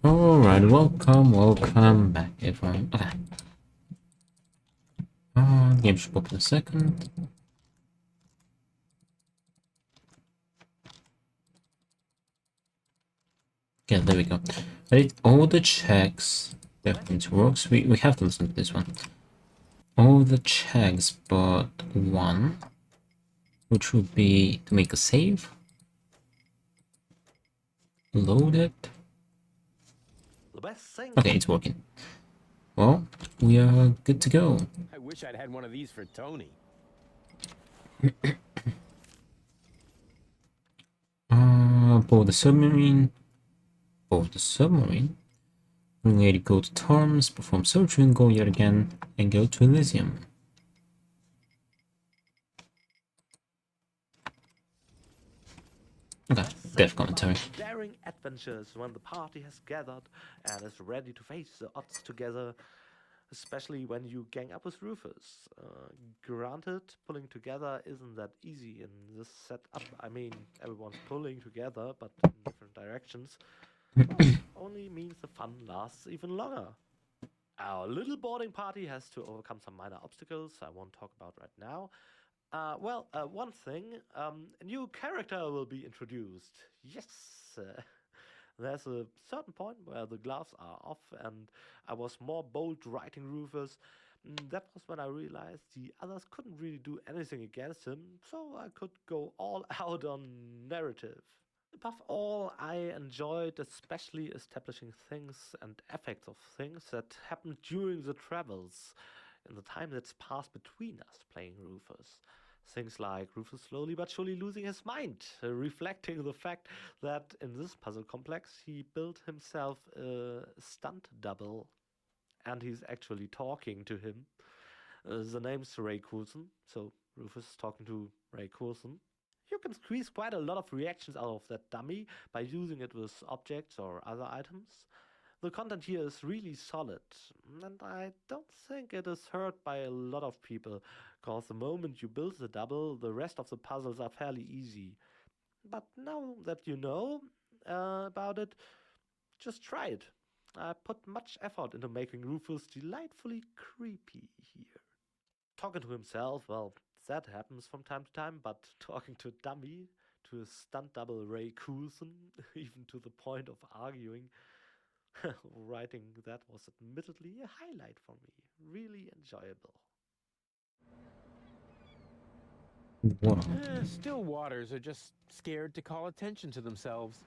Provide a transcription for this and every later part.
Alright, welcome back everyone. Okay. Game should pop in a second. Yeah, there we go. I did all the checks. Definitely works. We have to listen to this one. All the checks but one, which would be to make a save. Load it. Okay, it's working. Well, we are good to go. I wish I'd had one of these for Tony. Board the submarine. Board the submarine. Related go to terms, perform surgery and go yet again, and go to Elysium. Okay, death commentary. Daring adventures when the party has gathered and is ready to face the odds together, especially when you gang up with Rufus. Granted, pulling together isn't that easy in this setup. I mean, everyone's pulling together, but in different directions. Well, only means the fun lasts even longer. Our little boarding party has to overcome some minor obstacles I won't talk about right now. One thing, a new character will be introduced. Yes, there's a certain point where the gloves are off, and I was more bold writing Rufus. That was when I realized the others couldn't really do anything against him, so I could go all out on narrative. Above all, I enjoyed especially establishing things and effects of things that happened during the travels, in the time that's passed between us playing Rufus. Things like Rufus slowly but surely losing his mind, reflecting the fact that in this puzzle complex he built himself a stunt double and he's actually talking to him. The name's Ray Coulson, so Rufus is talking to Ray Coulson. You can squeeze quite a lot of reactions out of that dummy by using it with objects or other items. The content here is really solid, and I don't think it is heard by a lot of people, cause the moment you build the double, the rest of the puzzles are fairly easy. But now that you know about it, just try it. I put much effort into making Rufus delightfully creepy here. Talking to himself, well, that happens from time to time, but talking to a dummy, to a stunt double Ray Coulson, even to the point of arguing, writing that was admittedly a highlight for me. Really enjoyable. Wow. Still waters are just scared to call attention to themselves.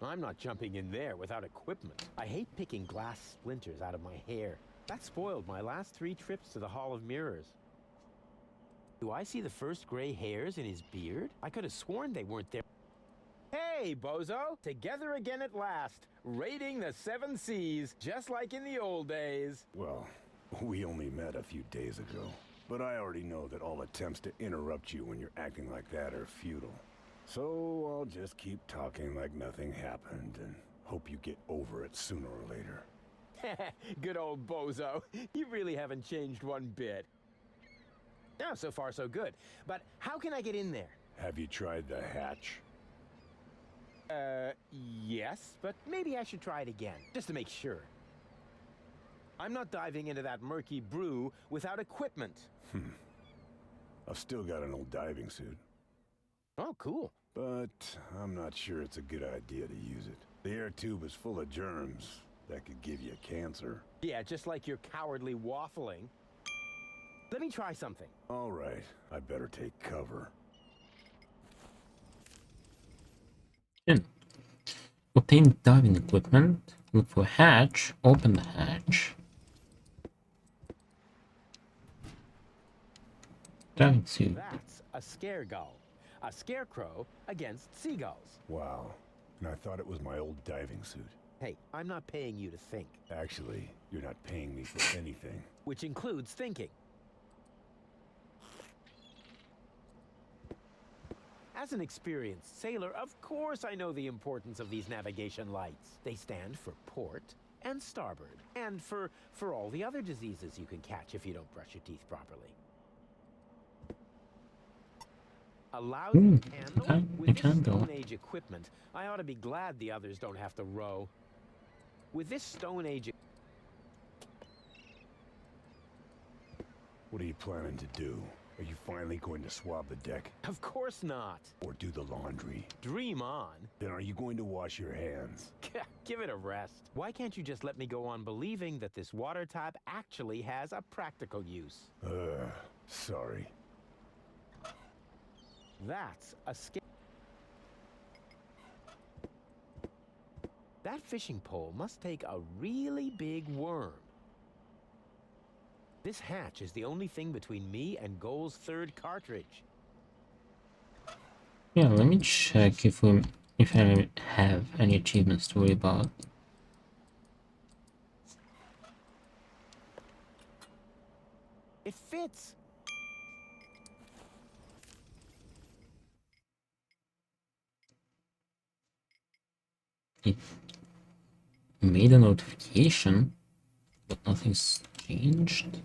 I'm not jumping in there without equipment. I hate picking glass splinters out of my hair. That spoiled my last 3 trips to the Hall of Mirrors. Do I see the first gray hairs in his beard? I could have sworn they weren't there. Hey, bozo! Together again at last, raiding the 7 seas, just like in the old days. Well, we only met a few days ago, but I already know that all attempts to interrupt you when you're acting like that are futile. So I'll just keep talking like nothing happened and hope you get over it sooner or later. Good old bozo. You really haven't changed one bit. No, so far so good. But how can I get in there? Have you tried the hatch? Yes, but maybe I should try it again, just to make sure. I'm not diving into that murky brew without equipment. I've still got an old diving suit. Oh, cool. But I'm not sure it's a good idea to use it. The air tube is full of germs that could give you cancer. Yeah, just like your cowardly waffling. Let me try something. All right, I better take cover. In. Obtain diving equipment. Look for hatch. Open the hatch. Diving suit. That's a scare gull. A scarecrow against seagulls. Wow, and I thought it was my old diving suit. Hey, I'm not paying you to think. Actually, you're not paying me for anything. Which includes thinking. As an experienced sailor, of course I know the importance of these navigation lights. They stand for port and starboard, and for all the other diseases you can catch if you don't brush your teeth properly. A lousy Hmm, candle? okay, With a this candle. Stone Age equipment, I ought to be glad the others don't have to row. With this Stone Age... What are you planning to do? Are you finally going to swab the deck? Of course not. Or do the laundry? Dream on. Then are you going to wash your hands? Give it a rest. Why can't you just let me go on believing that this water tap actually has a practical use? Sorry. That's a That fishing pole must take a really big worm. This hatch is the only thing between me and Goal's third cartridge. Yeah, let me check if I have any achievements to worry about. It fits. It made a notification, but nothing's changed.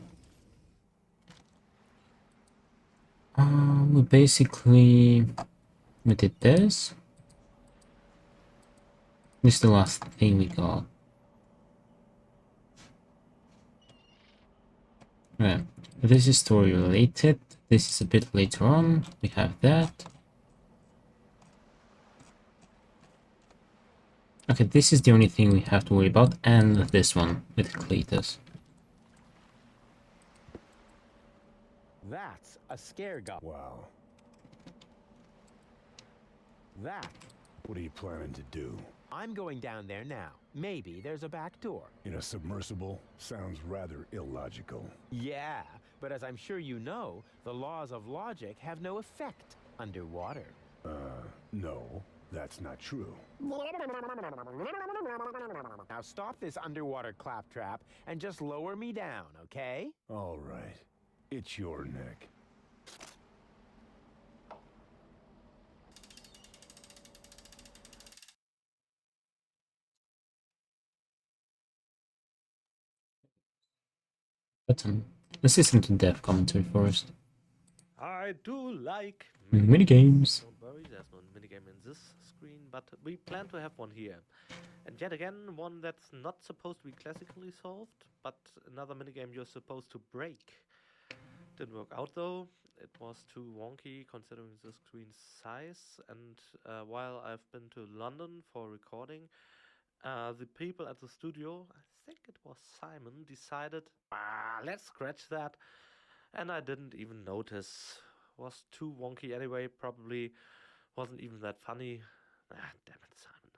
We did this. This is the last thing we got. Right. This is story related. This is a bit later on. We have that. Okay, this is the only thing we have to worry about, and this one with Cletus. That's a scare gun. Wow. That. What are you planning to do? I'm going down there now. Maybe there's a back door. In a submersible? Sounds rather illogical. Yeah, but as I'm sure you know, the laws of logic have no effect underwater. No, that's not true. Now stop this underwater claptrap and just lower me down, okay? All right. It's your neck. But let's listen to dev commentary first. I do like Minigames. Don't worry, there's no minigame in this screen, but we plan to have one here. And yet again, one that's not supposed to be classically solved, but another minigame you're supposed to break. Didn't work out though. It was too wonky considering the screen size. And while I've been to London for recording, the people at the studio, I think it was Simon, decided, let's scratch that. And I didn't even notice. Was too wonky anyway, probably wasn't even that funny. Damn it, Simon.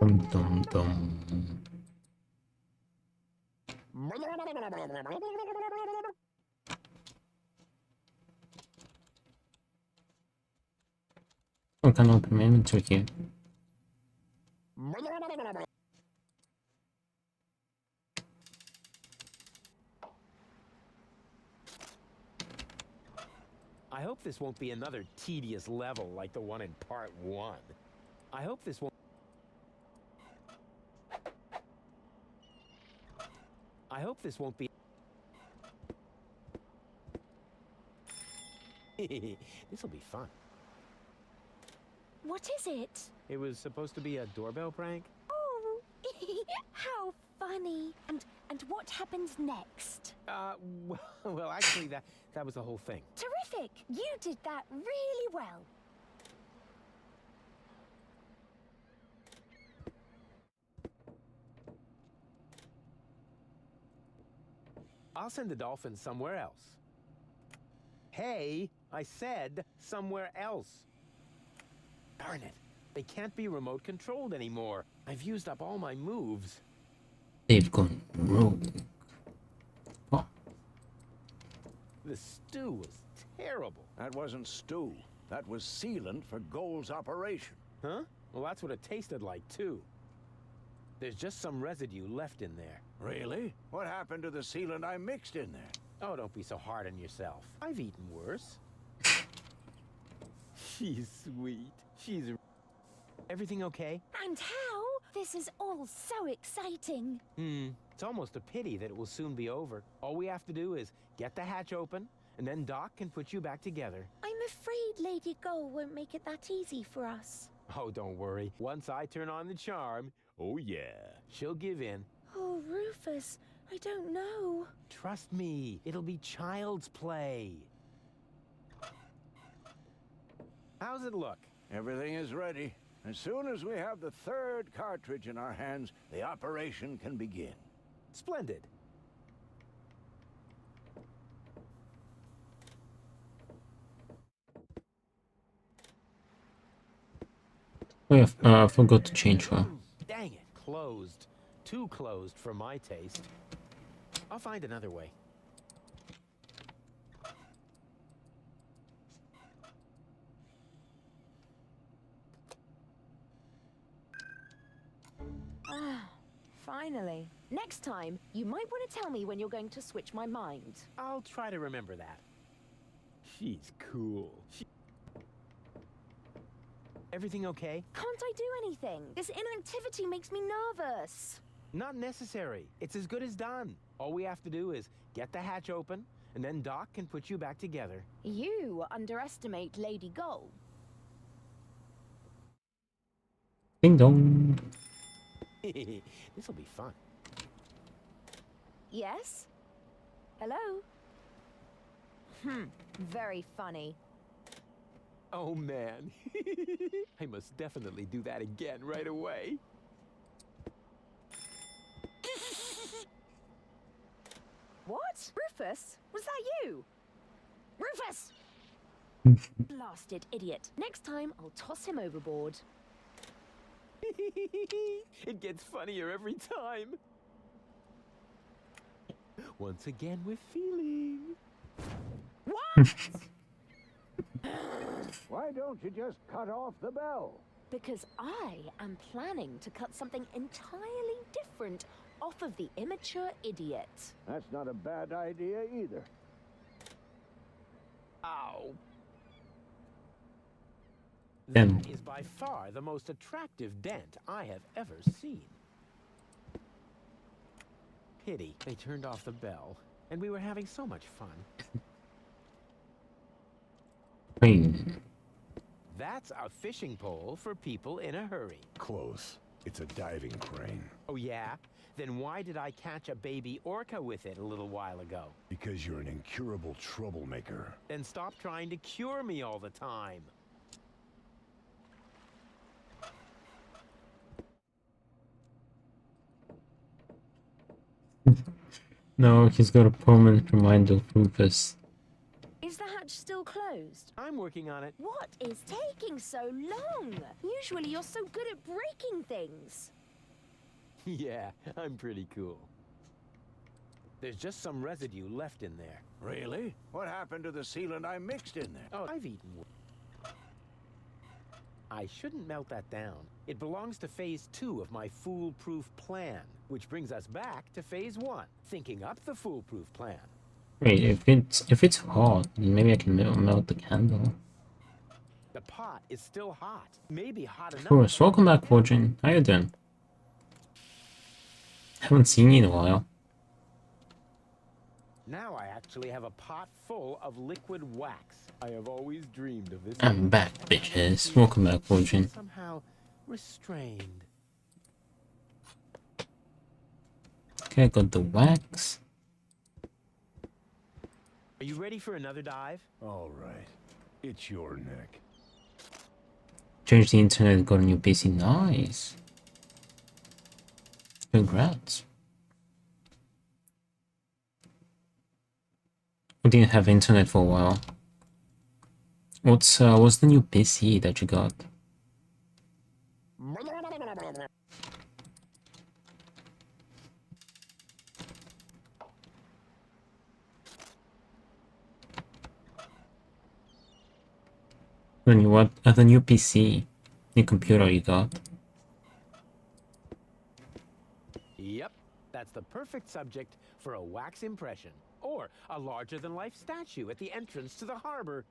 Dum dum dum. I can open my inventory here. I hope this won't be another tedious level like the one in part 1. I hope this won't... I hope this won't be... This'll be fun. What is it? It was supposed to be a doorbell prank? Oh, how funny. And what happens next? Well, actually, that was the whole thing. Terrific! You did that really well. I'll send the dolphins somewhere else. Hey, I said somewhere else. Darn it. They can't be remote controlled anymore. I've used up all my moves. They've gone rogue. Oh, The stew was terrible. That wasn't stew. That was sealant for Goal's operation. Huh? Well, that's what it tasted like, too. There's just some residue left in there. Really? What happened to the sealant I mixed in there? Oh, don't be so hard on yourself. I've eaten worse. She's sweet. She's... Everything okay? And how This is all so exciting. It's almost a pity that it will soon be over. All we have to do is get the hatch open, and then Doc can put you back together. I'm afraid Lady Gull won't make it that easy for us. Oh, don't worry. Once I turn on the charm, oh yeah, she'll give in. Oh, Rufus, I don't know. Trust me, it'll be child's play. How's it look? Everything is ready. As soon as we have the third cartridge in our hands, the operation can begin. Splendid. Oh yeah, I forgot to change her. Dang it, closed. Too closed for my taste. I'll find another way. Finally. Next time, you might want to tell me when you're going to switch my mind. I'll try to remember that. She's cool. Everything okay? Can't I do anything? This inactivity makes me nervous. Not necessary. It's as good as done. All we have to do is get the hatch open, and then Doc can put you back together. You underestimate Lady Gull. Ding dong. This'll be fun. Yes? Hello? Very funny. Oh man. I must definitely do that again right away. What? Rufus? Was that you? Rufus! Blasted idiot. Next time, I'll toss him overboard. It gets funnier every time. Once again with feeling. What? Why don't you just cut off the bell? Because I am planning to cut something entirely different off of the immature idiot. That's not a bad idea either. Ow. Damn. That is by far the most attractive dent I have ever seen. Pity they turned off the bell, and we were having so much fun. Crane. That's a fishing pole for people in a hurry. Close. It's a diving crane. Oh yeah? Then why did I catch a baby orca with it a little while ago? Because you're an incurable troublemaker. Then stop trying to cure me all the time. No, he's got a permanent reminder of Rufus. Is the hatch still closed? I'm working on it. What is taking so long? Usually you're so good at breaking things. Yeah, I'm pretty cool. There's just some residue left in there. Really? What happened to the sealant I mixed in there? Oh, I've eaten. I shouldn't melt that down. It belongs to phase 2 of my foolproof plan, which brings us back to phase 1, thinking up the foolproof plan. Wait, if it's hot, then maybe I can melt the candle. The pot is still hot. Maybe hot enough. Of course. Welcome back, Fortune. How you doing? Haven't seen you in a while. Now I actually have a pot full of liquid wax. I have always dreamed of this. I'm back, bitches. Welcome back, Fortune. Somehow restrained. Okay, I got the wax. Are you ready for another dive? All right. It's your neck. Changed the internet, got a new PC. Nice. Congrats. We didn't have internet for a while. What's the new PC that you got? The new PC, new computer you got? Yep, that's the perfect subject for a wax impression. Or a larger-than-life statue at the entrance to the harbor.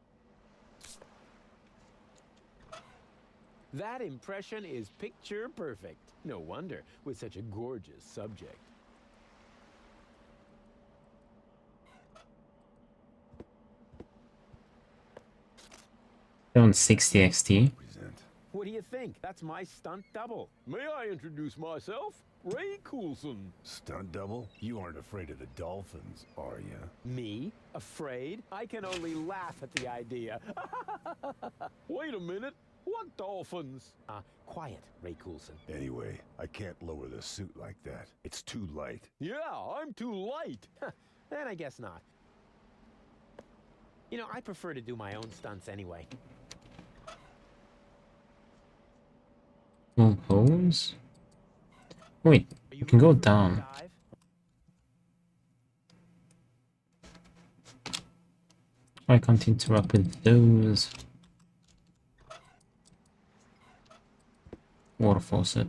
That impression is picture perfect. No wonder, with such a gorgeous subject. On 60 XT. Present. What do you think? That's my stunt double. May I introduce myself? Ray Coulson. Stunt double? You aren't afraid of the dolphins, are you? Me? Afraid? I can only laugh at the idea. Wait a minute. What dolphins? Quiet, Ray Coulson. Anyway, I can't lower the suit like that. It's too light. Yeah, I'm too light. Then I guess not. You know, I prefer to do my own stunts anyway. No pose? Wait, Are you can go ready for a down. dive? I can't interact with those. Water faucet.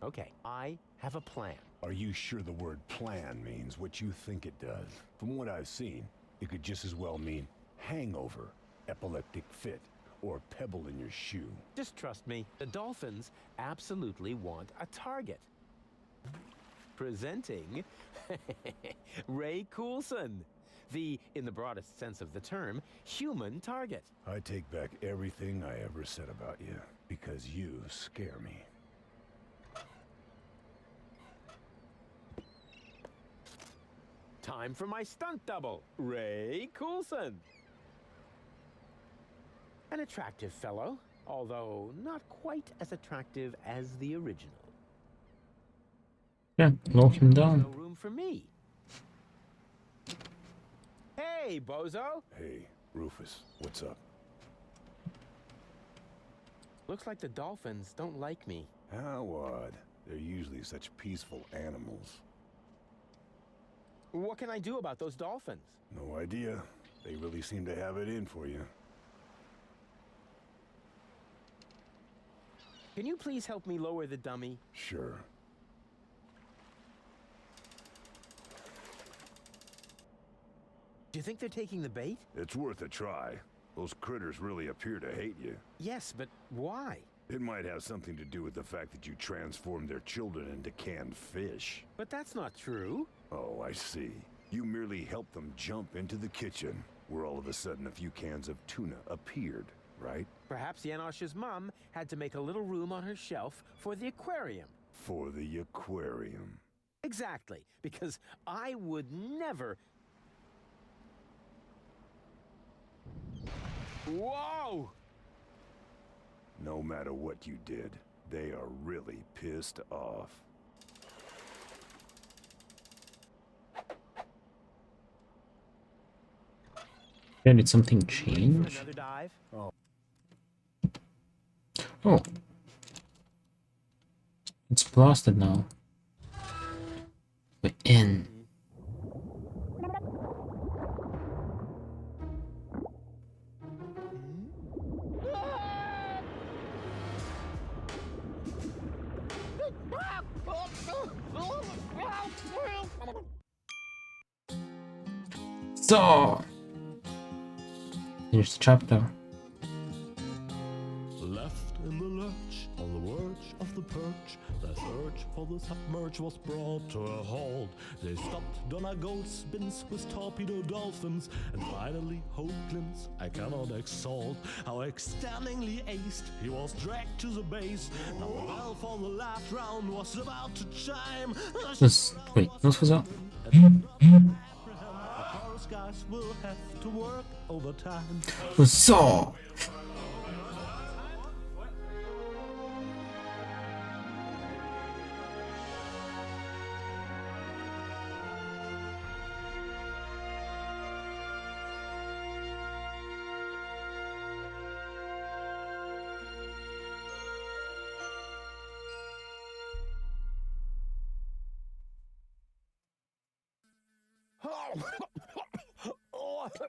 Okay, I have a plan. Are you sure the word plan means what you think it does? From what I've seen, it could just as well mean hangover, epileptic fit, or pebble in your shoe. Just trust me, the dolphins absolutely want a target. Presenting Ray Coulson, the, in the broadest sense of the term, human target. I take back everything I ever said about you, because you scare me. Time for my stunt double, Ray Coulson. An attractive fellow, although not quite as attractive as the original. Yeah, lock him down. No room for me. Hey, bozo! Hey, Rufus, what's up? Looks like the dolphins don't like me. How odd. They're usually such peaceful animals. What can I do about those dolphins? No idea. They really seem to have it in for you. Can you please help me lower the dummy? Sure. Do you think they're taking the bait? It's worth a try. Those critters really appear to hate you. Yes, but why? It might have something to do with the fact that you transformed their children into canned fish. But that's not true. Oh, I see. You merely helped them jump into the kitchen, where all of a sudden a few cans of tuna appeared, right? Perhaps Janosch's mom had to make a little room on her shelf for the aquarium. For the aquarium. Exactly, because I would never... Whoa! No matter what you did, they are really pissed off. Yeah, did something Ready for change? another dive? Oh. It's blasted now. We're in. So finish the chapter. Left in the lurch, on the verge of the perch, the search for the submerge was brought to a halt. They stopped Donago's bins with torpedo dolphins, and finally Hoagland's I cannot exalt. How externingly aced he was dragged to the base. Now the bell for the last round was about to chime. Wait, what was that? Those guys will have to work overtime. So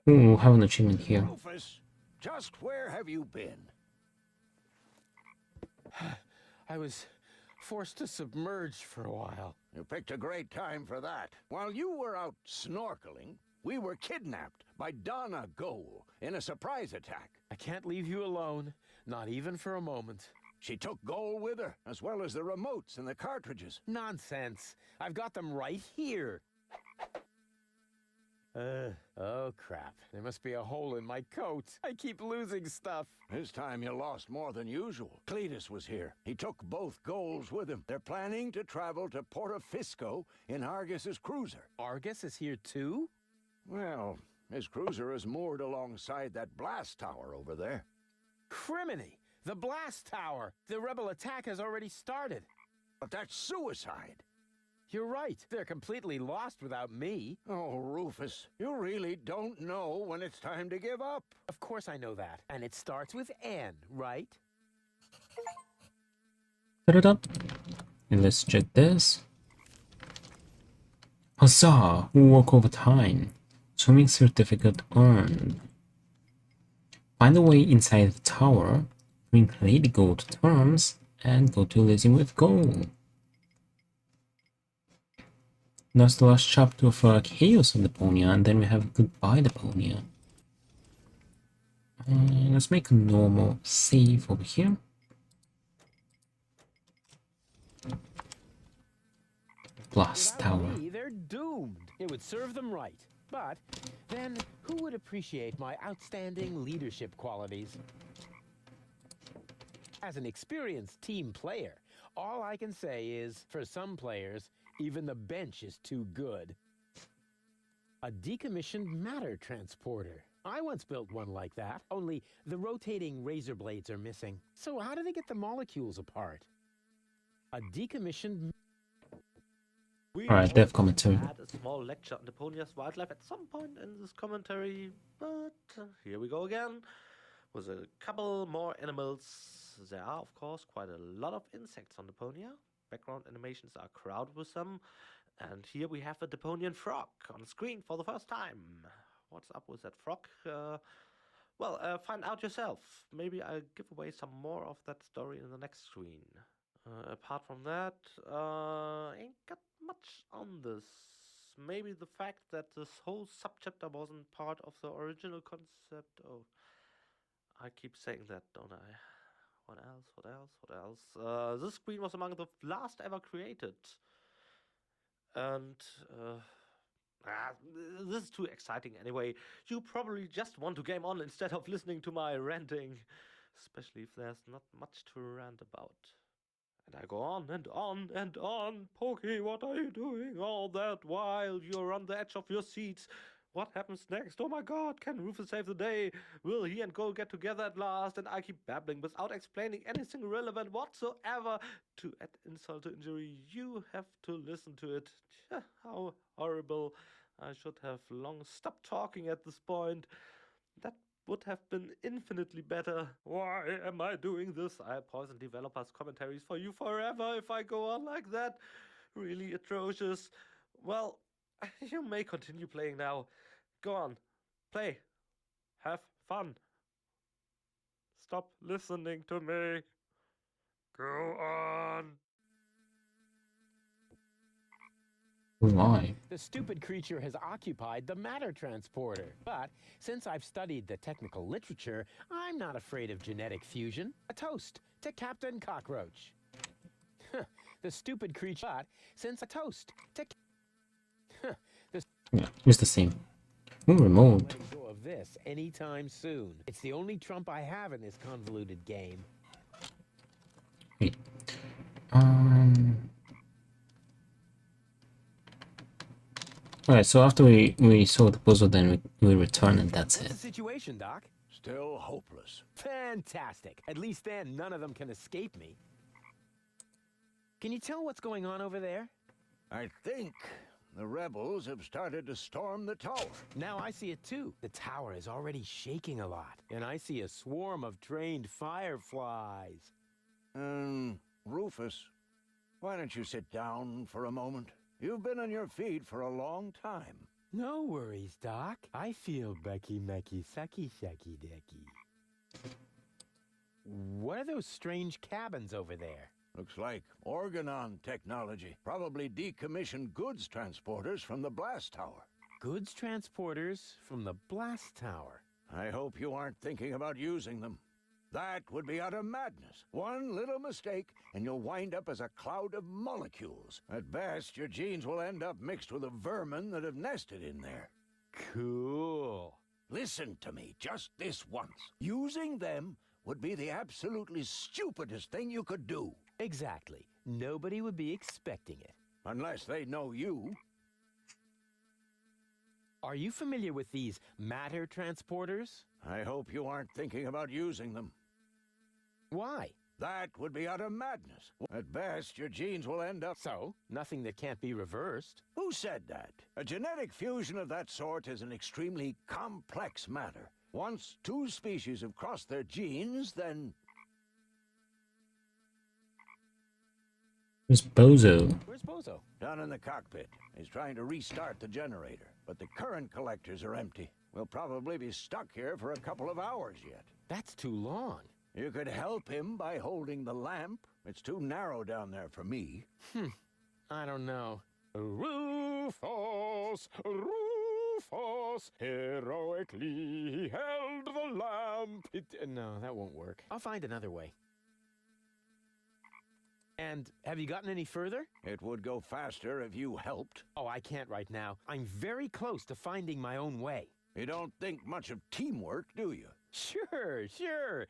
ooh, have an achievement here. Rufus, just where have you been? I was forced to submerge for a while. You picked a great time for that. While you were out snorkeling, we were kidnapped by Donna Goal in a surprise attack. I can't leave you alone, not even for a moment. She took Goal with her, as well as the remotes and the cartridges. Nonsense. I've got them right here. Oh crap. There must be a hole in my coat. I keep losing stuff. This time you lost more than usual. Cletus was here. He took both Goals with him. They're planning to travel to Portofisco in Argus's cruiser. Argus is here too? Well, his cruiser is moored alongside that blast tower over there. Criminy! The blast tower! The rebel attack has already started. But that's suicide. You're right. They're completely lost without me. Oh, Rufus, you really don't know when it's time to give up. Of course I know that. And it starts with N, right? Da-da-da. And let's check this. Huzzah! Work overtime. Swimming certificate earned. Find a way inside the tower, bring Lady Gold to terms, and go to Elysium with Gold. That's the last chapter of Chaos of Deponia, and then we have Goodbye Deponia. Let's make a normal save over here. Blast Without Tower. me, they're doomed. It would serve them right. But then, who would appreciate my outstanding leadership qualities? As an experienced team player, all I can say is, for some players, even the bench is too good. A decommissioned matter transporter. I once built one like that, only the rotating razor blades are missing. So how do they get the molecules apart? A decommissioned... Alright, dev commentary. Add a small lecture on Deponia's wildlife at some point in this commentary, but here we go again with a couple more animals. There are, of course, quite a lot of insects on Deponia. Background animations are crowded with them, and here we have a Deponian frog on screen for the first time. What's up with that frog? Well, find out yourself. Maybe I'll give away some more of that story in the next screen. Apart from that, ain't got much on this. Maybe the fact that this whole subchapter wasn't part of the original concept. Oh, I keep saying that, don't I? What else? What else? What else? This screen was among the last ever created. And, this is too exciting anyway. You probably just want to game on instead of listening to my ranting. Especially if there's not much to rant about. And I go on and on and on. Pokey, what are you doing all that while you're on the edge of your seats? What happens next? Oh my god, can Rufus save the day? Will he and Goal get together at last? And I keep babbling without explaining anything relevant whatsoever. To add insult to injury, you have to listen to it. How horrible. I should have long stopped talking at this point. That would have been infinitely better. Why am I doing this? I'll poison developers' commentaries for you forever if I go on like that. Really atrocious. Well, you may continue playing now. Go on. Play. Have fun. Stop listening to me. Go on. Why? The stupid creature has occupied the matter transporter. But since I've studied the technical literature, I'm not afraid of genetic fusion. A toast to Captain Cockroach. The stupid creature. But since a toast to... Yeah, it's the same. Ooh, remote. letting go of this anytime soon. It's the only trump I have in this convoluted game. Wait. Alright, so after we solve the puzzle, then we return and that's What's it. the situation, Doc? Still hopeless. Fantastic. At least then none of them can escape me. Can you tell what's going on over there? I think the rebels have started to storm the tower. Now I see it too. The tower is already shaking a lot. And I see a swarm of trained fireflies. Rufus, why don't you sit down for a moment? You've been on your feet for a long time. No worries, Doc. I feel Becky Mecky Sucky Shacky Decky. What are those strange cabins over there? Looks like organon technology. Probably decommissioned goods transporters from the blast tower. Goods transporters from the blast tower. I hope you aren't thinking about using them. That would be utter madness. One little mistake, and you'll wind up as a cloud of molecules. At best, your genes will end up mixed with the vermin that have nested in there. Cool. Listen to me, just this once. Using them would be the absolutely stupidest thing you could do. Exactly. Nobody would be expecting it. Unless they know you. Are you familiar with these matter transporters? I hope you aren't thinking about using them. Why? That would be utter madness. At best, your genes will end up... So, nothing that can't be reversed. Who said that? A genetic fusion of that sort is an extremely complex matter. Once two species have crossed their genes, then... Where's Bozo? Where's Bozo? Down in the cockpit. He's trying to restart the generator, but the current collectors are empty. We'll probably be stuck here for a couple of hours yet. That's too long. You could help him by holding the lamp. It's too narrow down there for me. I don't know. Rufus, Rufus, heroically held the lamp. No, that won't work. I'll find another way. And have you gotten any further? It would go faster if you helped. Oh, I can't right now. I'm very close to finding my own way. You don't think much of teamwork, do you? Sure.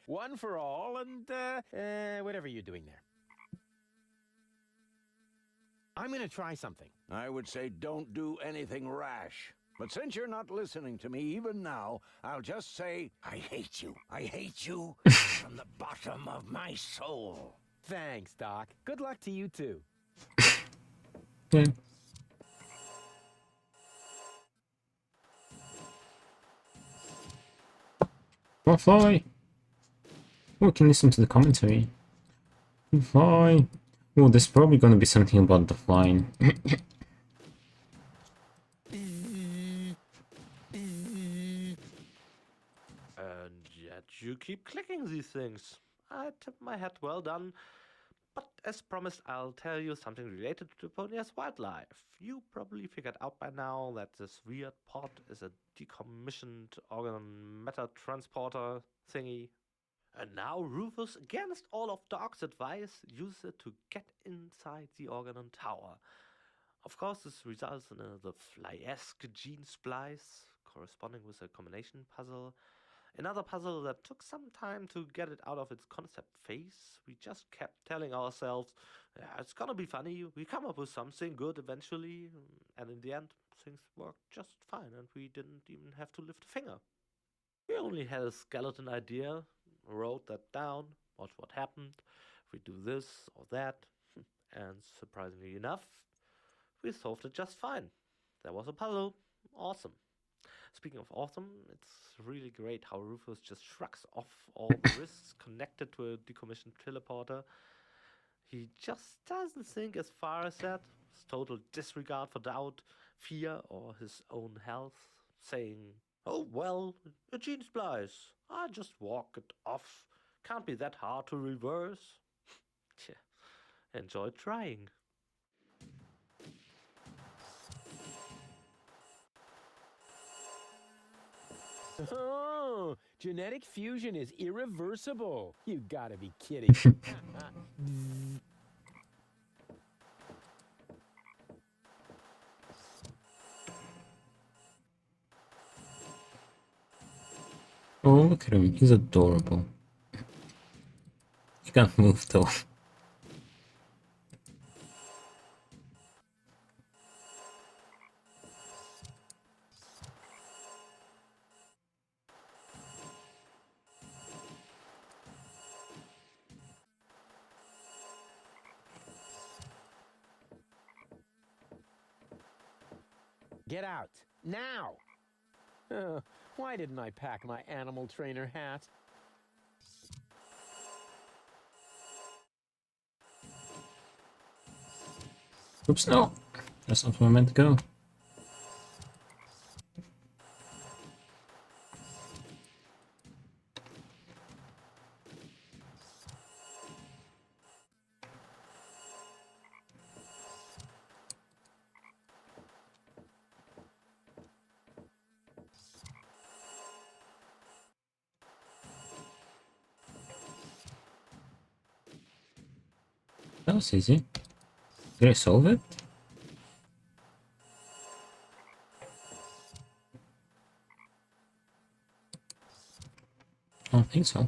One for all and, whatever you're doing there. I'm gonna try something. I would say don't do anything rash. But since you're not listening to me even now, I'll just say, I hate you. I hate you from the bottom of my soul. Thanks, Doc. Good luck to you, too. Yeah. Oh, fly! Oh, we can listen to the commentary. Fly! Oh, there's probably gonna be something about the flying. And yet you keep clicking these things. I tip my hat, well done. But as promised, I'll tell you something related to Deponia's wildlife. You probably figured out by now that this weird pod is a decommissioned organ matter transporter thingy. And now Rufus, against all of Doc's advice, uses it to get inside the organon tower. Of course, this results in the fly-esque gene splice, corresponding with a combination puzzle. Another puzzle that took some time to get it out of its concept phase. We just kept telling ourselves, yeah, it's gonna be funny, we come up with something good eventually, and in the end, things worked just fine, and we didn't even have to lift a finger. We only had a skeleton idea, wrote that down, watched what happened, if we do this or that, and surprisingly enough, we solved it just fine. There was a puzzle, awesome. Speaking of awesome, it's really great how Rufus just shrugs off all the risks connected to a decommissioned teleporter. He just doesn't think as far as that. His total disregard for doubt, fear, or his own health, saying, oh well, a gene splice. I just walk it off. Can't be that hard to reverse. Enjoy trying. Oh, genetic fusion is irreversible. You gotta be kidding. Oh, look at him. He's adorable. He can't move though. Get out, now! Why didn't I pack my animal trainer hat? Oops, no! That's not where I meant to go. That was easy. Did I solve it? I don't think so.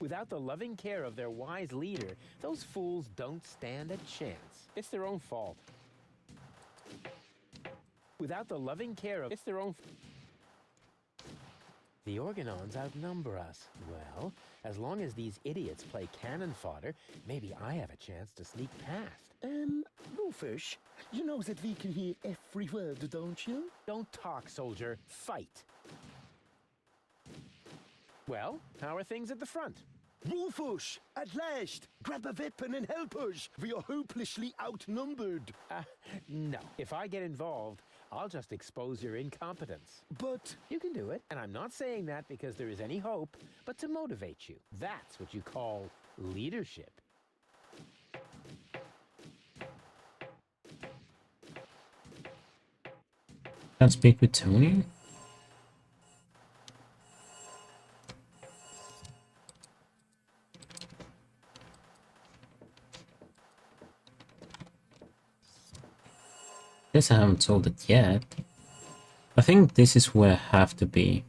Without the loving care of their wise leader, those fools don't stand a chance. It's their own fault. Without the loving care of... It's their own... The Organons outnumber us. Well, as long as these idiots play cannon fodder, maybe I have a chance to sneak past. Rufus, you know that we can hear every word, don't you? Don't talk, soldier. Fight. Well, how are things at the front? Rufus, at last! Grab a weapon and help us! We are hopelessly outnumbered. No. If I get involved, I'll just expose your incompetence. But... You can do it, and I'm not saying that because there is any hope, but to motivate you. That's what you call leadership. Can't speak with Tony? Guess I haven't solved it yet. I think this is where I have to be.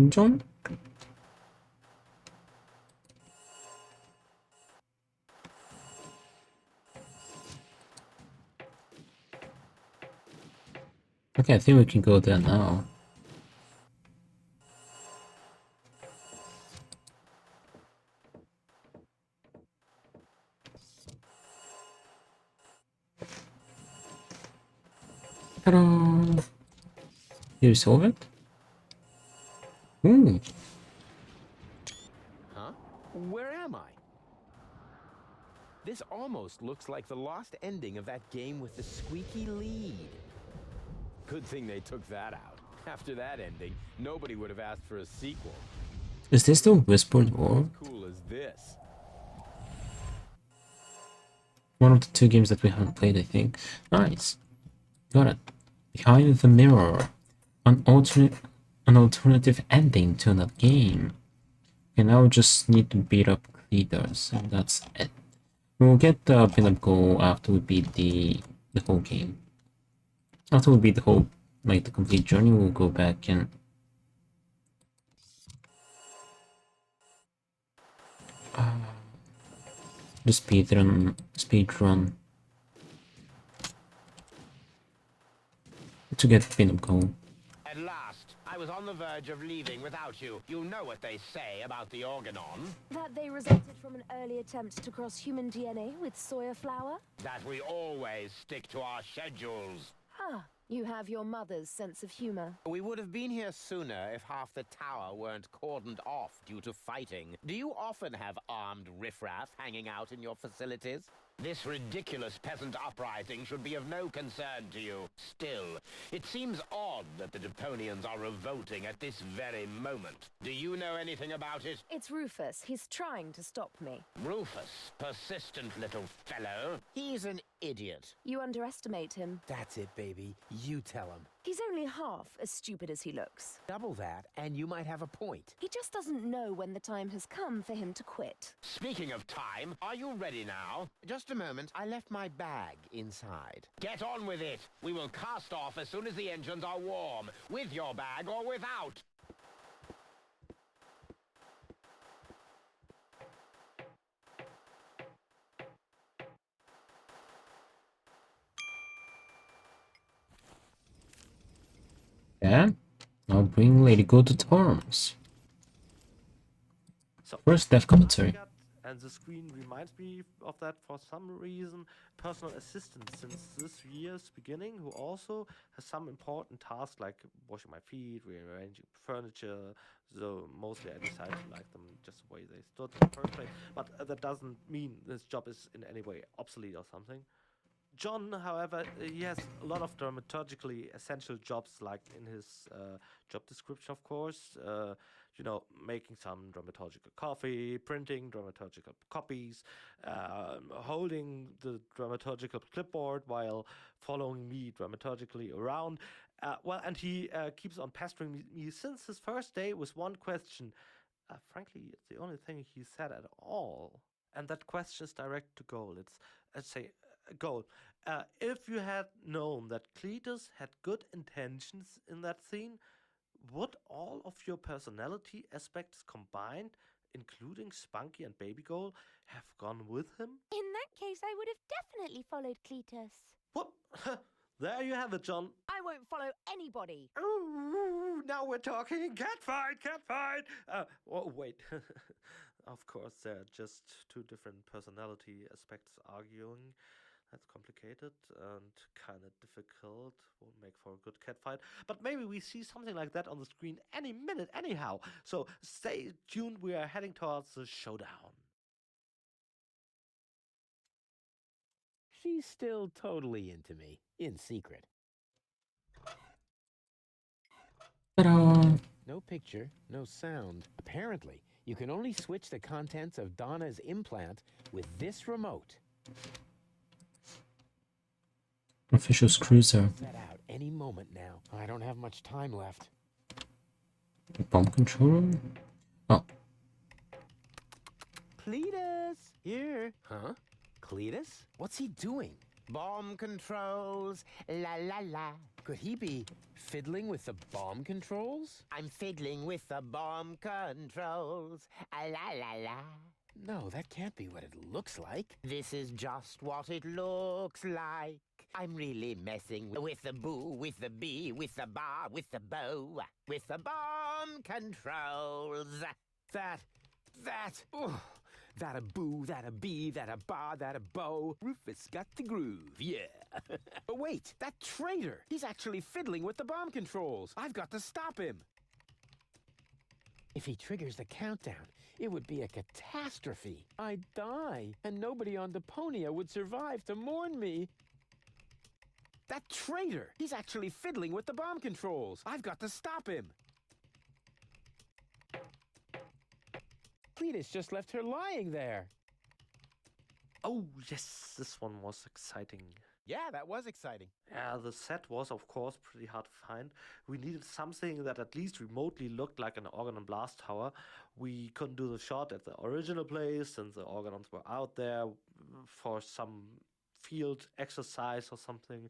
John? Okay, I think we can go there now. Ta-da! Did you solve it? Ooh. Huh? Where am I? This almost looks like the lost ending of that game with the squeaky lead. Good thing they took that out. After that ending, nobody would have asked for a sequel. Is this the Whispered War? Cool as this. One of the two games that we haven't played, I think. Nice. Got it. Behind the Mirror. An alternative ending to that game. And now we just need to beat up leaders, and that's it. We'll get the pin-up goal after we beat the whole game. After we beat the whole, like, the complete journey, we'll go back and the speed run to get pin-up goal. At last, I was on the verge of leaving without you. You know what they say about the Organon. That they resulted from an early attempt to cross human DNA with soya flour? That we always stick to our schedules. Ah, you have your mother's sense of humor. We would have been here sooner if half the tower weren't cordoned off due to fighting. Do you often have armed riffraff hanging out in your facilities? This ridiculous peasant uprising should be of no concern to you. Still, it seems odd that the Deponians are revolting at this very moment. Do you know anything about it? It's Rufus. He's trying to stop me. Rufus, persistent little fellow. He's an idiot. You underestimate him. That's it, baby. You tell him. He's only half as stupid as he looks. Double that, and you might have a point. He just doesn't know when the time has come for him to quit. Speaking of time, are you ready now? Just a moment. I left my bag inside. Get on with it. We will cast off as soon as the engines are warm, with your bag or without. Yeah, now bring Lady Go to terms. So, First dev commentary. and the screen reminds me of that for some reason. Personal assistant since this year's beginning, who also has some important tasks like washing my feet, rearranging furniture. So mostly I decided to like them just the way they stood in the first place. But that doesn't mean this job is in any way obsolete or something. John, however, he has a lot of dramaturgically essential jobs, like in his job description, of course. Making some dramaturgical coffee, printing dramaturgical copies, holding the dramaturgical clipboard while following me dramaturgically around. And he keeps on pestering me since his first day with one question. Frankly, it's the only thing he said at all. And that question is direct to goal. It's, let's say, a goal. If you had known that Cletus had good intentions in that scene, would all of your personality aspects combined, including Spunky and Baby Goal, have gone with him? In that case, I would have definitely followed Cletus. Whoop! There you have it, John. I won't follow anybody. Ooh, now we're talking catfight, catfight. Wait. Of course, they're just two different personality aspects arguing. That's complicated and kind of difficult. Won't make for a good catfight. But maybe we see something like that on the screen any minute, anyhow. So stay tuned. We are heading towards the showdown. She's still totally into me, in secret. Ta-da! No picture, no sound. Apparently, you can only switch the contents of Donna's implant with this remote. Official cruiser. Set out any moment now. I don't have much time left. Bomb controller? Oh, Cletus! Here. Huh? Cletus? What's he doing? Bomb controls. La la la. Could he be fiddling with the bomb controls? I'm fiddling with the bomb controls. La la la. No, that can't be what it looks like. This is just what it looks like. I'm really messing with the boo, with the bee, with the bar, with the bow, with the bomb controls. That a boo, that a bee, that a bar, that a bow. Rufus got the groove, yeah. But wait, that traitor! He's actually fiddling with the bomb controls. I've got to stop him. If he triggers the countdown, it would be a catastrophe. I'd die, and nobody on Deponia would survive to mourn me. That traitor! He's actually fiddling with the bomb controls. I've got to stop him. Cletus just left her lying there. Oh, yes, this one was exciting. Yeah, that was exciting. Yeah, the set was, of course, pretty hard to find. We needed something that at least remotely looked like an organ and blast tower. We couldn't do the shot at the original place since the organons were out there for some field exercise or something.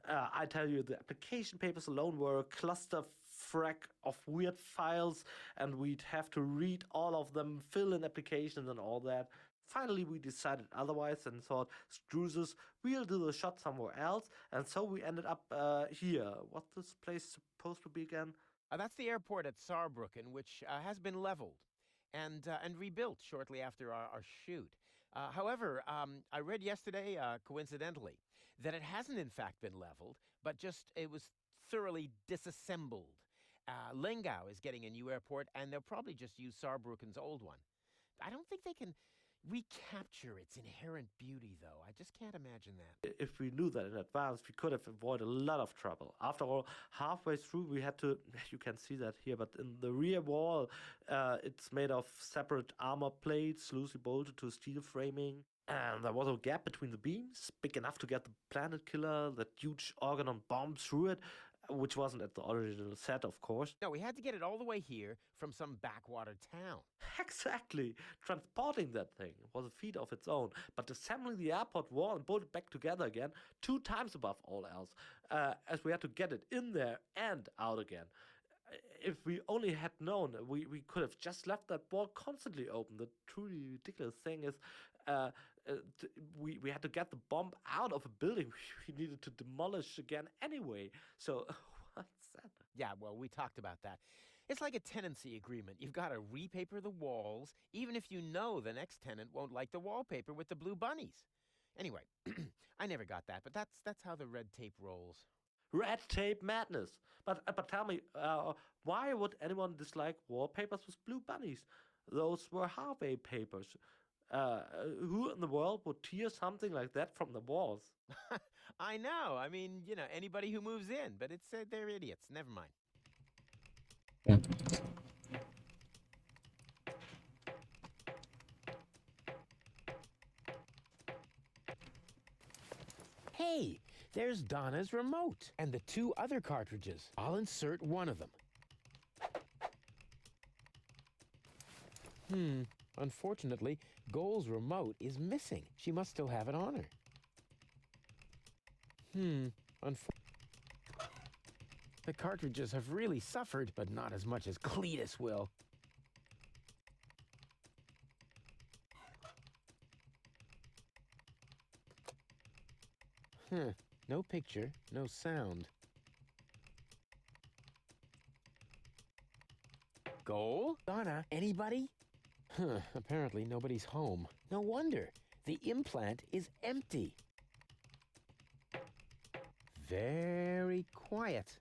I tell you, the application papers alone were a cluster frack of weird files, and we'd have to read all of them, fill in applications and all that. Finally, we decided otherwise and thought, screw this, we'll do the shot somewhere else. And so we ended up here. What's this place supposed to be again? That's the airport at Saarbrücken, which has been leveled and rebuilt shortly after our shoot. However, I read yesterday, coincidentally, that it hasn't in fact been leveled, but just it was thoroughly disassembled. Lengau is getting a new airport, and they'll probably just use Saarbrücken's old one. I don't think they can recapture its inherent beauty, though. I just can't imagine that. If we knew that in advance, we could have avoided a lot of trouble. After all, halfway through, we had to, you can see that here, but in the rear wall, it's made of separate armor plates, loosely bolted to steel framing. And there was a gap between the beams, big enough to get the planet killer, that huge organon bomb through it, which wasn't at the original set, of course. No, we had to get it all the way here from some backwater town. Exactly. Transporting that thing was a feat of its own, but assembling the airport wall and bolt it back together again 2 times above all else, as we had to get it in there and out again. If we only had known, we could have just left that wall constantly open. The truly ridiculous thing is, we had to get the bomb out of a building we needed to demolish again anyway. So, what's that? Yeah, well, we talked about that. It's like a tenancy agreement. You've got to repaper the walls, even if you know the next tenant won't like the wallpaper with the blue bunnies. Anyway, I never got that, but that's how the red tape rolls. Red tape madness. But tell me, why would anyone dislike wallpapers with blue bunnies? Those were Harvey papers. Who in the world would tear something like that from the walls? I know. I mean, you know, anybody who moves in, but it's they're idiots. Never mind. Yeah. Hey, there's Donna's remote and the 2 other cartridges. I'll insert one of them. Unfortunately, Goal's remote is missing. She must still have it on her. The cartridges have really suffered, but not as much as Cletus will. No picture, no sound. Goal? Donna, anybody? Apparently nobody's home. No wonder. The implant is empty. Very quiet.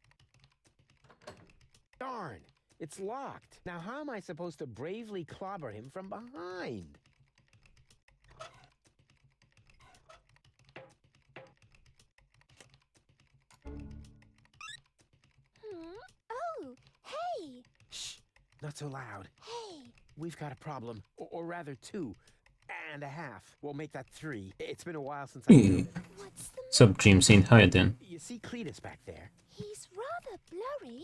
Darn, it's locked. Now how am I supposed to bravely clobber him from behind? Oh, hey! Shh, not so loud. Hey! We've got a problem, or rather 2 and a half. We'll make that 3. It's been a while since I Hey. What's the Sup, Dream Scene? How you doing? You see Cletus back there? He's rather blurry.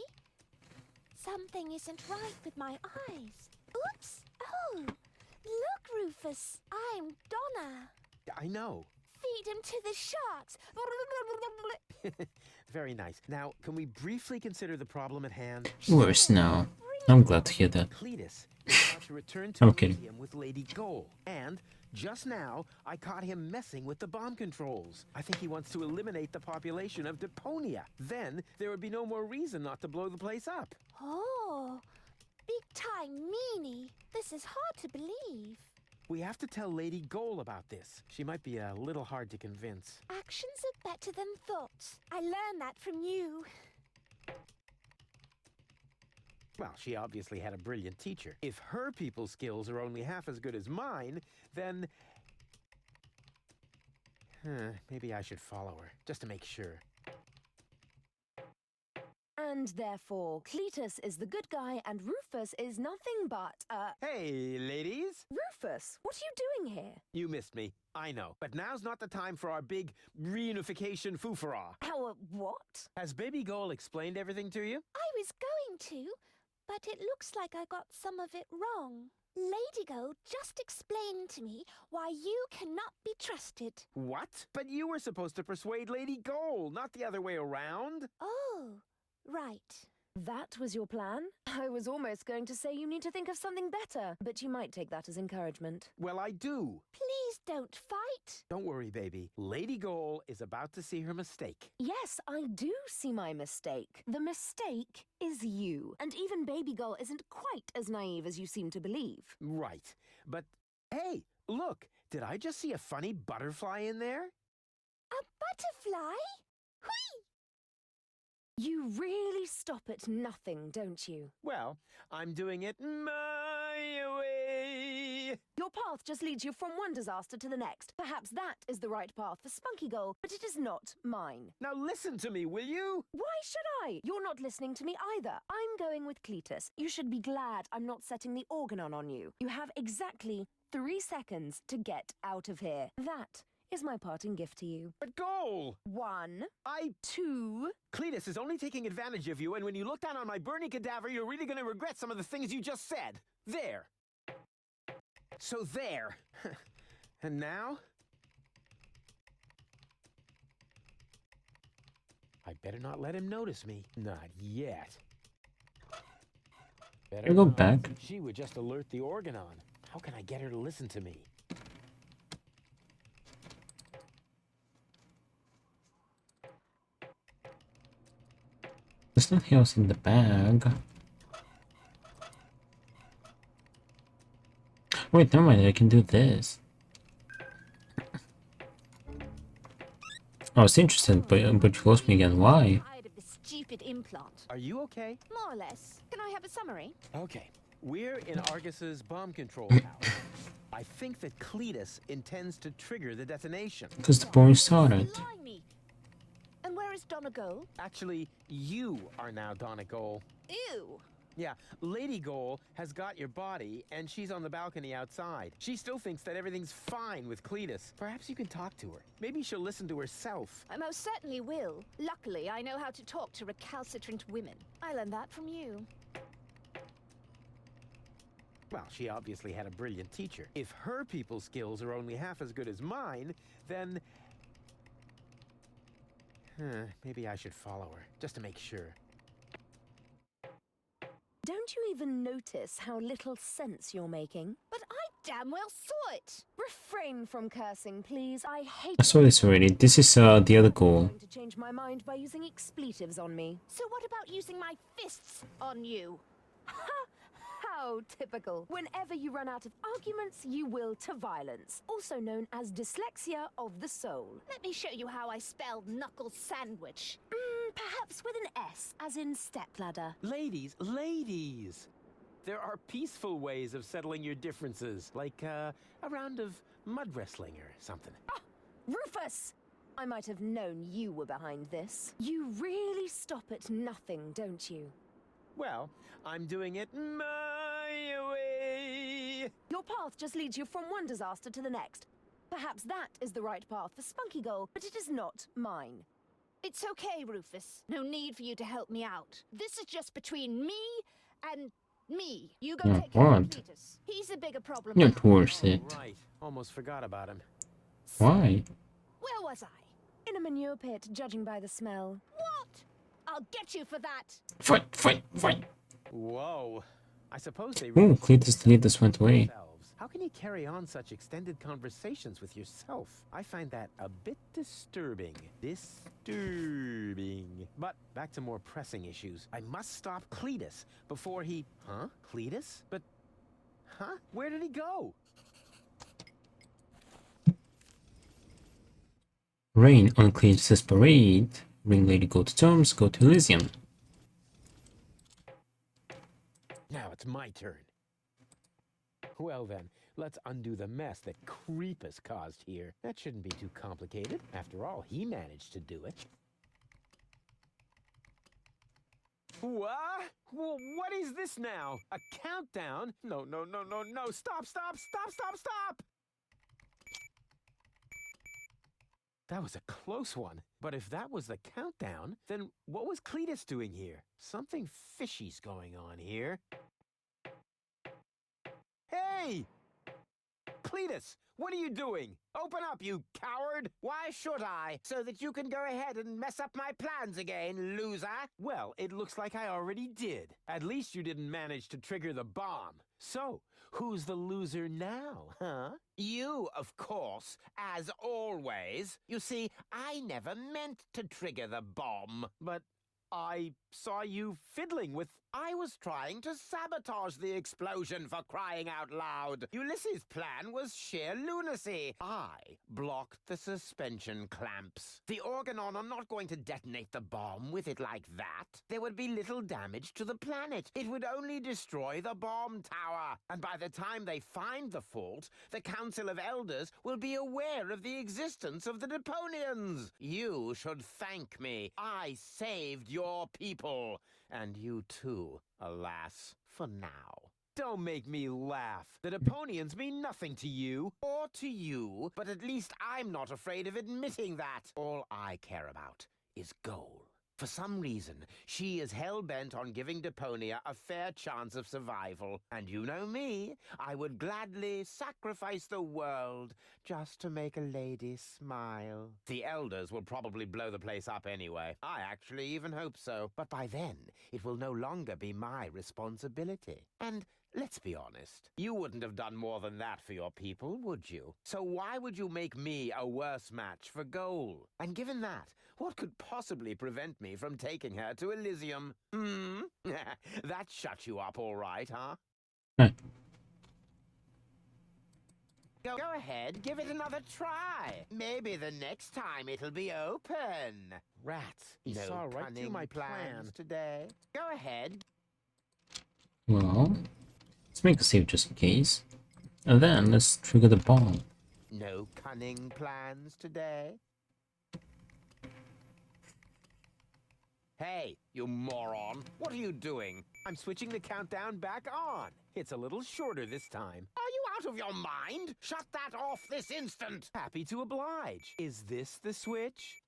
Something isn't right with my eyes. Oops! Oh! Look, Rufus! I'm Donna. I know. Feed him to the sharks! Very nice. Now, can we briefly consider the problem at hand? Worse now. I'm glad to hear that. Cletus is about to return to Okay. museum with Lady Goal. And just now, I caught him messing with the bomb controls. I think he wants to eliminate the population of Deponia. Then, there would be no more reason not to blow the place up. Oh! Big time meanie. This is hard to believe. We have to tell Lady Goal about this. She might be a little hard to convince. Actions are better than thoughts. I learned that from you. Well, she obviously had a brilliant teacher. If her people skills are only half as good as mine, then... maybe I should follow her, just to make sure. And therefore, Cletus is the good guy and Rufus is nothing but, Hey, ladies! Rufus, what are you doing here? You missed me, I know. But now's not the time for our big reunification foofara. Our what? Has Baby Goal explained everything to you? I was going to, but it looks like I got some of it wrong. Lady Go just explained to me why you cannot be trusted. What? But you were supposed to persuade Lady Goal, not the other way around. Oh, right. That was your plan? I was almost going to say you need to think of something better, but you might take that as encouragement. Well, I do. Please don't fight. Don't worry, baby. Lady Goal is about to see her mistake. Yes, I do see my mistake. The mistake is you. And even Baby Girl isn't quite as naive as you seem to believe. Right. But, hey, look. Did I just see a funny butterfly in there? A butterfly? Whee! You really stop at nothing, don't you? Well, I'm doing it my way. Your path just leads you from one disaster to the next. Perhaps that is the right path for Spunky Girl, but it is not mine. Now listen to me, will you? Why should I? You're not listening to me either. I'm going with Cletus. You should be glad I'm not setting the organon on you. You have exactly 3 seconds to get out of here. That is my parting gift to you. But Goal! 1, I... 2... Cletus is only taking advantage of you, and when you look down on my burning cadaver, you're really gonna regret some of the things you just said. There. So there. And now? I better not let him notice me. Not yet. Better Can I go not. back? She would just alert the organon. How can I get her to listen to me? There's nothing else in the bag. Wait, never mind, I can do this. I was interested, but you lost me again. Why? Tired of this stupid implant. Are you okay? More or less. Can I have a summary? Okay. We're in Argus's bomb control tower. I think that Cletus intends to trigger the detonation. Because the boy started. Blimey. And where is Donegal? Actually, you are now Donegal. Ew. Yeah, Lady Goal has got your body, and she's on the balcony outside. She still thinks that everything's fine with Cletus. Perhaps you can talk to her. Maybe she'll listen to herself. I most certainly will. Luckily, I know how to talk to recalcitrant women. I learned that from you. Well, she obviously had a brilliant teacher. If her people skills are only half as good as mine, then... maybe I should follow her, just to make sure. Don't you even notice how little sense you're making? But I damn well saw it. Refrain from cursing, please. I hate I saw this already. This is the other goal. going to change my mind by using expletives on me. So what about using my fists on you? How typical. Whenever you run out of arguments, you will to violence, also known as dyslexia of the soul. Let me show you how I spelled knuckle sandwich. Perhaps with an S, as in stepladder. Ladies, ladies! There are peaceful ways of settling your differences, like a round of mud wrestling or something. Ah, Rufus! I might have known you were behind this. You really stop at nothing, don't you? Well, I'm doing it my way. Your path just leads you from one disaster to the next. Perhaps that is the right path for Spunky Goal, but it is not mine. It's okay, Rufus. No need for you to help me out. This is just between me and me. You go take care of What? Cletus. He's a bigger problem. Not worth it. Right. Almost forgot about him. Why? Where was I? In a manure pit, judging by the smell. What? I'll get you for that. Fight, fight, fight. Whoa. I suppose they Oh, Cletus went away. themselves. How can you carry on such extended conversations with yourself? I find that a bit disturbing. Disturbing. But back to more pressing issues. I must stop Cletus before he... Huh? Cletus? But... Huh? Where did he go? Rain on Cletus's parade. Ring Lady go to terms, go to Elysium. Now it's my turn. Well then, let's undo the mess that Creepus caused here. That shouldn't be too complicated. After all, he managed to do it. What? Well, what is this now? A countdown? No, no, no, no, no. Stop, stop, stop, stop, stop! That was a close one. But if that was the countdown, then what was Cletus doing here? Something fishy's going on here. Hey! Cletus, what are you doing? Open up, you coward! Why should I? So that you can go ahead and mess up my plans again, loser? Well, it looks like I already did. At least you didn't manage to trigger the bomb. So, who's the loser now, huh? You, of course, as always. You see, I never meant to trigger the bomb. But I saw you fiddling with... I was trying to sabotage the explosion, for crying out loud. Ulysses' plan was sheer lunacy. I blocked the suspension clamps. The Organon are not going to detonate the bomb with it like that. There would be little damage to the planet. It would only destroy the bomb tower. And by the time they find the fault, the Council of Elders will be aware of the existence of the Deponians. You should thank me. I saved your people. And you too, alas, for now. Don't make me laugh. The Deponians mean nothing to you. Or to you, but at least I'm not afraid of admitting that. All I care about is Goal. For some reason, she is hell-bent on giving Deponia a fair chance of survival. And you know me, I would gladly sacrifice the world just to make a lady smile. The Elders will probably blow the place up anyway. I actually even hope so. But by then, it will no longer be my responsibility. And let's be honest, you wouldn't have done more than that for your people, would you? So why would you make me a worse match for Goal? And given that, what could possibly prevent me from taking her to Elysium? That shut you up all right, huh? Go ahead, give it another try. Maybe the next time it'll be open. Rats, He no saw right through cunning my plans plan. today. Go ahead. Well, let's make a save just in case. And then let's trigger the bomb. No cunning plans today? Hey, you moron! What are you doing? I'm switching the countdown back on. It's a little shorter this time. Are you out of your mind? Shut that off this instant! Happy to oblige. Is this the switch?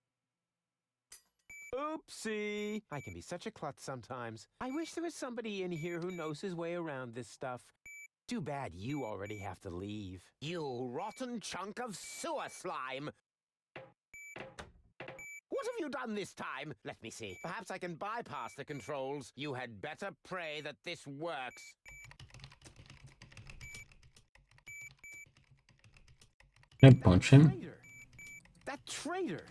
Oopsie! I can be such a klutz sometimes. I wish there was somebody in here who knows his way around this stuff. Too bad you already have to leave. You rotten chunk of sewer slime! What have you done this time? Let me see. Perhaps I can bypass the controls. You had better pray that this works. Can I punch him? Traitor! That traitor!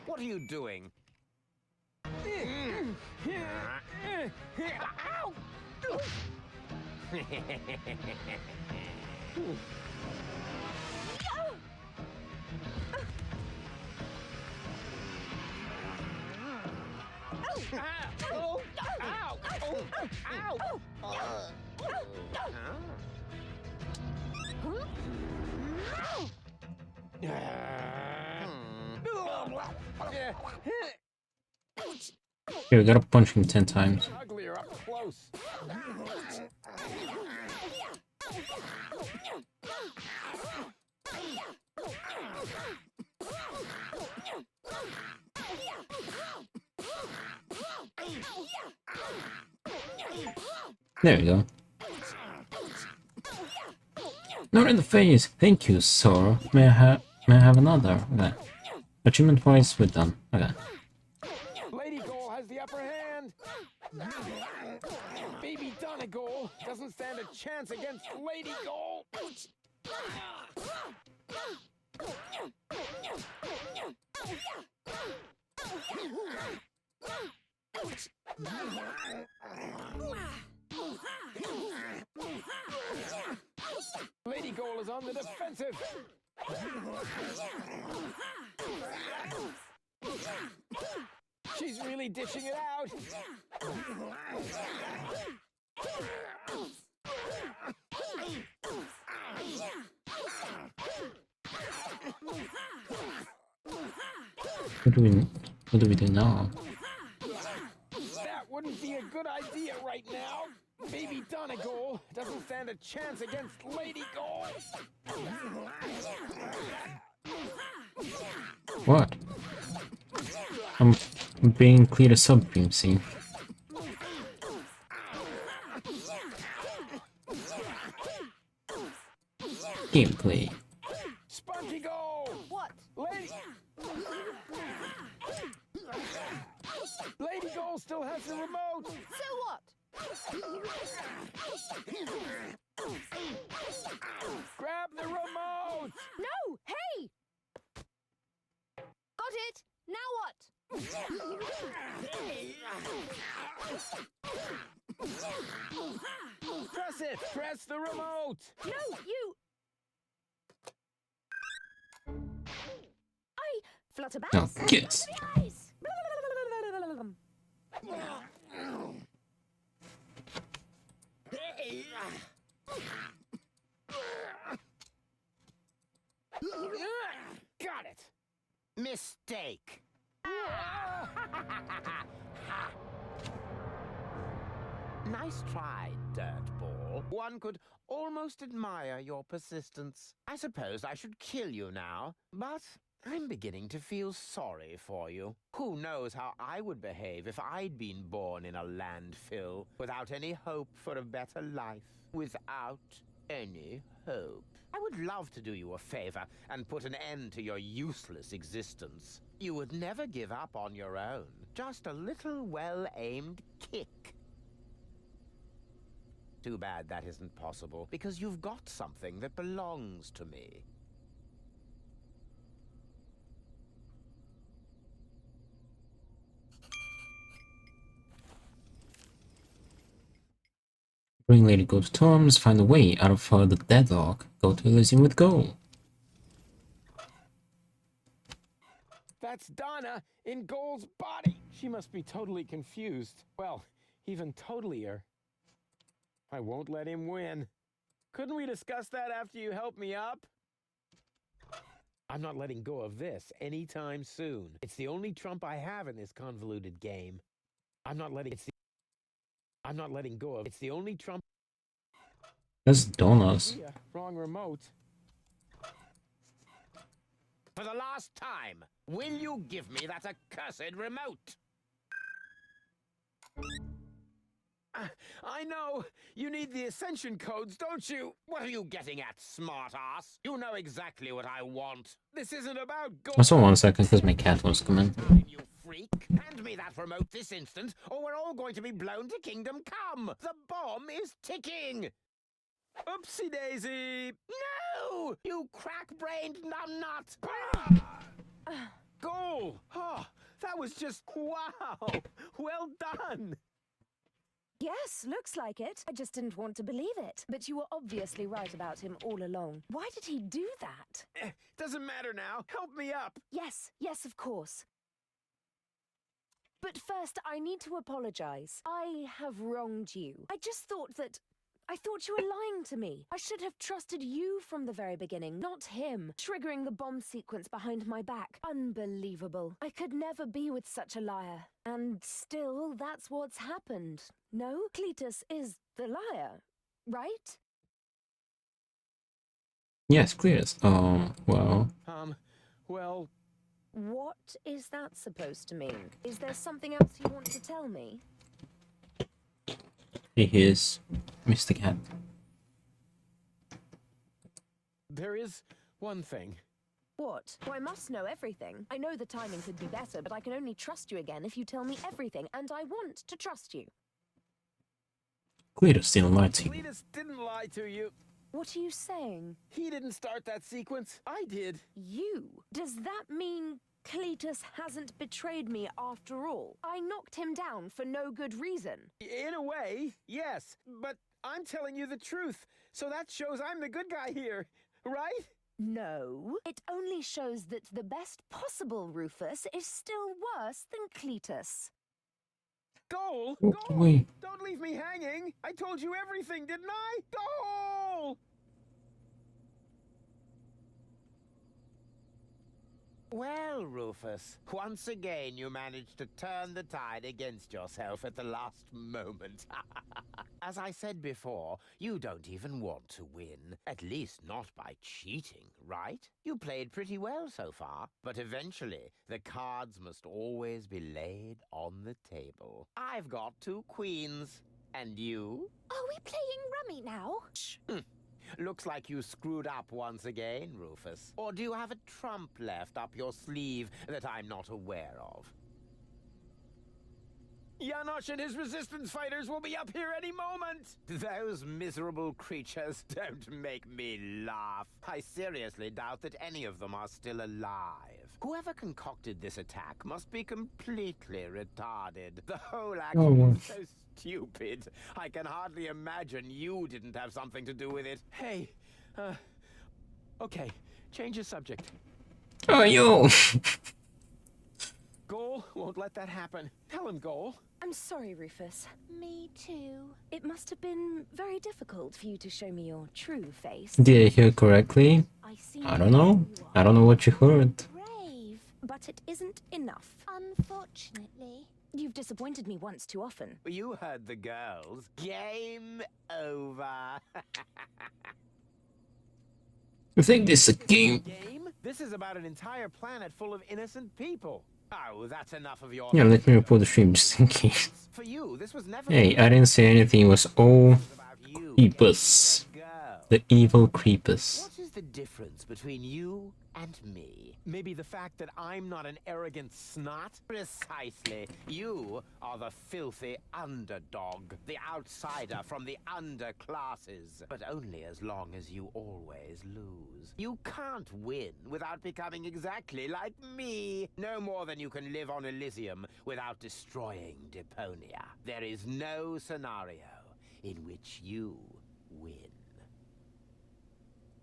What are you doing? Ow! Ow! Ow! Ow! Okay, we gotta punch him 10 times. Uglier up close. There we go. Not in the face! Thank you, sir. May I have another? Okay. Achievement wise, we're done. Okay. Lady Goal has the upper hand. Baby Donegal doesn't stand a chance against Lady Goal. Lady Goal is on the defensive. She's really dishing it out. What do we do now? That wouldn't be a good idea right now. Baby Donegal doesn't stand a chance against Lady Goal. What? I'm being clear to sub-beam scene. Gameplay. Spunky Goal! What? Lady Goal still has the remote. So what? Grab the remote! No! Hey! Got it! Now what? Press it! Press the remote! No, you... I flutter back. Oh, yes. The eyes. Got it! Mistake. Nice try, dirtball. One could almost admire your persistence. I suppose I should kill you now, but I'm beginning to feel sorry for you. Who knows how I would behave if I'd been born in a landfill, without any hope for a better life. Without any hope. I would love to do you a favor and put an end to your useless existence. You would never give up on your own. Just a little well-aimed kick. Too bad that isn't possible, because you've got something that belongs to me. Bring Lady Go to terms, find a way out of the deadlock, go to Elysium with goal. That's Donna in Goal's body. She must be totally confused. Well, even totalier. I won't let him win. Couldn't we discuss that after you help me up? I'm not letting go of this anytime soon. It's the only trump I have in this convoluted game. I'm not letting go of it's the only trump. That's donuts. Yeah, wrong remote. For the last time, will you give me that accursed remote? I know. You need the ascension codes, don't you? What are you getting at, smartass? You know exactly what I want. This isn't about I saw 1 second because my cat was coming. Time, you freak. Hand me that remote this instant, or we're all going to be blown to kingdom come. The bomb is ticking. Oopsie daisy. No! You crack-brained numbnut! Goal! Oh, that was just wow! Well done! Yes, looks like it. I just didn't want to believe it. But you were obviously right about him all along. Why did he do that? Doesn't matter now. Help me up. Yes, of course. But first, I need to apologize. I have wronged you. I thought you were lying to me. I should have trusted you from the very beginning, not him. Triggering the bomb sequence behind my back. Unbelievable. I could never be with such a liar. And still, that's what's happened. No? Cletus is the liar, right? Yes, clear. Oh, well. Well... What is that supposed to mean? Is there something else you want to tell me? He is Mr. Cat. There is one thing. What? Oh, I must know everything. I know the timing could be better, but I can only trust you again if you tell me everything, and I want to trust you. Cletus didn't lie to you. Cletus didn't lie to you. What are you saying? He didn't start that sequence. I did. You? Does that mean Cletus hasn't betrayed me after all? I knocked him down for no good reason. In a way, yes. But I'm telling you the truth. So that shows I'm the good guy here, right? No. It only shows that the best possible Rufus is still worse than Cletus. Goal! Oh, Goal! wait. Don't leave me hanging! I told you everything, didn't I? Goal! Well, Rufus, once again you managed to turn the tide against yourself at the last moment. As I said before, you don't even want to win. At least not by cheating, right? You played pretty well so far, but eventually the cards must always be laid on the table. I've got 2 queens. And you? Are we playing rummy now? Shh. Looks like you screwed up once again, Rufus. Or do you have a trump left up your sleeve that I'm not aware of? Janosch and his resistance fighters will be up here any moment! Those miserable creatures don't make me laugh. I seriously doubt that any of them are still alive. Whoever concocted this attack must be completely retarded. The whole action is so stupid. I can hardly imagine you didn't have something to do with it. Hey, okay, change the subject. Oh, yo! Goal won't let that happen. Tell him, Goal. I'm sorry, Rufus. Me too. It must have been very difficult for you to show me your true face. Did I hear correctly? I see. I don't know. I don't know what you heard. Brave. But it isn't enough. Unfortunately. You've disappointed me once too often. You heard the girls. Game over. You think this is a game? Game? This is about an entire planet full of innocent people. Oh, that's enough of your... Yeah, let me report the stream just in case. For you, this was never... Hey, I didn't say anything. It was all about you. creepers. Girl. The evil creepers. What is the difference between you and me? Maybe the fact that I'm not an arrogant snot? Precisely. You are the filthy underdog, the outsider from the underclasses. But only as long as you always lose. You can't win without becoming exactly like me. No more than you can live on Elysium without destroying Deponia. There is no scenario in which you win.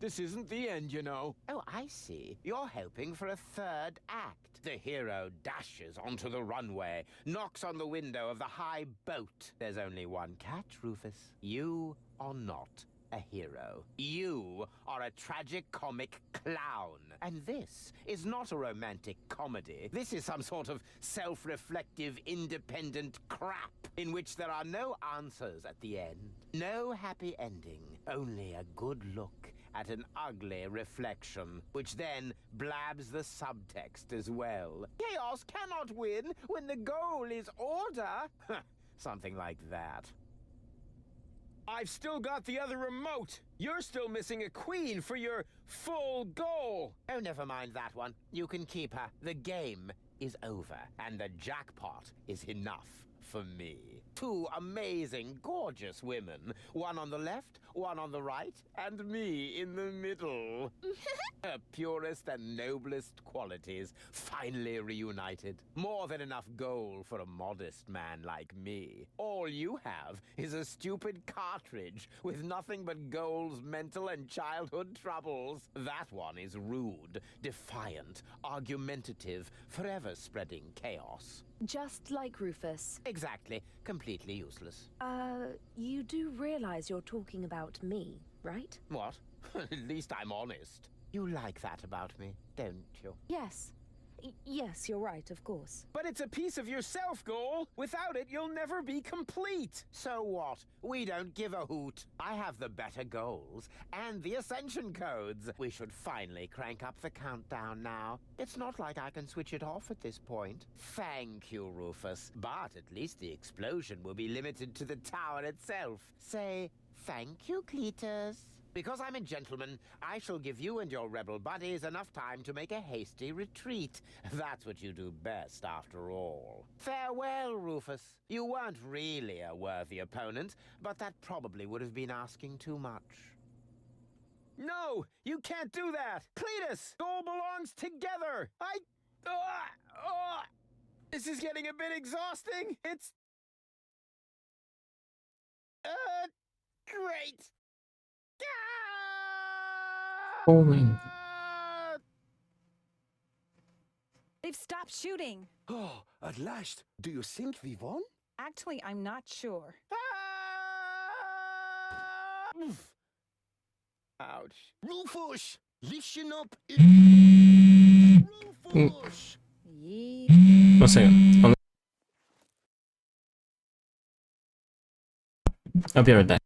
This isn't the end, you know. Oh, I see. You're hoping for a third act. The hero dashes onto the runway, knocks on the window of the high boat. There's only one catch, Rufus. You are not a hero. You are a tragic comic clown. And this is not a romantic comedy. This is some sort of self-reflective, independent crap in which there are no answers at the end. No happy ending. Only a good look at an ugly reflection, which then blabs the subtext as well. Chaos cannot win when the goal is order. Something like that. I've still got the other remote. You're still missing a queen for your full goal. Oh, never mind that one. You can keep her. The game is over, and the jackpot is enough for me. 2 amazing, gorgeous women. One on the left, one on the right, and me in the middle. Her purest and noblest qualities finally reunited. More than enough gold for a modest man like me. All you have is a stupid cartridge with nothing but Goal's mental and childhood troubles. That one is rude, defiant, argumentative, forever spreading chaos. Just like Rufus. Exactly. Completely useless. You do realize you're talking about me, right? What? At least I'm honest. You like that about me, don't you? Yes. Yes, you're right, of course. But it's a piece of yourself, Goal. Without it, you'll never be complete. So what? We don't give a hoot. I have the better goals and the ascension codes. We should finally crank up the countdown now. It's not like I can switch it off at this point. Thank you, Rufus. But at least the explosion will be limited to the tower itself. Say thank you, Cletus. Because I'm a gentleman, I shall give you and your rebel buddies enough time to make a hasty retreat. That's what you do best, after all. Farewell, Rufus. You weren't really a worthy opponent, but that probably would have been asking too much. No, you can't do that. Cletus, Goal belongs together. This is getting a bit exhausting. It's... great. Boring. They've stopped shooting. Oh, at last. Do you think we won? Actually, I'm not sure. Ouch. Rufus! Listen up! Rufus! Yeah. 1 second. I'll be right back.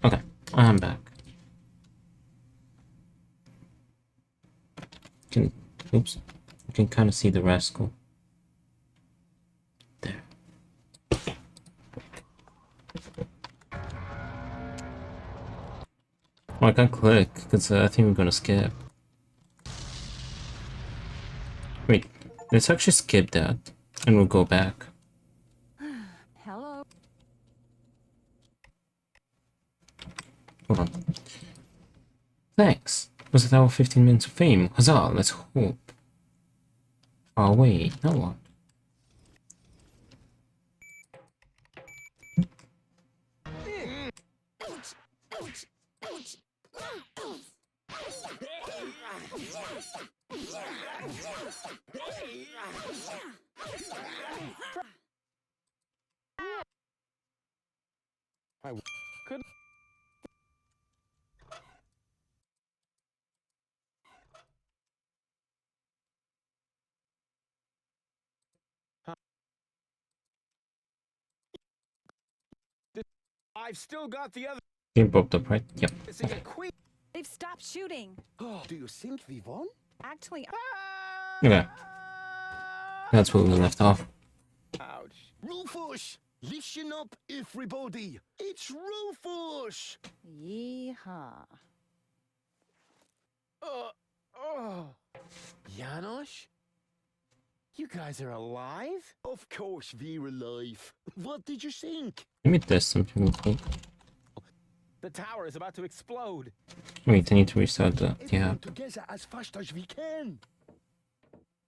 Okay, I'm back. Oops. You can kind of see the rascal. There. Oh, I can't click because I think we're gonna skip. Wait, let's actually skip that and we'll go back. Hello. Hold on. Thanks. Was it our 15 minutes of fame? Huzzah, let's hope. Oh wait, now what? I couldn't. I've still got the other. Game popped up, right? Yep. Missing a queen. They've stopped shooting. Oh, do you think we won? Actually, Okay. That's where we left off. Ouch. Rufus! Listen up, everybody! It's Rufus! yeehaw. Oh. Janosch? You guys are alive? Of course we're alive. What did you think? Let me test something real quick. The tower is about to explode. Wait, I need to restart the Everyone app. together as fast as we can.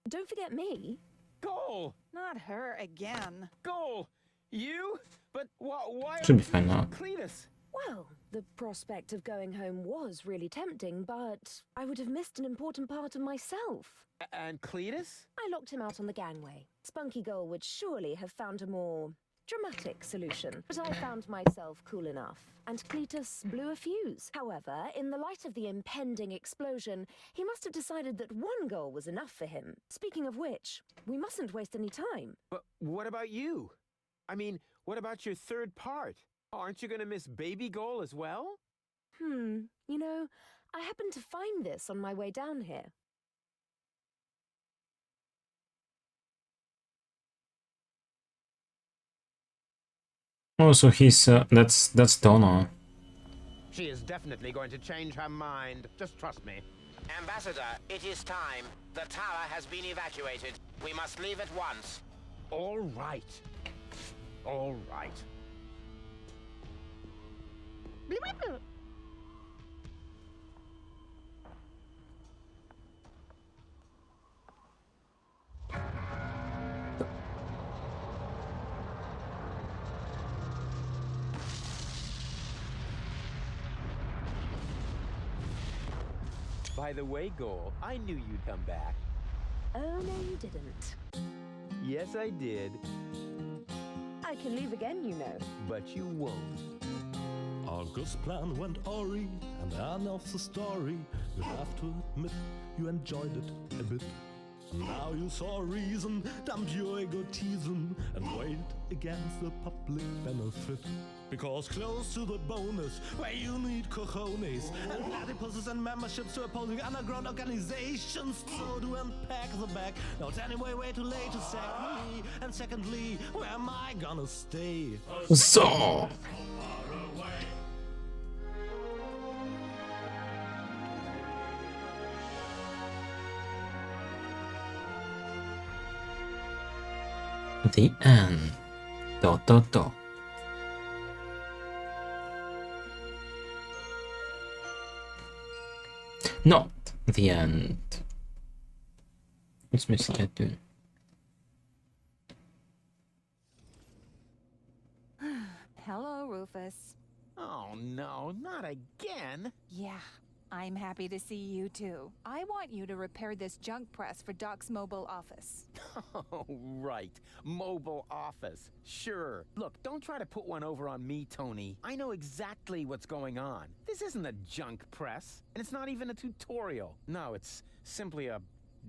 Don't forget me. Goal! Not her again. Goal! You? But why? Should be fine now. Cletus. Well, the prospect of going home was really tempting, but I would have missed an important part of myself. And Cletus? I locked him out on the gangway. Spunky Gull would surely have found a more dramatic solution, but I found myself cool enough, and Cletus blew a fuse. However, in the light of the impending explosion, he must have decided that one goal was enough for him. Speaking of which, we mustn't waste any time. But what about you? I mean, what about your third part? Aren't you gonna miss Baby Goal as well? You know, I happened to find this on my way down here. Oh, so he's that's Donna. She is definitely going to change her mind. Just trust me. Ambassador, it is time. The tower has been evacuated. We must leave at once. All right. All right. By the way, Goal, I knew you'd come back. Oh, no, you didn't. Yes, I did. I can leave again, you know. But you won't. August's plan went awry, and the end of the story. You have to admit you enjoyed it a bit. Now you saw reason, dump your egotism, and weigh it against the public benefit. Because close to the bonus, where you need cojones, and platypuses and memberships to opposing underground organizations, so to unpack the bag. Now it's anyway way too late to sack me, and secondly, where am I gonna stay? So. The end. Dot dot dot. Not the end. What's my slide doing? Hello, Rufus. Oh no, not again! Yeah, I'm happy to see you too. I want you to repair this junk press for Doc's mobile office. Oh, right. Mobile office. Sure. Look, don't try to put one over on me, Tony. I know exactly what's going on. This isn't a junk press, and it's not even a tutorial. No, it's simply a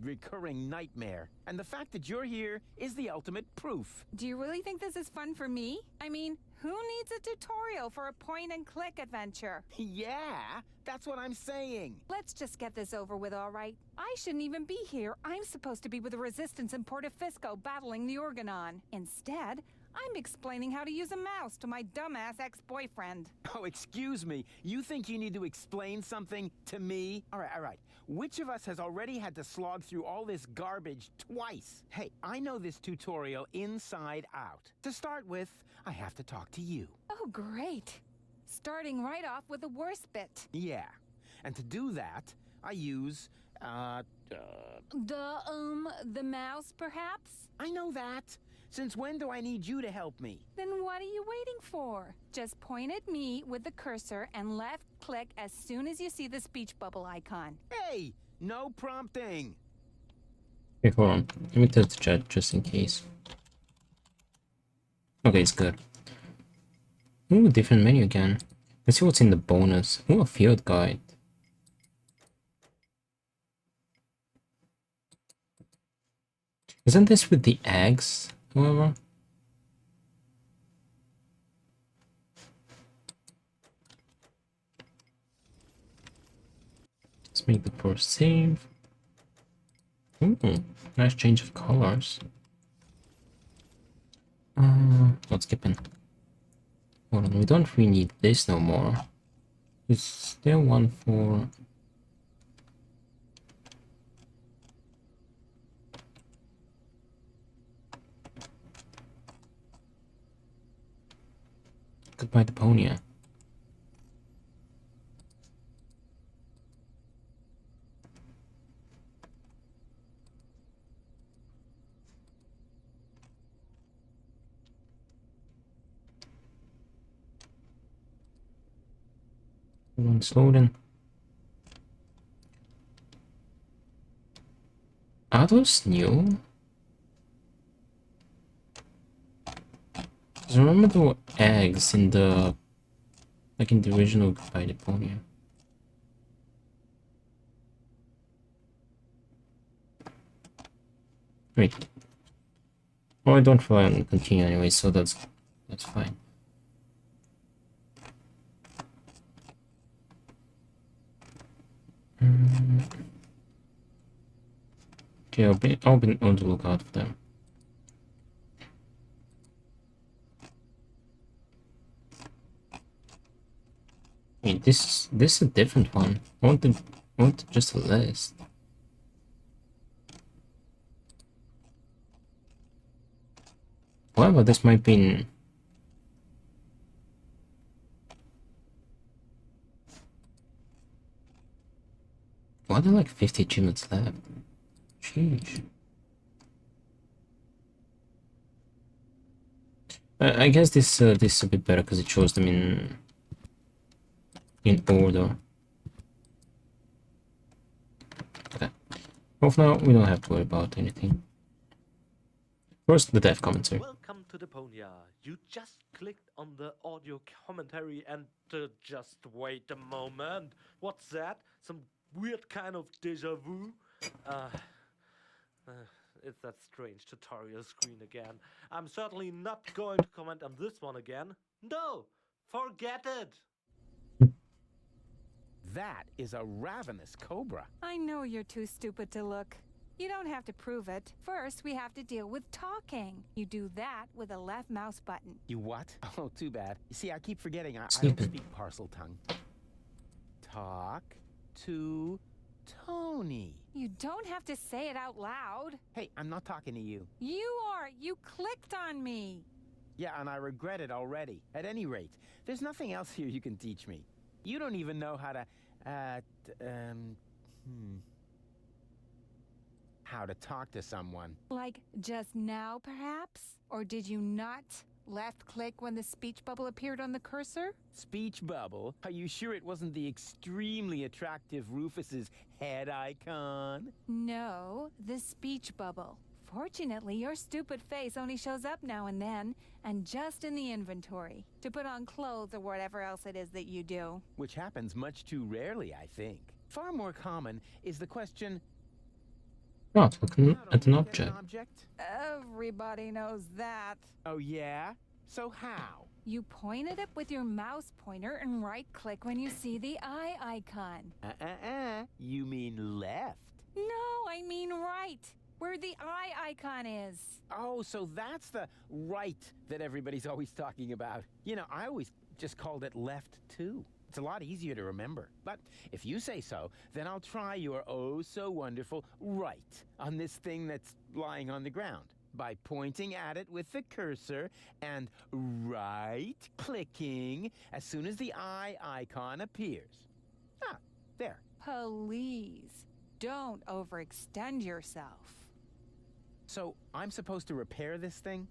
recurring nightmare. And the fact that you're here is the ultimate proof. Do you really think this is fun for me? I mean, who needs a tutorial for a point-and-click adventure? Yeah, that's what I'm saying. Let's just get this over with, all right? I shouldn't even be here. I'm supposed to be with the Resistance in Portofisco battling the Organon. Instead, I'm explaining how to use a mouse to my dumbass ex-boyfriend. Oh, excuse me. You think you need to explain something to me? All right. Which of us has already had to slog through all this garbage twice? Hey, I know this tutorial inside out. To start with, I have to talk to you. Oh, great. Starting right off with the worst bit. Yeah. And to do that, I use, The mouse, perhaps? I know that. Since when do I need you to help me? Then what are you waiting for? Just point at me with the cursor and left click as soon as you see the speech bubble icon. Hey, no prompting. Okay, hold on. Let me test the chat just in case. Okay, it's good. Ooh, different menu again. Let's see what's in the bonus. Ooh, a field guide. Isn't this with the eggs, however? Let's make the first save. Ooh, nice change of colors. Not skipping. Hold on, we don't really need this no more. Is there one for... Goodbye, Deponia. Hold on, slow down. Are those new? 'Cause I remember there were eggs in the... like in the original Goodbye Deponia. Wait. Well, I don't rely on continue anyway, so that's fine. Okay, I'll be on the lookout for them. I mean, this is a different one. I want just a list. However, this might be in... Why are there like 50 achievements left? Sheesh. I guess this is a bit better because it shows them in order. Okay. Well, for now, we don't have to worry about anything. First, the dev commentary. Welcome to Deponia. You just clicked on the audio commentary and just wait a moment. What's that? Some weird kind of deja vu? It's that strange tutorial screen again. I'm certainly not going to comment on this one again. No, forget it. That is a ravenous cobra. I know you're too stupid to look. You don't have to prove it. First, we have to deal with talking. You do that with a left mouse button. You what? Oh, too bad. You see, I keep forgetting I don't speak parcel tongue. Talk to Tony. You don't have to say it out loud. Hey, I'm not talking to you. You are. You clicked on me. Yeah, and I regret it already. At any rate, there's nothing else here you can teach me. You don't even know how to, how to talk to someone. Like just now, perhaps? Or did you not left click when the speech bubble appeared on the cursor? Speech bubble? Are you sure it wasn't the extremely attractive Rufus's head icon? No, the speech bubble. Fortunately, your stupid face only shows up now and then, and just in the inventory, to put on clothes or whatever else it is that you do. Which happens much too rarely, I think. Far more common is the question... Not looking at an object. Everybody knows that. Oh yeah? So how? You point it up with your mouse pointer and right-click when you see the eye icon. You mean left? No, I mean right. Where the eye icon is. Oh, so that's the right that everybody's always talking about. You know, I always just called it left too. It's a lot easier to remember. But if you say so, then I'll try your oh-so-wonderful right on this thing that's lying on the ground by pointing at it with the cursor and right-clicking as soon as the eye icon appears. Ah, there. Please, don't overextend yourself. So, I'm supposed to repair this thing?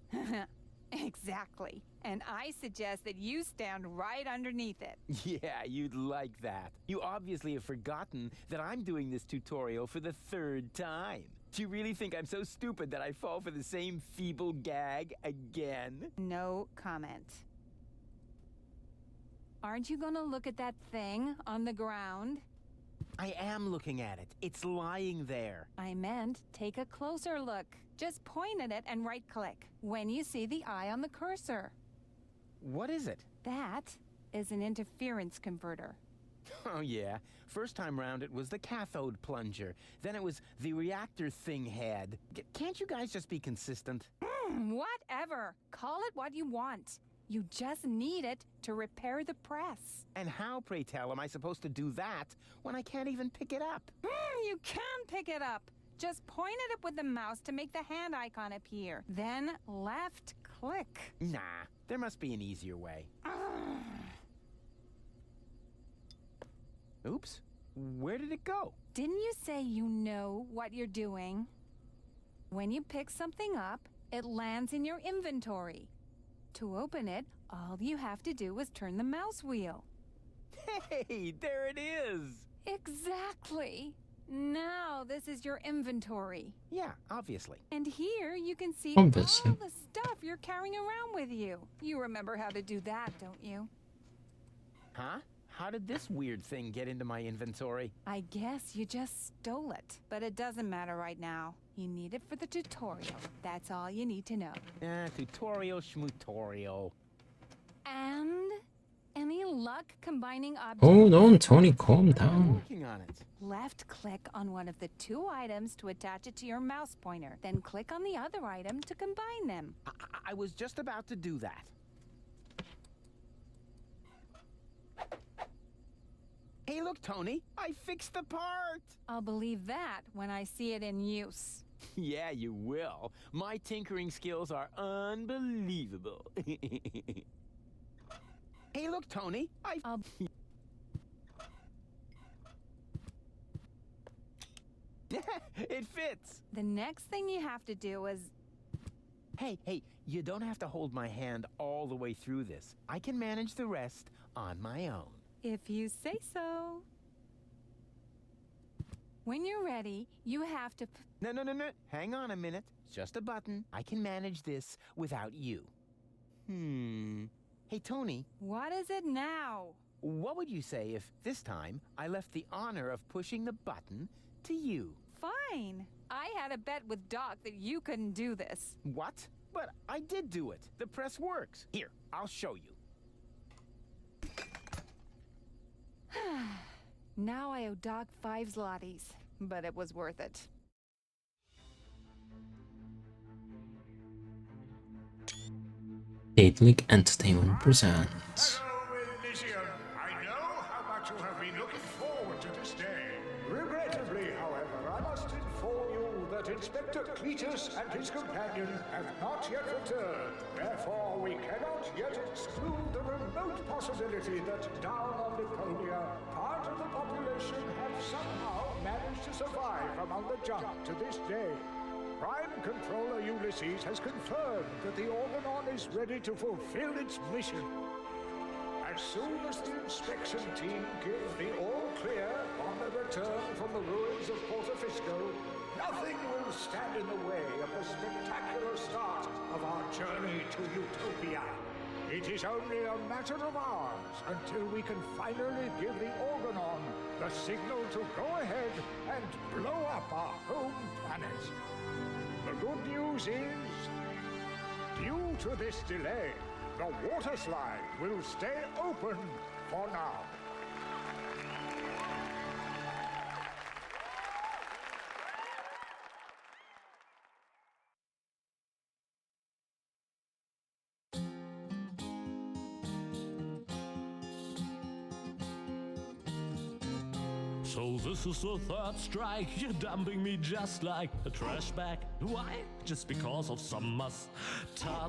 Exactly. And I suggest that you stand right underneath it. Yeah, you'd like that. You obviously have forgotten that I'm doing this tutorial for the 3rd time. Do you really think I'm so stupid that I fall for the same feeble gag again? No comment. Aren't you gonna look at that thing on the ground? I am looking at it. It's lying there. I meant take a closer look. Just point at it and right-click when you see the eye on the cursor. What is it? That is an interference converter. Oh, yeah. First time round, it was the cathode plunger. Then it was the reactor thing head. Can't you guys just be consistent? Whatever. Call it what you want. You just need it to repair the press. And how, pray tell, am I supposed to do that when I can't even pick it up? You can pick it up. Just point it up with the mouse to make the hand icon appear. Then left-click. Nah, there must be an easier way. Oops. Where did it go? Didn't you say you know what you're doing? When you pick something up, it lands in your inventory. To open it, all you have to do is turn the mouse wheel. Hey, there it is! Exactly. Now this is your inventory. Yeah, obviously. And here you can see Obviously. all the stuff you're carrying around with you. You remember how to do that, don't you? Huh? How did this weird thing get into my inventory? I guess you just stole it. But it doesn't matter right now. You need it for the tutorial. That's all you need to know. Tutorial schmutorial. And any luck combining objects? Hold on, Tony, calm I'm down. working on it. Left-click on one of the 2 items to attach it to your mouse pointer. Then click on the other item to combine them. I was just about to do that. Hey, look, Tony, I fixed the part! I'll believe that when I see it in use. Yeah, you will. My tinkering skills are unbelievable. Hey, look, Tony, I'll... It fits! The next thing you have to do is... Hey, you don't have to hold my hand all the way through this. I can manage the rest on my own. If you say so. When you're ready, you have to... No. Hang on a minute. It's just a button. I can manage this without you. Hey, Tony. What is it now? What would you say if, this time, I left the honor of pushing the button to you? Fine. I had a bet with Doc that you couldn't do this. What? But I did do it. The press works. Here, I'll show you. Now I owe Doc 5 zlotys, but it was worth it. Datelic Entertainment presents. Hello, Elysium. I know how much you have been looking forward to this day. Regrettably, however, I must inform you that Inspector Cletus and his companion have not yet returned. Therefore, we cannot yet exclude the remote possibility that down on Deponia, part of the population have somehow managed to survive among the junk to this day. Prime Controller Ulysses has confirmed that the Organon is ready to fulfill its mission. As soon as the inspection team give the all-clear on their return from the ruins of Portofisco, nothing will stand in the way of the spectacular start of our journey to Utopia. It is only a matter of hours until we can finally give the Organon the signal to go ahead and blow up our home planet. The good news is, due to this delay, the water slide will stay open for now. So this is the 3rd strike, you're dumping me just like a trash bag. Why? Just because of some mustard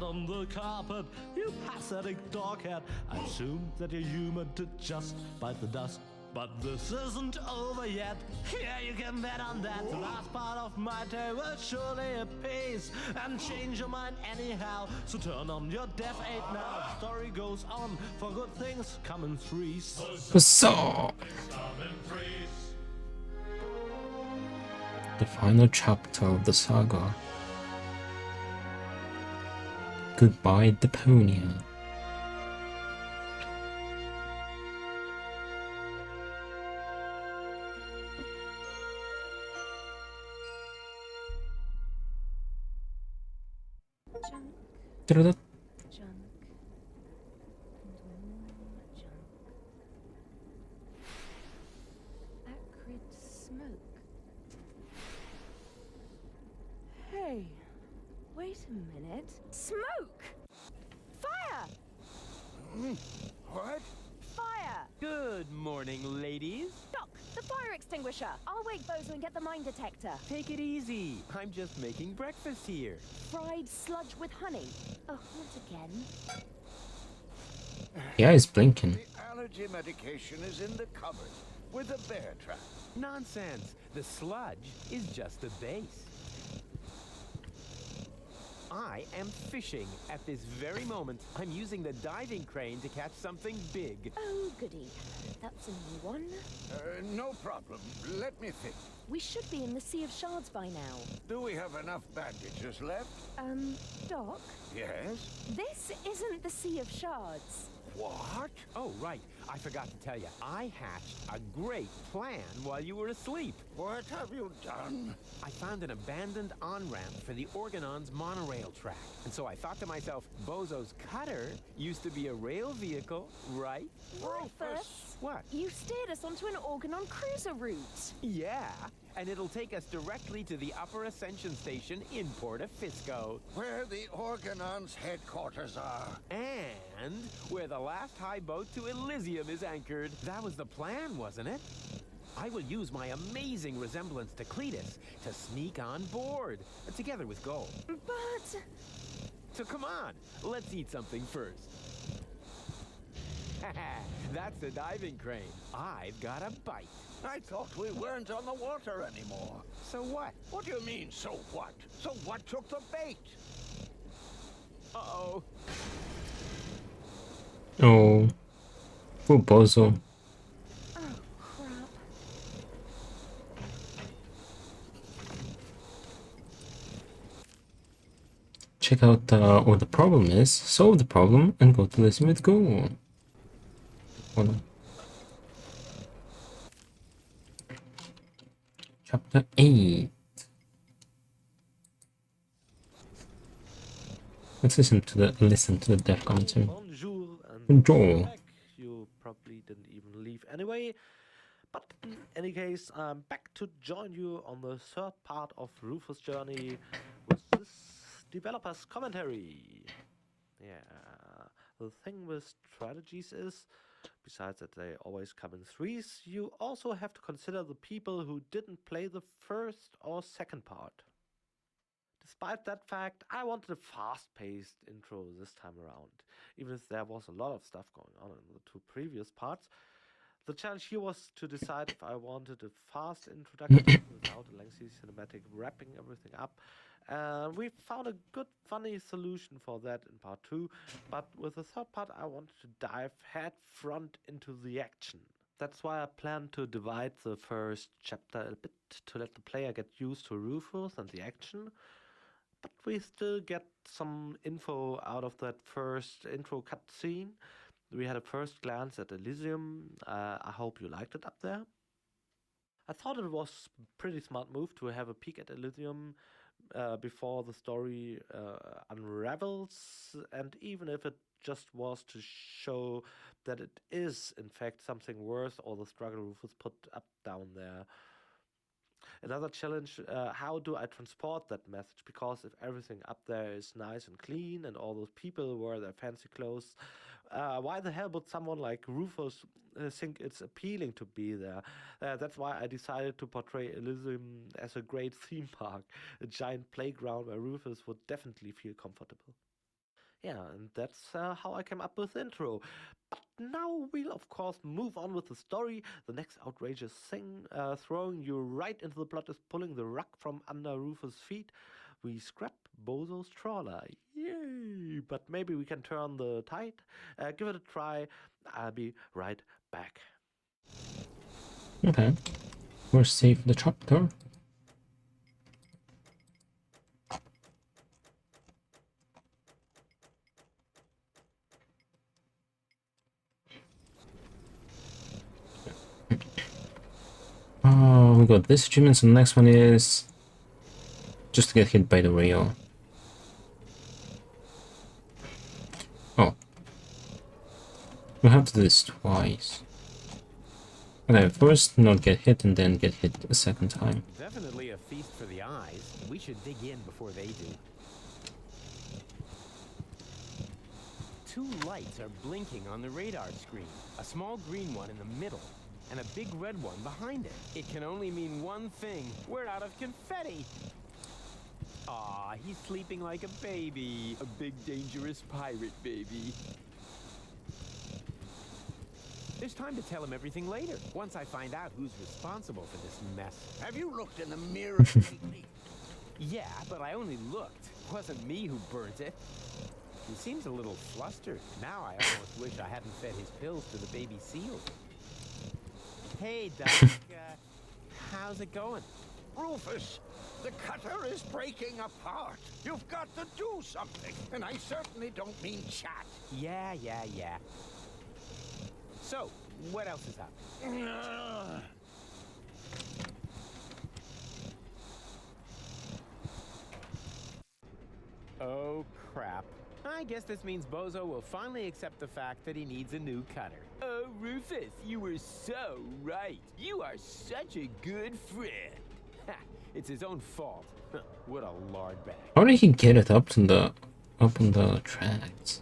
on the carpet, you pathetic doghead. I assume that you're human to just bite the dust. But this isn't over yet. Yeah, you can bet on that. The last part of my tale will surely appease and change your mind anyhow. So turn on your Death 8 now. Story goes on, for good things come in threes. So, the final chapter of the saga. Goodbye, Deponia. Junk, Da-da-da. junk, and more junk. Acrid smoke. Hey, wait a minute. Smoke! Fire! What? Fire! Good morning, ladies. Doc, the fire extinguisher! I'll wake Bozo and get the mine detector. Take it easy. I'm just making breakfast here. Fried sludge with honey. Oh, not again. Yeah, he's blinking. The allergy medication is in the cupboard with a bear trap. Nonsense. The sludge is just the base. I am fishing. At this very moment, I'm using the diving crane to catch something big. Oh, goody. That's a new one. No problem. Let me think. We should be in the Sea of Shards by now. Do we have enough bandages left? Doc, Yes. this isn't the Sea of Shards. What? Oh, right. I forgot to tell you. I hatched a great plan while you were asleep. What have you done? I found an abandoned on-ramp for the Organon's monorail track. And so I thought to myself, Bozo's cutter used to be a rail vehicle, right? Rufus! What? You steered us onto an Organon cruiser route. Yeah, and it'll take us directly to the Upper Ascension Station in Portofisco. Where the Organon's headquarters are. And where the last high boat to Elysium is anchored. That was the plan, wasn't it? I will use my amazing resemblance to Cletus to sneak on board, together with Gold. But... So come on, let's eat something first. That's the diving crane. I've got a bite. I thought we weren't on the water anymore. So what? What do you mean, so what? So what took the bait? Uh-oh. Oh, poor Bozo. Oh, crap. Check out what the problem is, solve the problem, and go to listen with Go. Hold on. Chapter 8. Let's listen to the death commentary. Bonjour and Bonjour. welcome back. You probably didn't even leave anyway. But in any case, I'm back to join you on the third part of Rufus' journey with this developer's commentary. Yeah, the thing with strategies is, besides that they always come in threes, you also have to consider the people who didn't play the first or second part. Despite that fact, I wanted a fast-paced intro this time around, even if there was a lot of stuff going on in the two previous parts. The challenge here was to decide if I wanted a fast introduction without a lengthy cinematic wrapping everything up. We found a good, funny solution for that in part 2, but with the third part I wanted to dive head front into the action. That's why I plan to divide the first chapter a bit to let the player get used to Rufus and the action, but we still get some info out of that first intro cutscene. We had a first glance at Elysium. I hope you liked it up there. I thought it was a pretty smart move to have a peek at Elysium before the story unravels, and even if it just was to show that it is in fact something worth all the struggle Rufus put up down there. Another challenge, how do I transport that message? Because if everything up there is nice and clean and all those people wear their fancy clothes, why the hell would someone like Rufus think it's appealing to be there? That's why I decided to portray Elysium as a great theme park, a giant playground where Rufus would definitely feel comfortable. Yeah, and that's how I came up with the intro. But now we'll of course move on with the story. The next outrageous thing throwing you right into the plot is pulling the rug from under Rufus' feet. We scrap Bozo's trawler. Yay! But maybe we can turn the tide. Give it a try. I'll be right back. Okay. We're safe in the chapter. Oh, we got this achievement, so the next one is just to get hit by the rail. Oh. We have to do this twice. Okay, first not get hit and then get hit a second time. Definitely a feast for the eyes. We should dig in before they do. Two lights are blinking on the radar screen. A small green one in the middle, and a big red one behind it. It can only mean one thing. We're out of confetti. Aw, he's sleeping like a baby. A big, dangerous pirate baby. There's time to tell him everything later, once I find out who's responsible for this mess. Have you looked in the mirror lately? Yeah, but I only looked. It wasn't me who burnt it. He seems a little flustered. Now I almost wish I hadn't fed his pills to the baby seal. Hey, Doc. How's it going? Rufus, the cutter is breaking apart. You've got to do something, and I certainly don't mean chat. Yeah. So, what else is up? Oh, crap. I guess this means Bozo will finally accept the fact that he needs a new cutter. Oh, Rufus, you were so right. You are such a good friend. Ha, it's his own fault. What a lard bag. How did he get it up on the tracks?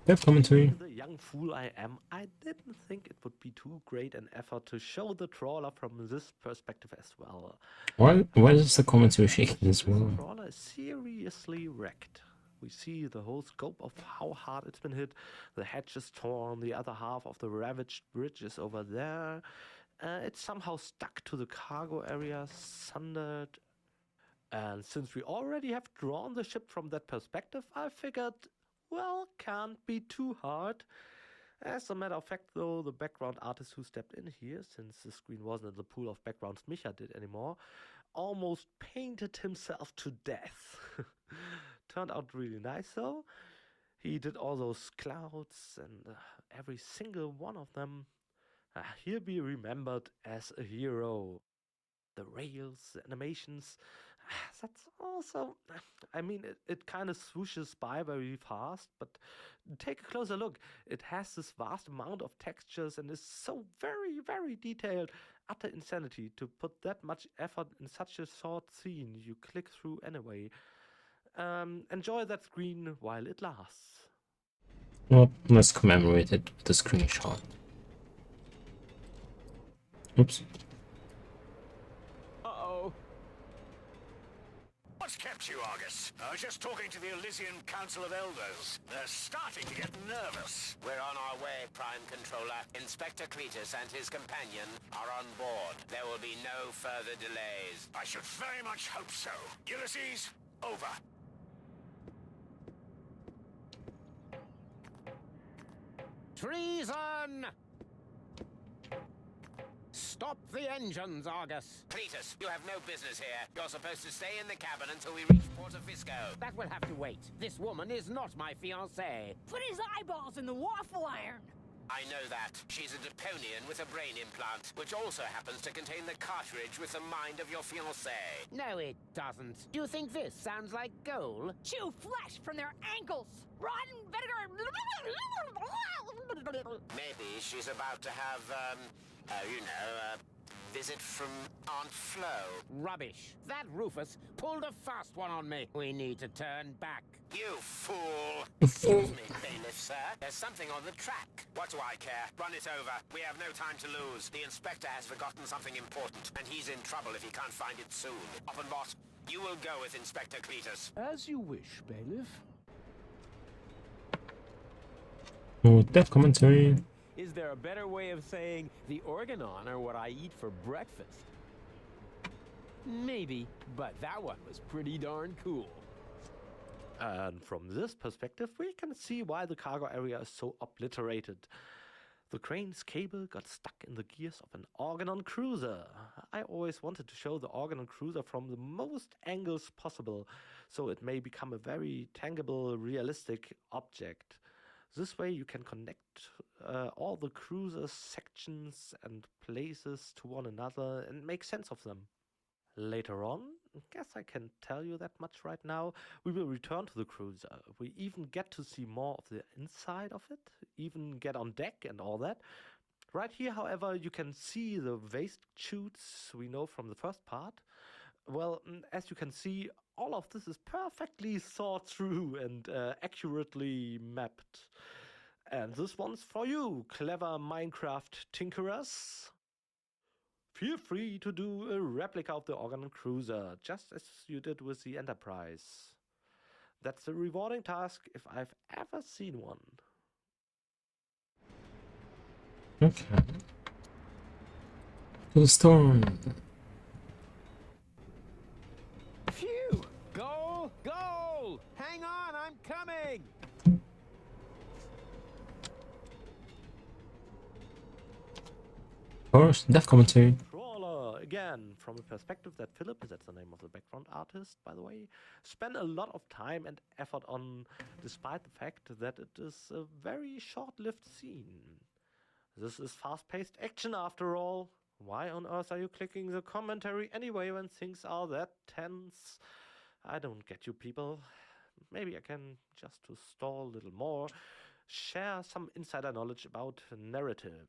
Do you have commentary? The young fool I am, I didn't think it would be too great an effort to show the trawler from this perspective as well. Why is the commentary shaking as well? The trawler is seriously wrecked. We see the whole scope of how hard it's been hit. The hatch is torn, the other half of the ravaged bridge is over there. It's somehow stuck to the cargo area, sundered. And since we already have drawn the ship from that perspective, I figured, well, can't be too hard. As a matter of fact, though, the background artist who stepped in here, since the screen wasn't in the pool of backgrounds Micha did anymore, almost painted himself to death. Turned out really nice, though. He did all those clouds, and every single one of them, he'll be remembered as a hero. The rails, the animations, that's also, I mean, it kind of swooshes by very fast, but take a closer look. It has this vast amount of textures and is so very, very detailed. Utter insanity to put that much effort in such a short scene you click through anyway. Enjoy that screen while it lasts. Well, let's commemorate it with a screenshot. Oops. Uh-oh. What's kept you, Argus? I was just talking to the Elysian Council of Elders. They're starting to get nervous. We're on our way, Prime Controller. Inspector Cletus and his companion are on board. There will be no further delays. I should very much hope so. Ulysses, over. Treason! Stop the engines, Argus. Cletus, you have no business here. You're supposed to stay in the cabin until we reach Porto Fisco. That will have to wait. This woman is not my fiancée. Put his eyeballs in the waffle iron. I know that. She's a Deponian with a brain implant, which also happens to contain the cartridge with the mind of your fiancée. No, it doesn't. Do you think this sounds like gold? Chew flesh from their ankles. Rotten vinegar. Maybe she's about to have, a visit from Aunt Flo. Rubbish. That Rufus pulled a fast one on me. We need to turn back. You fool! Excuse me, bailiff, sir. There's something on the track. What do I care? Run it over. We have no time to lose. The inspector has forgotten something important, and he's in trouble if he can't find it soon. Oppenbot, you will go with Inspector Cletus. As you wish, bailiff. More death commentary. Is there a better way of saying the organon are what I eat for breakfast? Maybe, but that one was pretty darn cool. And from this perspective, we can see why the cargo area is so obliterated. The crane's cable got stuck in the gears of an Organon cruiser. I always wanted to show the Organon cruiser from the most angles possible, so it may become a very tangible, realistic object. This way you can connect all the cruiser's sections and places to one another and make sense of them. Later on, guess I can tell you that much right now, we will return to the cruiser. We even get to see more of the inside of it, even get on deck and all that. Right here, however, you can see the waste chutes we know from the first part. Well, as you can see, all of this is perfectly thought through and accurately mapped. And this one's for you, clever Minecraft tinkerers. Feel free to do a replica of the Organon cruiser, just as you did with the Enterprise. That's a rewarding task if I've ever seen one. Okay. To the storm. Phew! Goal! Goal! Hang on, I'm coming! Of course, death commentary. Trawler, again, from a perspective that Philip, that's the name of the background artist, by the way, spent a lot of time and effort on, despite the fact that it is a very short-lived scene. This is fast-paced action after all. Why on earth are you clicking the commentary anyway when things are that tense? I don't get you people. Maybe I can, just to stall a little more, share some insider knowledge about narrative.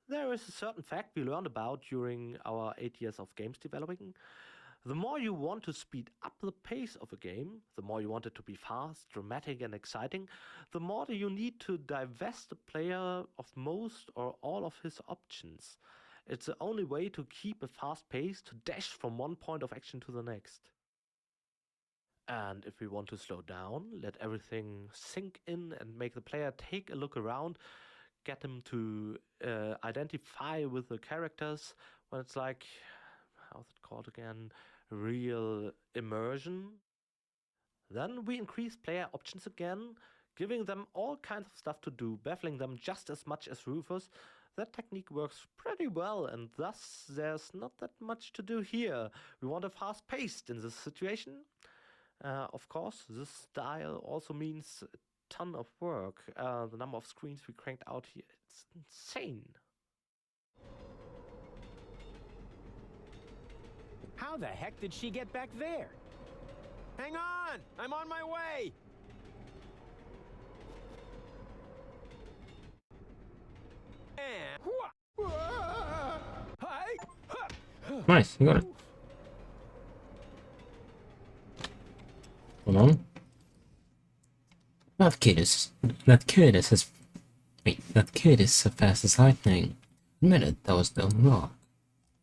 There is a certain fact we learned about during our 8 years of games developing. The more you want to speed up the pace of a game, the more you want it to be fast, dramatic and exciting, the more you need to divest the player of most or all of his options. It's the only way to keep a fast pace, to dash from one point of action to the next. And if we want to slow down, let everything sink in and make the player take a look around, get them to identify with the characters, when it's like, how's it called again, real immersion, then we increase player options again, giving them all kinds of stuff to do, baffling them just as much as Rufus. That technique works pretty well, and thus there's not that much to do here. We want a fast-paced in this situation. Of course, this style also means a ton of work. The number of screens we cranked out here, it's insane. How the heck did she get back there? Hang on! I'm on my way! And... Nice, you got it. Hold on. That kid is so fast as lightning. Admit it, that was the rock.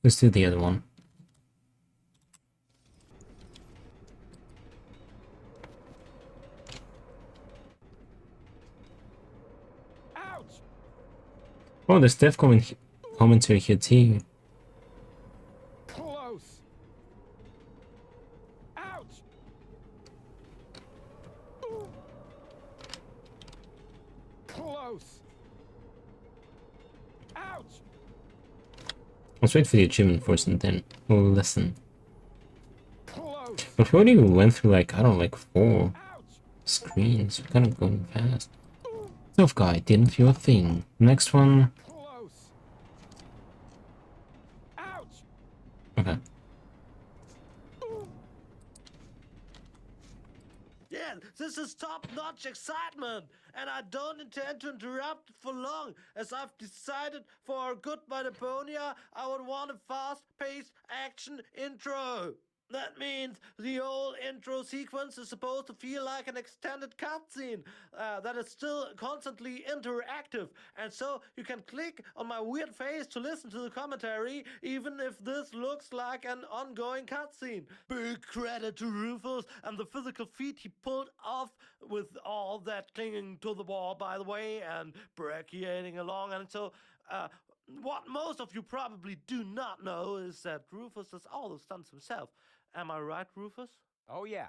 Let's do the other one. Ouch! Oh, there's death commentary here too. Close! Ouch! Close! Ouch! Let's wait for the achievement first and then we'll listen. Close! But we already went through like, I don't know, like 4 Ouch! screens. We're kind of going fast. Tough guy, didn't feel a thing. Next one. Close! Ouch! Okay. Yeah, this is top-notch excitement, and I don't intend to interrupt it for long, as I've decided for our goodbye Deponia, I would want a fast-paced action intro. That means the whole intro sequence is supposed to feel like an extended cutscene that is still constantly interactive, and so you can click on my weird face to listen to the commentary, even if this looks like an ongoing cutscene. Big credit to Rufus and the physical feat he pulled off with all that clinging to the wall, by the way, and brachiating along. And so, what most of you probably do not know is that Rufus does all the stunts himself. Am I right, Rufus? Oh, yeah.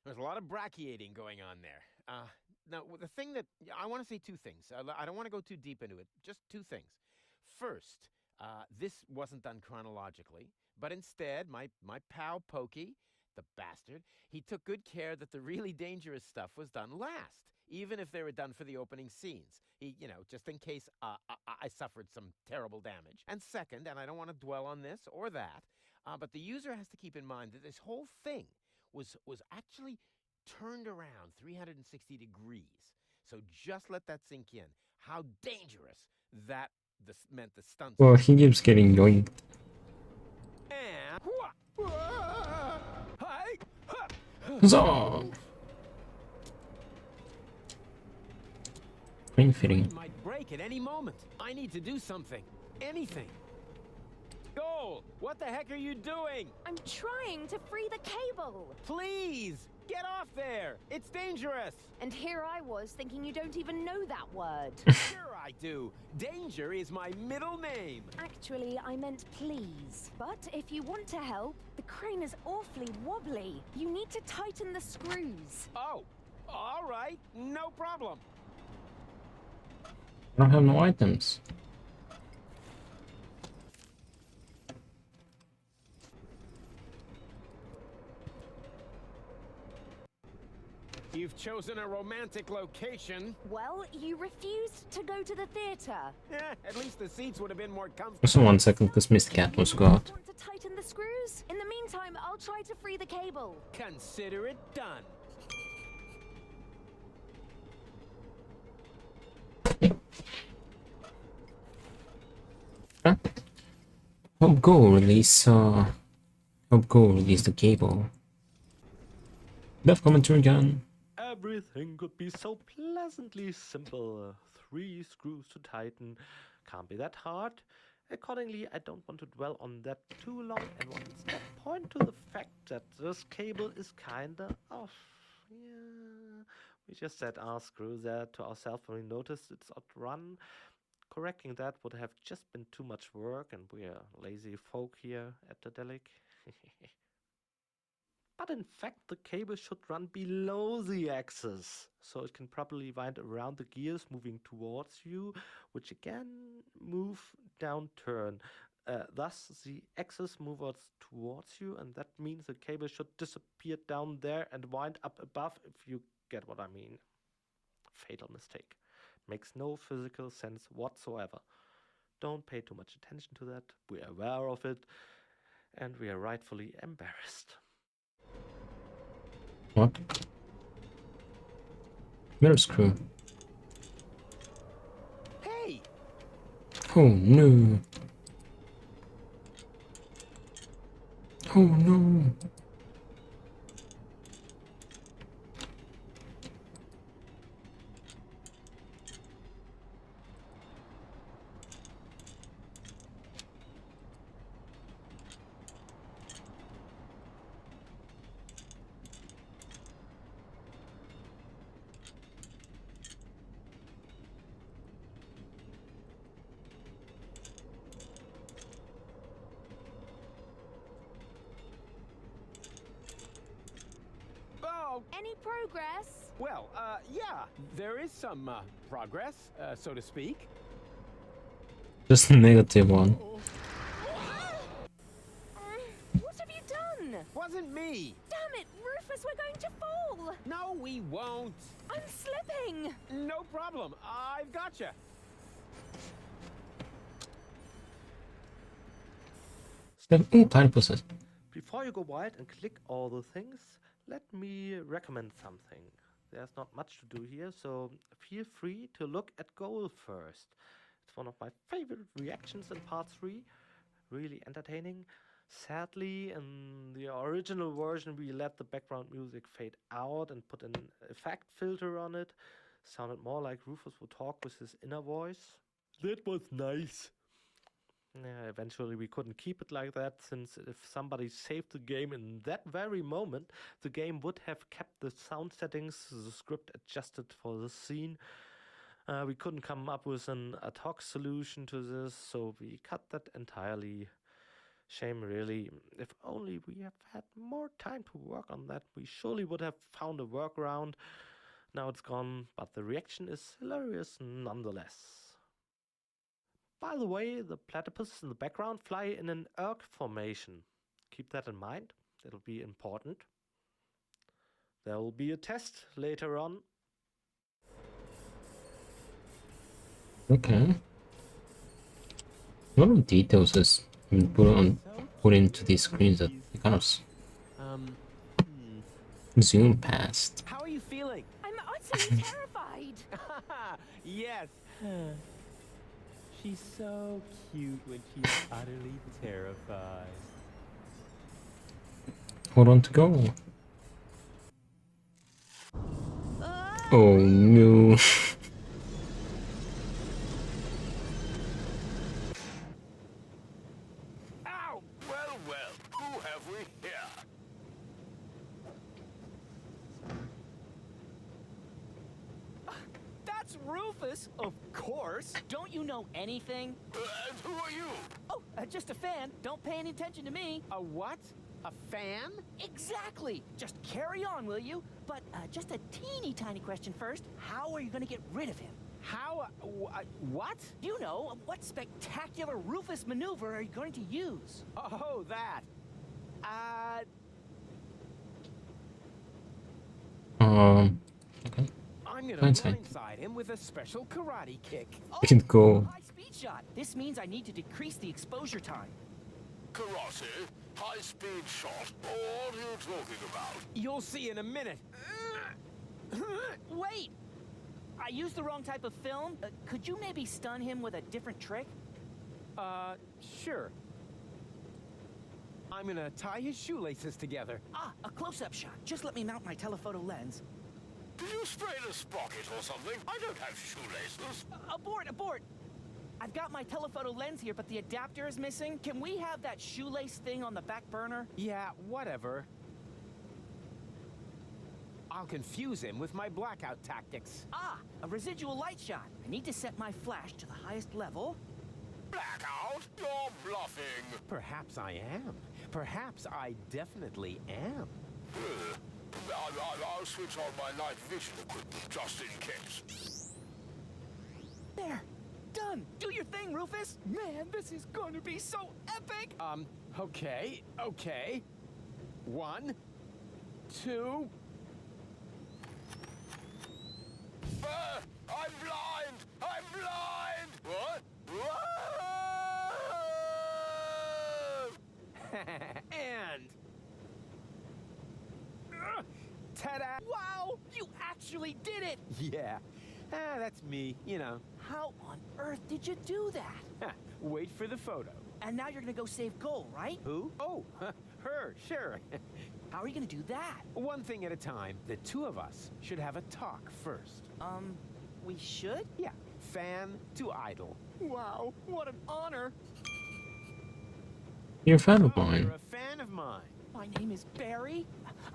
There's a lot of brachiating going on there. Now, the thing that I want to say two things. I don't want to go too deep into it. Just two things. First, this wasn't done chronologically, but instead, my pal Pokey, the bastard, he took good care that the really dangerous stuff was done last, even if they were done for the opening scenes. He, just in case I suffered some terrible damage. And second, and I don't want to dwell on this or that, but the user has to keep in mind that this whole thing was actually turned around 360 degrees. So just let that sink in. How dangerous that meant the stunts. Well, he keeps getting yoinked. So. Ring fitting. Might break at any moment. I need to do something. Anything. Goal! What the heck are you doing? I'm trying to free the cable. Please! Get off there! It's dangerous! And here I was thinking you don't even know that word. Sure I do. Danger is my middle name. Actually, I meant please. But if you want to help, the crane is awfully wobbly. You need to tighten the screws. Oh, all right. No problem. I don't have no items. You've chosen a romantic location. Well, you refused to go to the theater. At least the seats would have been more comfortable. Just 1 second, because Mr. Cat wants to go out. Want to tighten the screws? In the meantime, I'll try to free the cable. Consider it done. Hope Go release the cable. Left commentary gun. Everything could be so pleasantly simple. 3 screws to tighten. Can't be that hard. Accordingly, I don't want to dwell on that too long and will instead point to the fact that this cable is kinda off. Yeah, we just said screw that to ourselves when we noticed its odd run. Correcting that would have just been too much work, and we are lazy folk here at the Delic. But in fact, the cable should run below the axis, so it can properly wind around the gears moving towards you, which again move downturn. Thus, the axis moves towards you, and that means the cable should disappear down there and wind up above, if you get what I mean. Fatal mistake. Makes no physical sense whatsoever. Don't pay too much attention to that. We are aware of it, and we are rightfully embarrassed. What? Mirror screw. Hey! Oh no. Oh no. Any progress? Well, yeah, there is some progress, so to speak. Just a negative one. What have you done? Wasn't me. Damn it, Rufus, we're going to fall. No, we won't. I'm slipping. No problem. I've gotcha. Time process. Before you go wide and click all the things, let me recommend something. There's not much to do here, so feel free to look at goal first. It's one of my favorite reactions in part 3. Really entertaining. Sadly, in the original version, we let the background music fade out and put an effect filter on it. Sounded more like Rufus would talk with his inner voice. That was nice. Yeah, eventually we couldn't keep it like that, since if somebody saved the game in that very moment, the game would have kept the sound settings, the script adjusted for the scene. We couldn't come up with an ad hoc solution to this, so we cut that entirely. Shame, really. If only we have had more time to work on that, we surely would have found a workaround. Now it's gone, but the reaction is hilarious nonetheless. By the way, the platypus in the background fly in an erg formation. Keep that in mind, it'll be important. There will be a test later on. Okay. A lot of details has been put into these screens that you kind of zoom past. How are you feeling? I'm utterly terrified. Yes. She's so cute when she's utterly terrified. Hold on to go. Oh no. Ow! Well, well, who have we here? That's Rufus, of course. Don't you know anything? And who are you? Oh, just a fan. Don't pay any attention to me. A what? A fan? Exactly. Just carry on, will you? But just a teeny tiny question first. How are you going to get rid of him? How? What? You know, what spectacular Rufus maneuver are you going to use? Oh, that. Okay. I'm gonna Hindsight. blindside him with a special karate kick. We can go. High speed shot. This means I need to decrease the exposure time. Karate? High-speed shot? What are you talking about? You'll see in a minute. Wait! I used the wrong type of film. Could you maybe stun him with a different trick? Sure. I'm gonna tie his shoelaces together. Ah, a close-up shot. Just let me mount my telephoto lens. Did you spray the sprocket or something? I don't have shoelaces. Abort, abort! I've got my telephoto lens here, but the adapter is missing. Can we have that shoelace thing on the back burner? Yeah, whatever. I'll confuse him with my blackout tactics. Ah, a residual light shot. I need to set my flash to the highest level. Blackout? You're bluffing. Perhaps I am. Perhaps I definitely am. I'll switch on my night vision equipment just in case. There. Done. Do your thing, Rufus. Man, this is going to be so epic. Okay. 1, 2... I'm blind! I'm blind! What? And... ta-da! Wow! You actually did it! Yeah. That's me, you know. How on earth did you do that? Wait for the photo. And now you're gonna go save Goal, right? Who? Oh, her, sure. How are you gonna do that? One thing at a time. The two of us should have a talk first. We should? Yeah, fan to idol. Wow, what an honor! You're a fan of You're mine. a fan of mine. My name is Barry.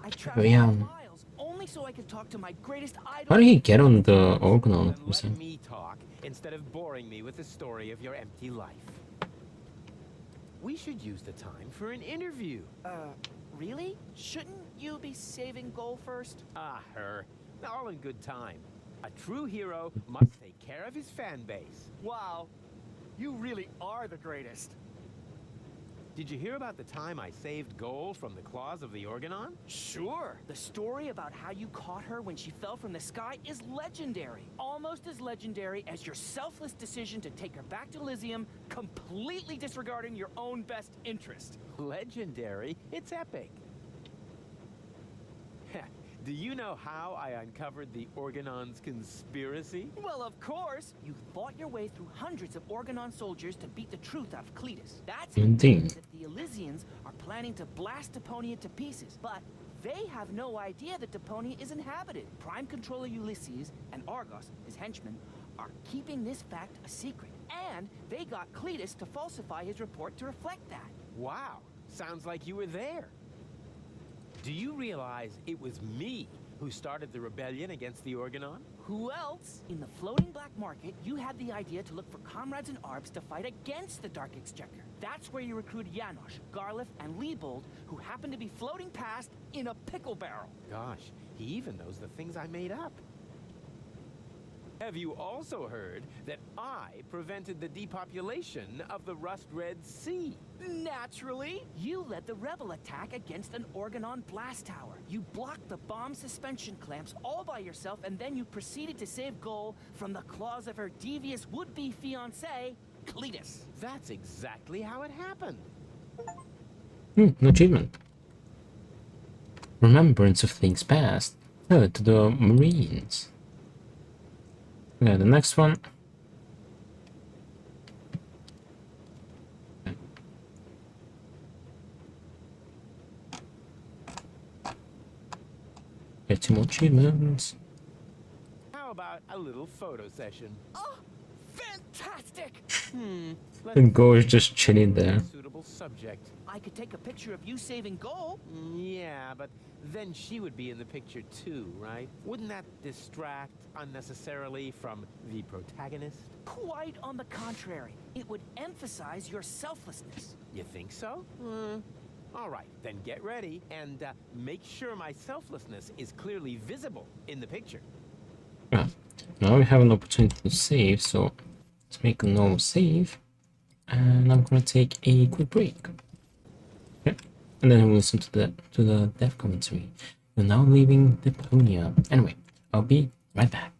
I traveled yeah. miles only so I could talk to my greatest idol. How did he get on the organon? Then let me talk instead of boring me with the story of your empty life. We should use the time for an interview. Really? Shouldn't you be saving Goal first? Her. All in good time. A true hero must take care of his fan base. Wow, you really are the greatest. Did you hear about the time I saved Goal from the claws of the Organon? Sure. The story about how you caught her when she fell from the sky is legendary. Almost as legendary as your selfless decision to take her back to Elysium, completely disregarding your own best interest. Legendary? It's epic. Do you know how I uncovered the Organon's conspiracy? Well, of course. You fought your way through hundreds of Organon soldiers to beat the truth out of Cletus. That's Indeed. that the Elysians are planning to blast Deponia to pieces, but they have no idea that Deponia is inhabited. Prime Controller Ulysses and Argos, his henchman, are keeping this fact a secret. And they got Cletus to falsify his report to reflect that. Wow, sounds like you were there. Do you realize it was me who started the rebellion against the Organon? Who else? In the floating black market, you had the idea to look for comrades and arbs to fight against the Dark Exchequer. That's where you recruited Janosch, Garliff, and Liebold, who happened to be floating past in a pickle barrel. Gosh, he even knows the things I made up. Have you also heard that I prevented the depopulation of the Rust-Red Sea? Naturally! You led the rebel attack against an Organon blast tower. You blocked the bomb suspension clamps all by yourself, and then you proceeded to save Goal from the claws of her devious would-be fiancé, Cletus. That's exactly how it happened. An achievement. Remembrance of things past. To the Marines. Okay, the next one. Get 2 more achievements. How about a little photo session? Oh, fantastic! And Go is just chilling there. Suitable subject. I could take a picture of you saving Goal. Yeah, but then she would be in the picture too, right? Wouldn't that distract unnecessarily from the protagonist? Quite on the contrary. It would emphasize your selflessness. You think so? All right, then get ready and make sure my selflessness is clearly visible in the picture. Well, now we have an opportunity to save, so let's make a normal save. And I'm gonna take a quick break. Okay. And then we'll listen to the dev commentary. We're now leaving Deponia. Anyway, I'll be right back.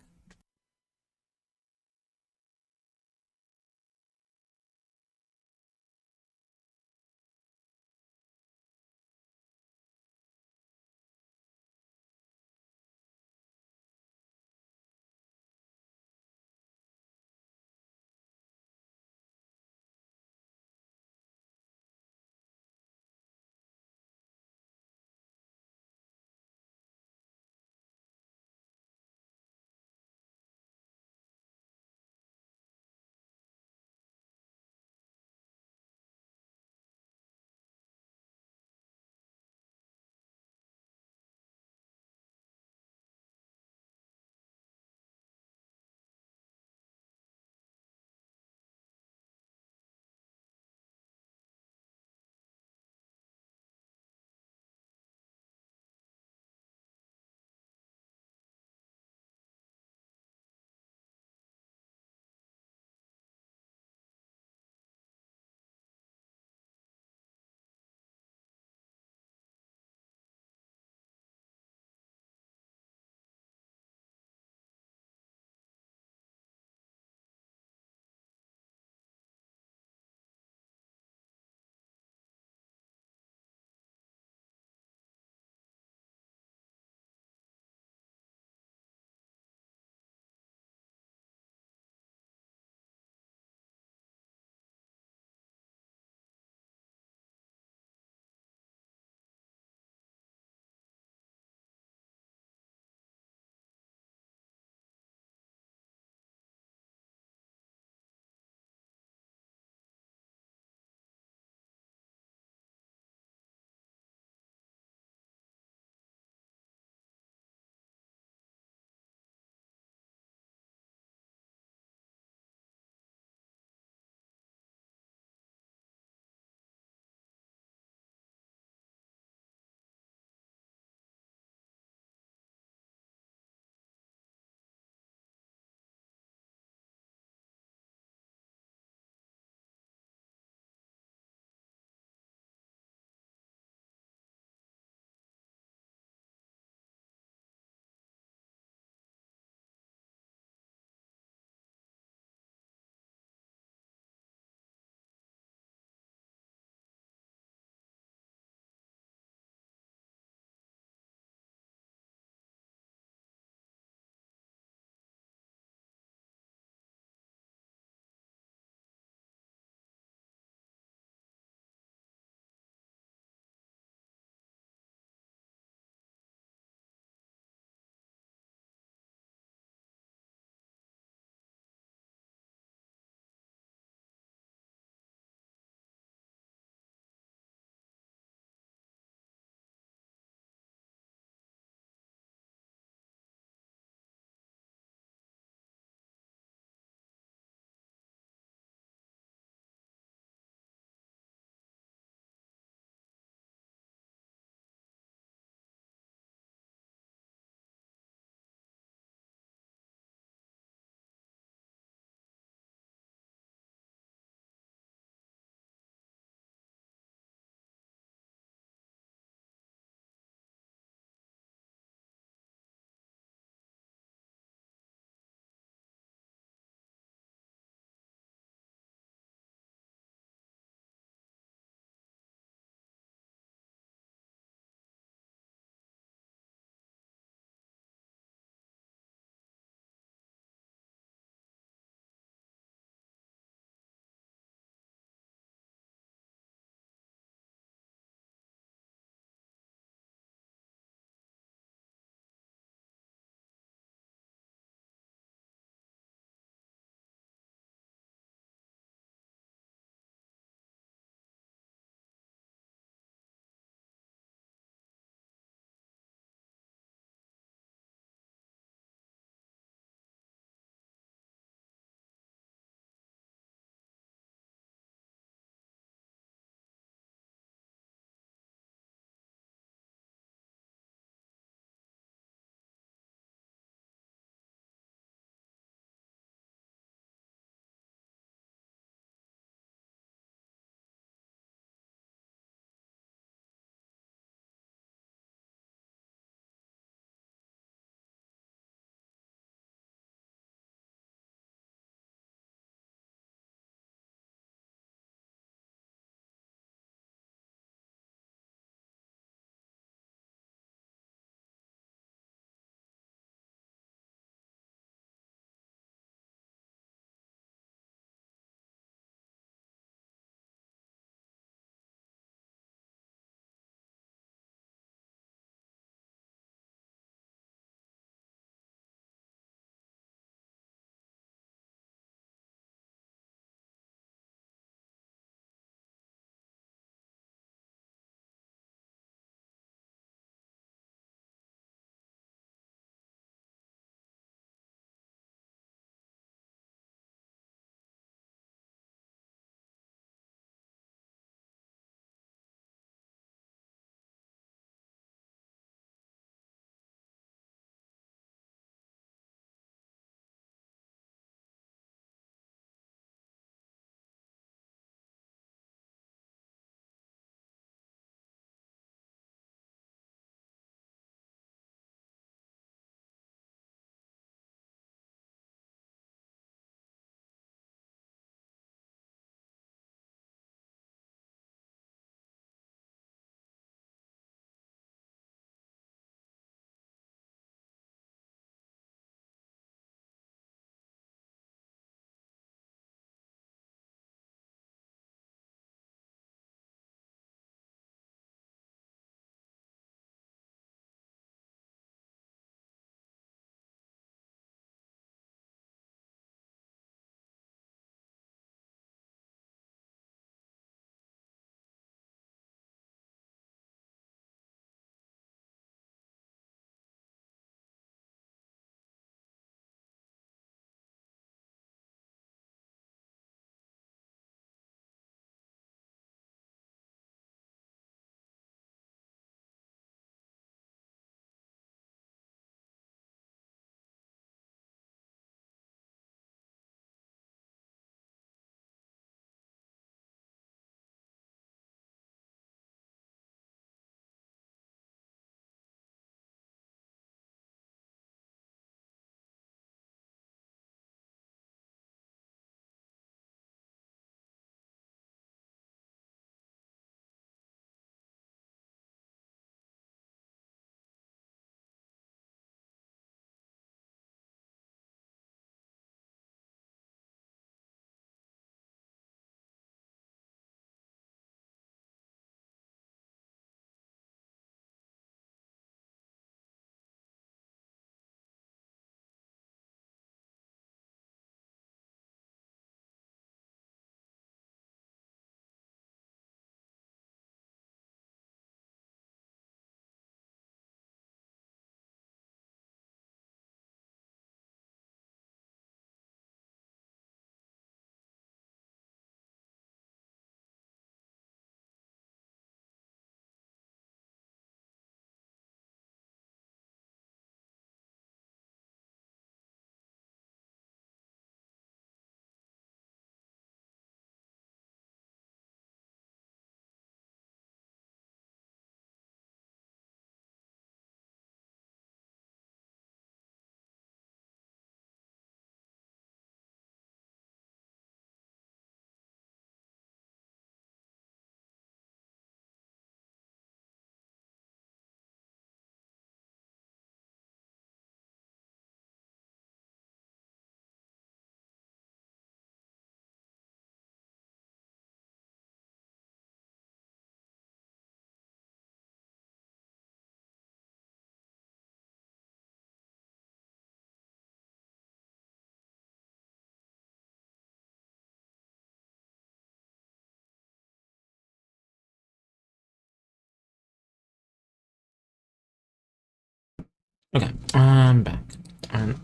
Okay, I'm back. And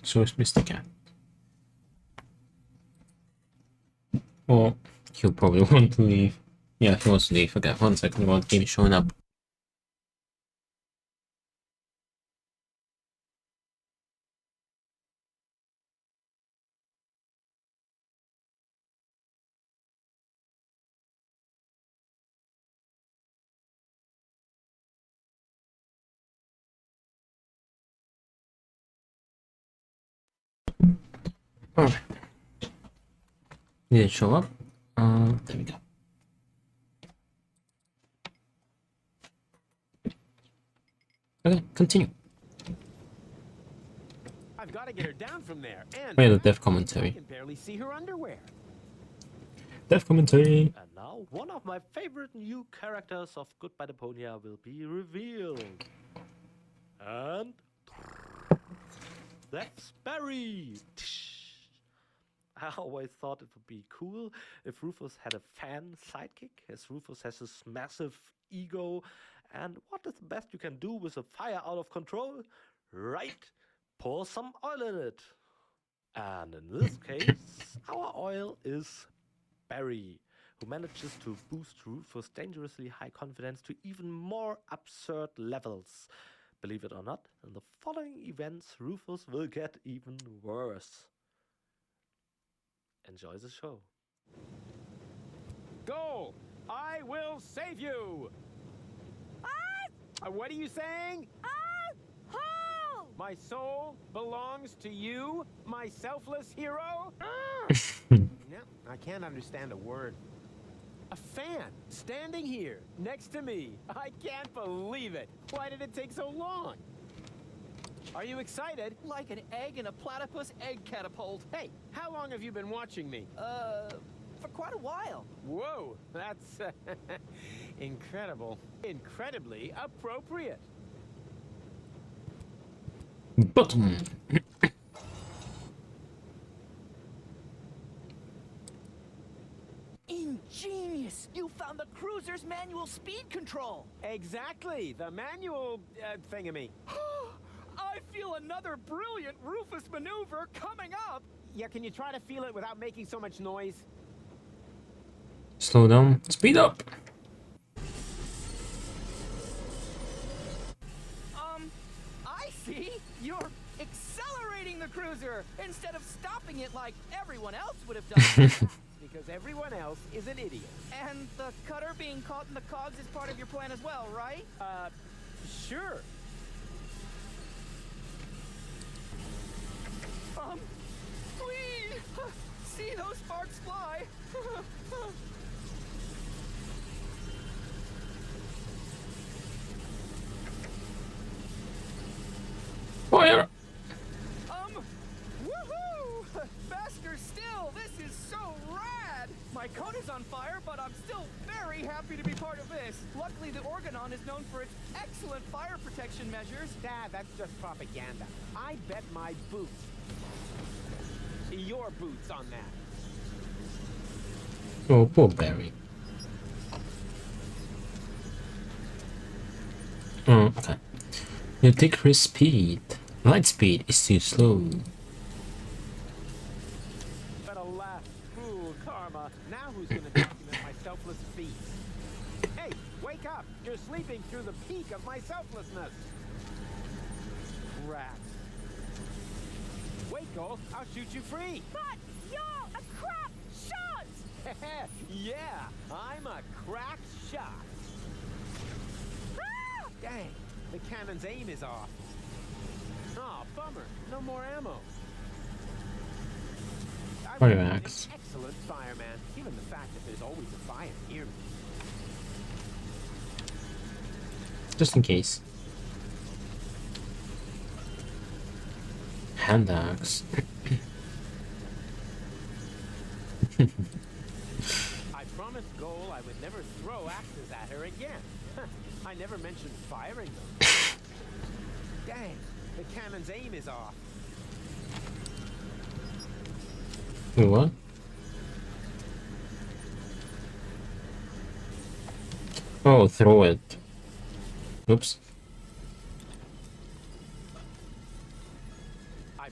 so is Mr. Cat. Or he'll probably want to leave. Yeah, he wants to leave. Okay, 1 second while the game is showing up. Alright. Did it show up? There we go. Okay, continue. I've got to get her down from there. And Wait, the death I commentary. can barely see her underwear. Death commentary. And now, one of my favorite new characters of Goodbye Deponia will be revealed. And that's Barry! I always thought it would be cool if Rufus had a fan sidekick, as Rufus has this massive ego. And what is the best you can do with a fire out of control? Right, pour some oil in it. And in this case, our oil is Barry, who manages to boost Rufus' dangerously high confidence to even more absurd levels. Believe it or not, in the following events, Rufus will get even worse. Enjoy the show. Go! I will save you! What are you saying? Ho! My soul belongs to you, my selfless hero? No, I can't understand a word. A fan standing here next to me. I can't believe it. Why did it take so long? Are you excited? Like an egg in a platypus egg catapult. Hey, how long have you been watching me? For quite a while. Whoa, that's incredible. Incredibly appropriate. Button. Ingenious! You found the cruiser's manual speed control! Exactly, the manual thingamy. I feel another brilliant Rufus maneuver coming up! Yeah, can you try to feel it without making so much noise? Slow down. Speed up. I see! You're accelerating the cruiser instead of stopping it like everyone else would have done. Because everyone else is an idiot. And the cutter being caught in the cogs is part of your plan as well, right? Sure. Please! See those sparks fly! Fire! Woohoo! Faster still! This is so rad! My coat is on fire, but I'm still very happy to be part of this. Luckily, the Organon is known for its excellent fire protection measures. Dad, that's just propaganda. I bet my boots. Your boots on that. Oh, poor Barry. Oh, okay. You decrease speed. Light speed is too slow. But alas, cruel karma. Now who's gonna document my selfless feats? Hey, wake up! You're sleeping through the peak of my selflessness. Rats. Wait, Gold, I'll shoot you free. But you're a crap shot! Yeah, I'm a crack shot. Ah! Dang, the cannon's aim is off. Oh, bummer. No more ammo. I'm an Relax. excellent fireman, given the fact that there's always a fire near me. Just in case. Hand axe. I promised Goal I would never throw axes at her again. I never mentioned firing them. Dang, the cannon's aim is off. What? Oh, throw it. Oops.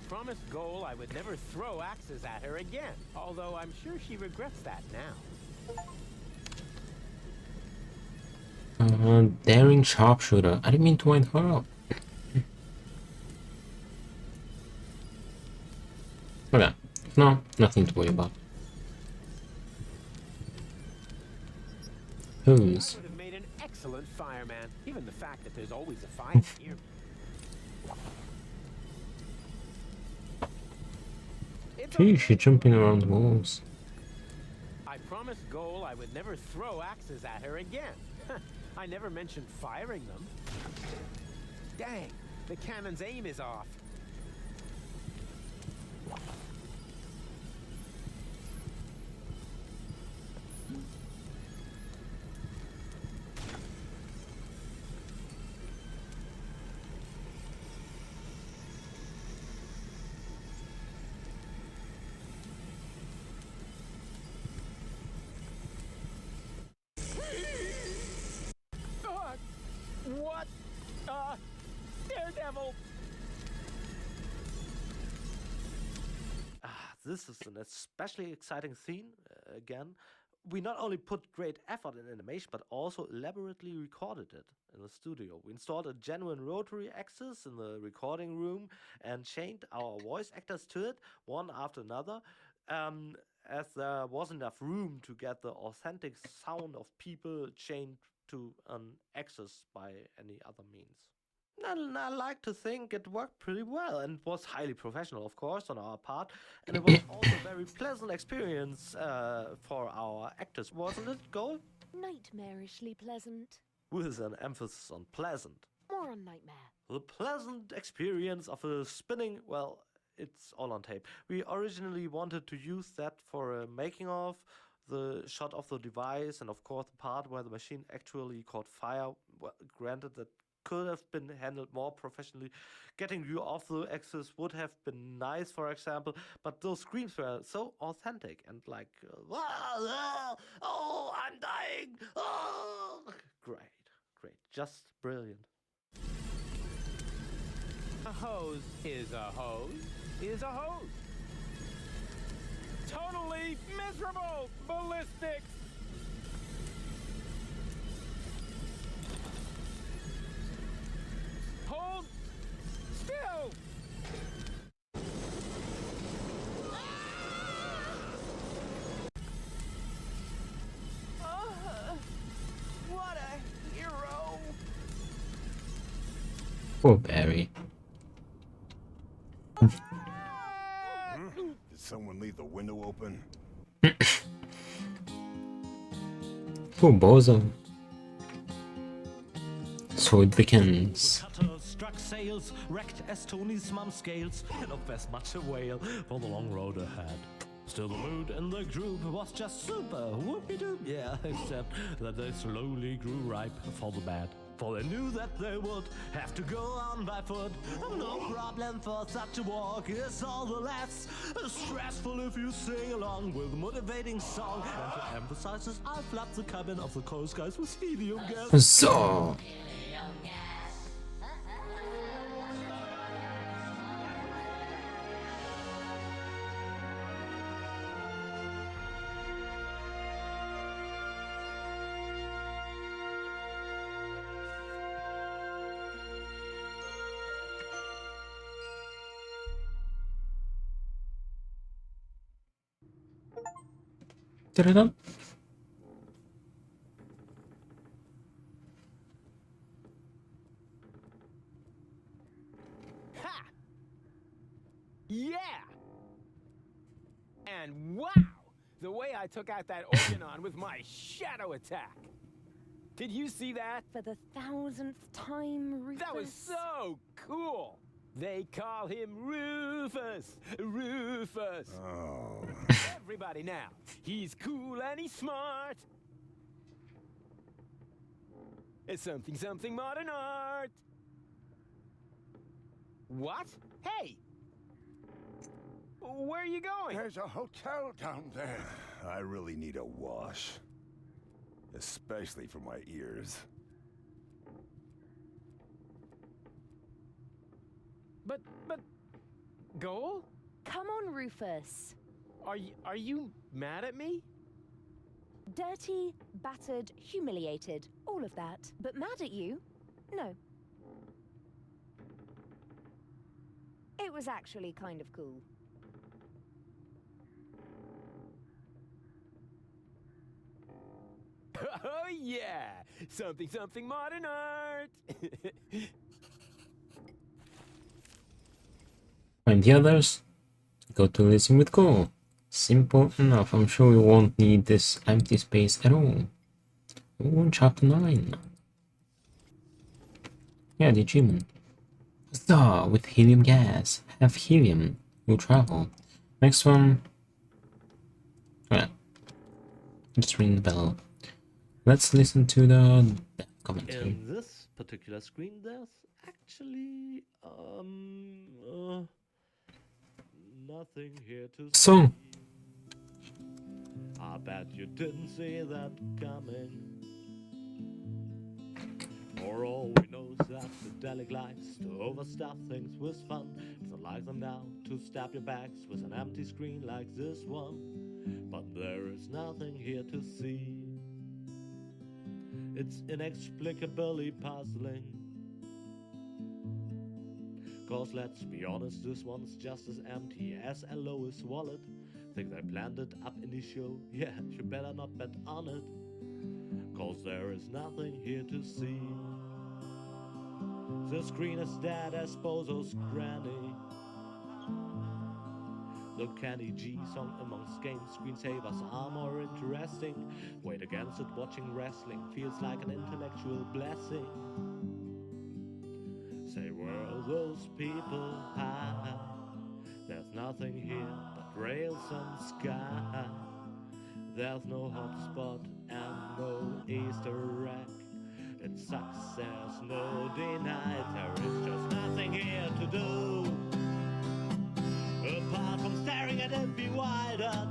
promised Goal I would never throw axes at her again, although I'm sure she regrets that now. Daring sharpshooter. I didn't mean to wind her up. Okay. No, nothing to worry about. Who's? I would have made an excellent fireman, even the fact that there's always a fire near me. Gee, she's jumping around the walls. I promised Goal I would never throw axes at her again. I never mentioned firing them. Dang, the cannon's aim is off. What? Daredevil! This is an especially exciting scene. Again, we not only put great effort in animation, but also elaborately recorded it in the studio. We installed a genuine rotary axis in the recording room and chained our voice actors to it, one after another, as there wasn't enough room to get the authentic sound of people chained to an axis by any other means. And I like to think it worked pretty well and was highly professional, of course, on our part. And it was also a very pleasant experience for our actors, wasn't it, Goal? Nightmarishly pleasant. With an emphasis on pleasant. More on nightmare. The pleasant experience of a spinning, well, it's all on tape. We originally wanted to use that for a making of, the shot of the device, and of course the part where the machine actually caught fire. Well, granted, that could have been handled more professionally. Getting you off the axis would have been nice, for example, but those screams were so authentic and like, oh, I'm dying, oh. Great, just brilliant. A hose is a hose is a hose. Totally miserable ballistics. Hold still. What a hero! Poor Barry. Did someone leave the window open? Poor Bozo. So it begins. The cutter struck sails, wrecked as Tony's mum scales, and up as much a whale for the long road ahead. Still the mood in the group was just super, whoopie-doo, yeah, except that they slowly grew ripe for the bad. For they knew that they would have to go on by foot. No problem for such a walk, it's all the less stressful if you sing along with a motivating song. And to emphasize this, I flapped the cabin of the Coast Guys with helium gas. So. Ta-da-da. Ha! Yeah! And wow! The way I took out that Organon with my shadow attack. Did you see that? For the 1000th time, Rufus. That was so cool! They call him Rufus! Rufus! Oh. Everybody now. He's cool and he's smart. It's something modern art. What? Hey! Where are you going? There's a hotel down there. I really need a wash. Especially for my ears. But Goal? Come on, Rufus. Are you mad at me? Dirty, battered, humiliated, all of that. But mad at you? No. It was actually kind of cool. Oh yeah! Something modern art! Find the others. Go to Elysium with goal. Simple enough. I'm sure we won't need this empty space at all. Ooh, chapter 9. Yeah, the achievement. Star with helium gas. Have helium. Will travel. Next one. Alright. Just ring the bell. Let's listen to the commentary. In this particular screen, there's actually nothing here to Song. see. I bet you didn't see that coming. For all we know, that the Dalek likes to overstuff things with fun. It's not like them now to stab your backs with an empty screen like this one. But there is nothing here to see. It's inexplicably puzzling. Cause let's be honest, this one's just as empty as Elois' wallet. Think they planned it up in the show? Yeah, you better not bet on it. Cause there is nothing here to see. The screen is dead as Bozo's granny. The Kenny G song amongst game screensavers are more interesting. Wait against it, watching wrestling feels like an intellectual blessing. Say, were those people high? There's nothing here but rails and sky. There's no hotspot and no Easter egg. It sucks, there's no deny. There is just nothing here to do apart from staring at it bewildered.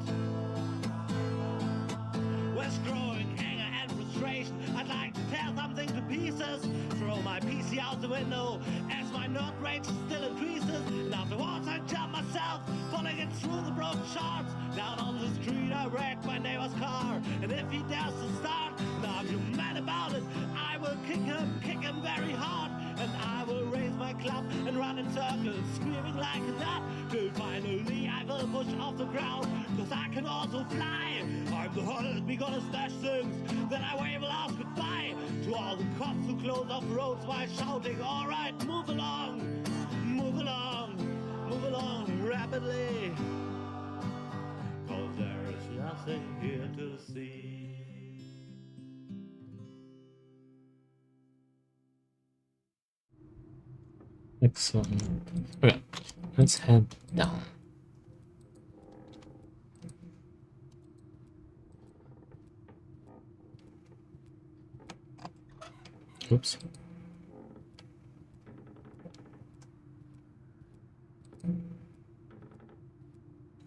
With growing anger and frustration, I'd like to tear something to pieces. Throw my PC out the window as my nerd rage still increases. And afterwards I jump myself, falling it through the broken shards. Down on the street I wreck my neighbor's car. And if he dares to start an argument about it, I will kick him very hard. And I will raise my club and run in circles, screaming like a nut, till finally I will push off the ground, cause I can also fly. I'm the hottest, we gonna smash things. Then I wave a last goodbye to all the cops who close off roads while shouting, alright, move along, move along, move along rapidly. Cause there is nothing here to see. Excellent. Okay, let's head down. Oops.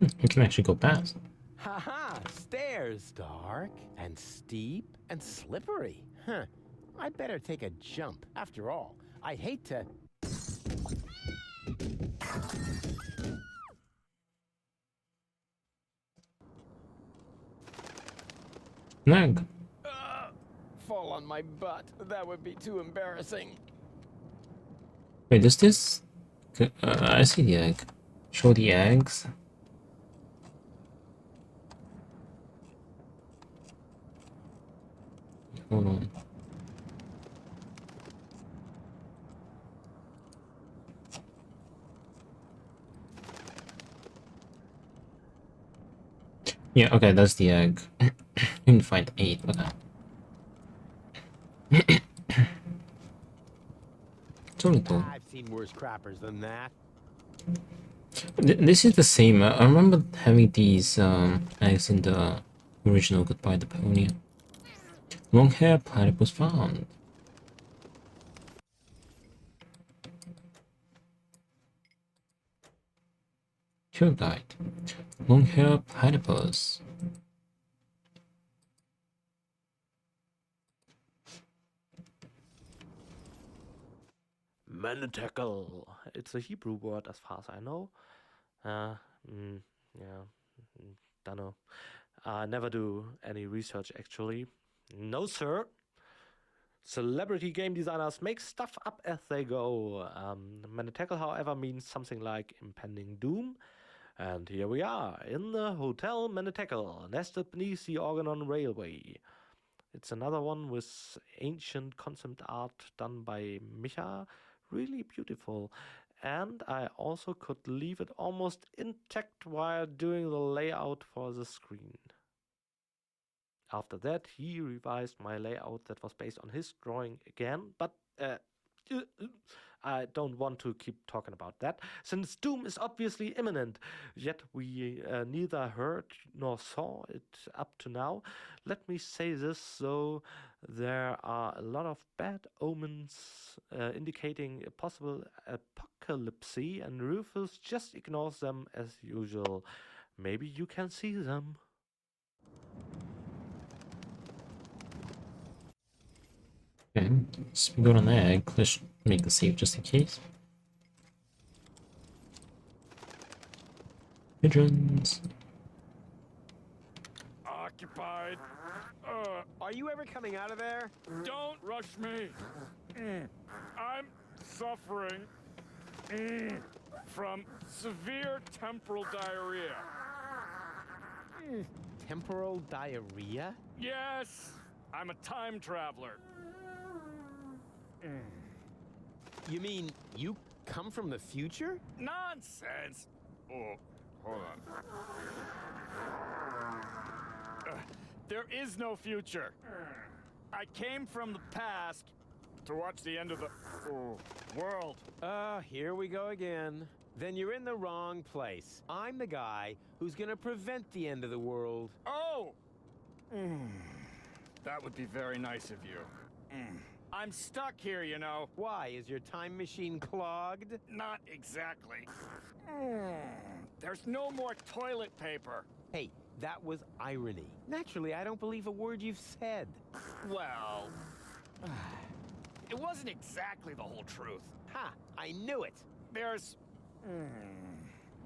We can actually go past. Haha! Stairs! Dark and steep and slippery. Huh. I'd better take a jump. After all, I'd hate to... Nag. Fall on my butt. That would be too embarrassing. Wait, does this... I see the egg. Show the eggs. Hold on. Yeah, okay, that's the egg. You can find 8, okay. It's only 2. I've seen worse crappers than that. This is the same. I remember having these eggs in the original Goodbye Deponia. Long hair platypus found. Tour guide. Long hair platypus. Manticle. It's a Hebrew word as far as I know. Yeah, don't know. I never do any research actually. No, sir. Celebrity game designers make stuff up as they go. Manatackle, however, means something like impending doom. And here we are, in the Hotel Manatackle, nested beneath the Organon Railway. It's another one with ancient concept art done by Micha. Really beautiful. And I also could leave it almost intact while doing the layout for the screen. After that, he revised my layout that was based on his drawing again, but I don't want to keep talking about that, since doom is obviously imminent, yet we neither heard nor saw it up to now. Let me say this, though, there are a lot of bad omens indicating a possible apocalypse, and Rufus just ignores them as usual. Maybe you can see them. Okay, so we go on there. Let's make the save just in case. Pigeons. Occupied. Are you ever coming out of there? Don't rush me. I'm suffering from severe temporal diarrhea. Temporal diarrhea? Yes, I'm a time traveler. You mean you come from the future? Nonsense. Oh, hold on. There is no future. I came from the past to watch the end of the world. Here we go again. Then you're in the wrong place. I'm the guy who's gonna prevent the end of the world. Oh! That would be very nice of you. I'm stuck here, you know. Why? Is your time machine clogged? Not exactly. There's no more toilet paper. Hey, that was irony. Naturally, I don't believe a word you've said. Well, it wasn't exactly the whole truth. Ha! I knew it. There's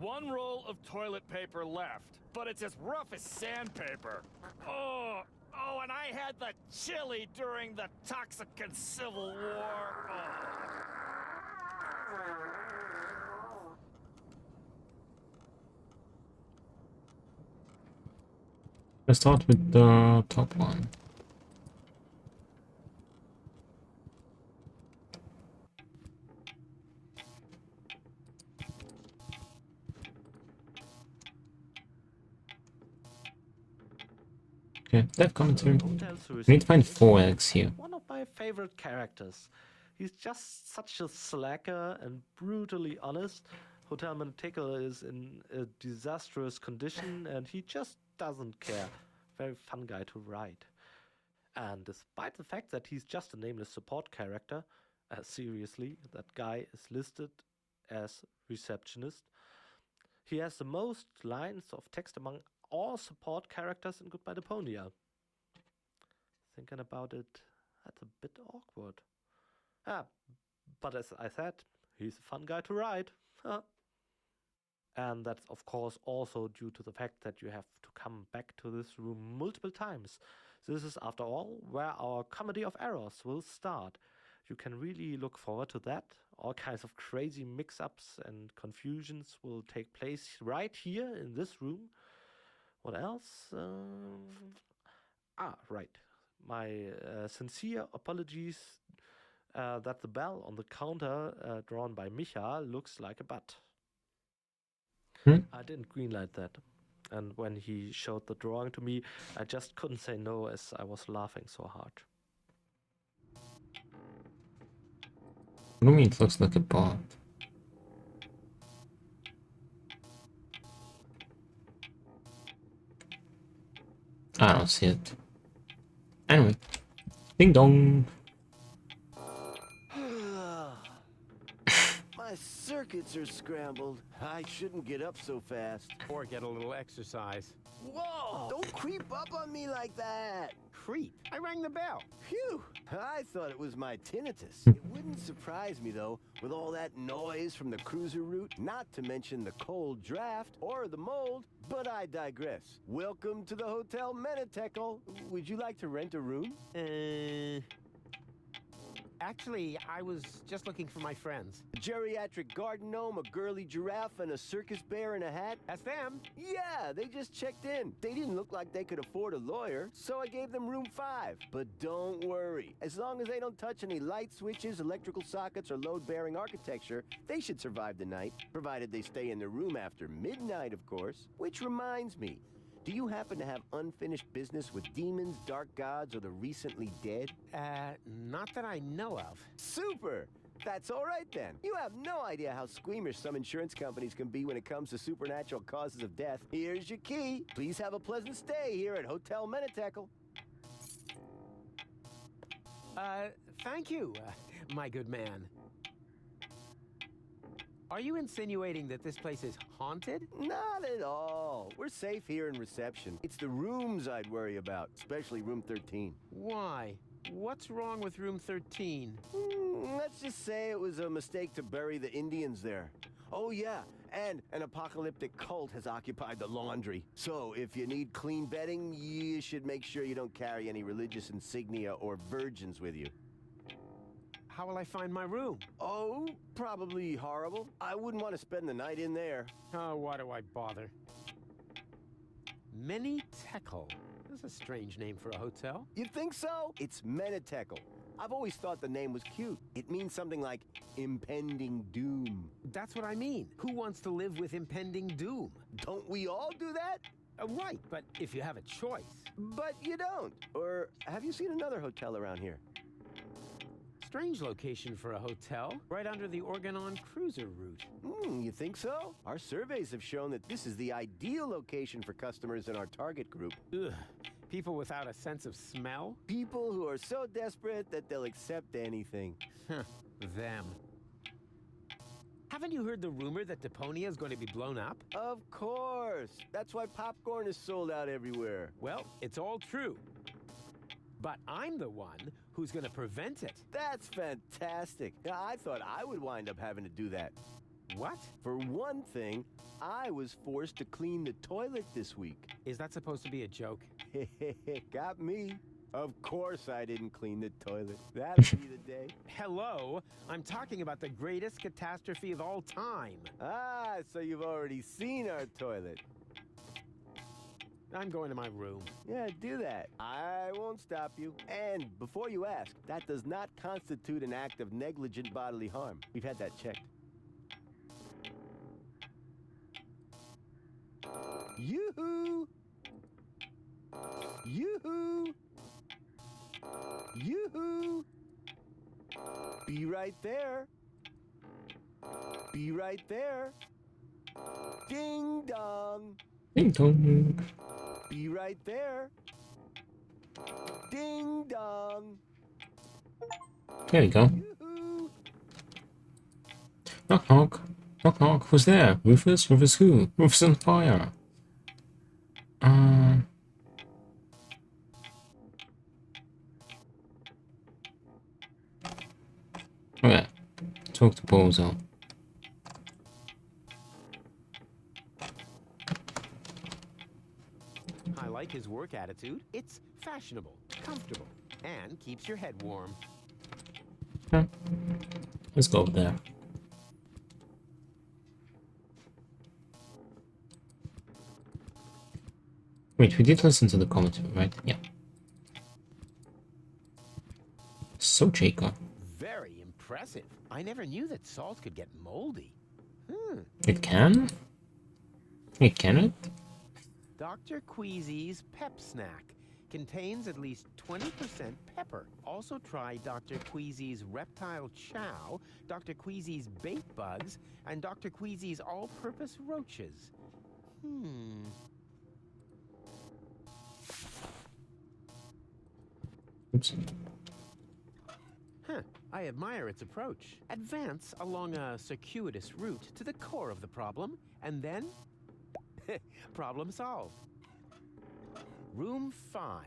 one roll of toilet paper left, but it's as rough as sandpaper. Oh, and I had the chili during the Toxican Civil War. Let's start with the top one. Okay, dev commentary. We need to find 4 eggs here. One of my favorite characters. He's just such a slacker and brutally honest. Hotel Manticore is in a disastrous condition and he just doesn't care. Very fun guy to write. And despite the fact that he's just a nameless support character, seriously, that guy is listed as receptionist. He has the most lines of text among all support characters in Goodbye Deponia. Thinking about it, that's a bit awkward. But as I said, he's a fun guy to write. And that's of course also due to the fact that you have to come back to this room multiple times. This is, after all, where our comedy of errors will start. You can really look forward to that. All kinds of crazy mix-ups and confusions will take place right here in this room. What else? Right. My sincere apologies that the bell on the counter drawn by Micha looks like a butt. I didn't greenlight that. And when he showed the drawing to me, I just couldn't say no as I was laughing so hard. What do you mean it looks like a bot? I don't see it. Anyway. Ding dong! My blankets are scrambled. I shouldn't get up so fast. Or get a little exercise. Whoa! Don't creep up on me like that! Creep? I rang the bell. Phew! I thought it was my tinnitus. It wouldn't surprise me, though, with all that noise from the cruiser route, not to mention the cold draft or the mold, but I digress. Welcome to the Hotel Menetekel. Would you like to rent a room? Actually, I was just looking for my friends. A geriatric garden gnome, a girly giraffe, and a circus bear in a hat? That's them. Yeah, they just checked in. They didn't look like they could afford a lawyer, so I gave them room 5. But don't worry. As long as they don't touch any light switches, electrical sockets, or load-bearing architecture, they should survive the night, provided they stay in their room after midnight, of course. Which reminds me, do you happen to have unfinished business with demons, dark gods, or the recently dead? Not that I know of. Super! That's all right then. You have no idea how squeamish some insurance companies can be when it comes to supernatural causes of death. Here's your key. Please have a pleasant stay here at Hotel Menetekel. Thank you, my good man. Are you insinuating that this place is haunted? Not at all. We're safe here in reception. It's the rooms I'd worry about, especially room 13. Why? What's wrong with room 13? Let's just say it was a mistake to bury the Indians there. Oh yeah, and an apocalyptic cult has occupied the laundry. So if you need clean bedding, you should make sure you don't carry any religious insignia or virgins with you. How will I find my room? Oh, probably horrible. I wouldn't want to spend the night in there. Oh, why do I bother? Menetekel. That's a strange name for a hotel. You think so? It's Menetekel. I've always thought the name was cute. It means something like impending doom. That's what I mean. Who wants to live with impending doom? Don't we all do that? Right, but if you have a choice. But you don't. Or have you seen another hotel around here? Strange location for a hotel, right under the Organon cruiser route. You think so? Our surveys have shown that this is the ideal location for customers in our target group. Ugh. People without a sense of smell? People who are so desperate that they'll accept anything. Them. Haven't you heard the rumor that Deponia is going to be blown up? Of course. That's why popcorn is sold out everywhere. Well, it's all true. But I'm the one who's going to prevent it. That's fantastic. Now, I thought I would wind up having to do that. What? For one thing, I was forced to clean the toilet this week. Is that supposed to be a joke? Got me. Of course I didn't clean the toilet. That'll be the day. Hello? I'm talking about the greatest catastrophe of all time. Ah, so you've already seen our toilet. I'm going to my room. Yeah, do that. I won't stop you. And before you ask, that does not constitute an act of negligent bodily harm. We've had that checked. Yoo-hoo! Yoo-hoo! Yoo-hoo! Be right there. Be right there. Ding dong. Ding dong. Be right there. Ding dong. There we go. Yoo-hoo. Knock knock. Knock knock. Who's there? Rufus? Rufus who? Rufus on fire. Okay. Talk to Bozo. I like his work attitude. It's fashionable, comfortable, and keeps your head warm. Yeah. Let's go over there. Wait, we did listen to the commentary, right? Yeah. So, Jacob. Very impressive. I never knew that salt could get moldy. It can? Wait, can it? Dr. Queasy's Pep Snack contains at least 20% pepper. Also try Dr. Queasy's Reptile Chow, Dr. Queasy's Bait Bugs, and Dr. Queasy's All-Purpose Roaches. Oops. Huh. I I admire its approach. Advance along a circuitous route to the core of the problem, and then problem solved. Room 5.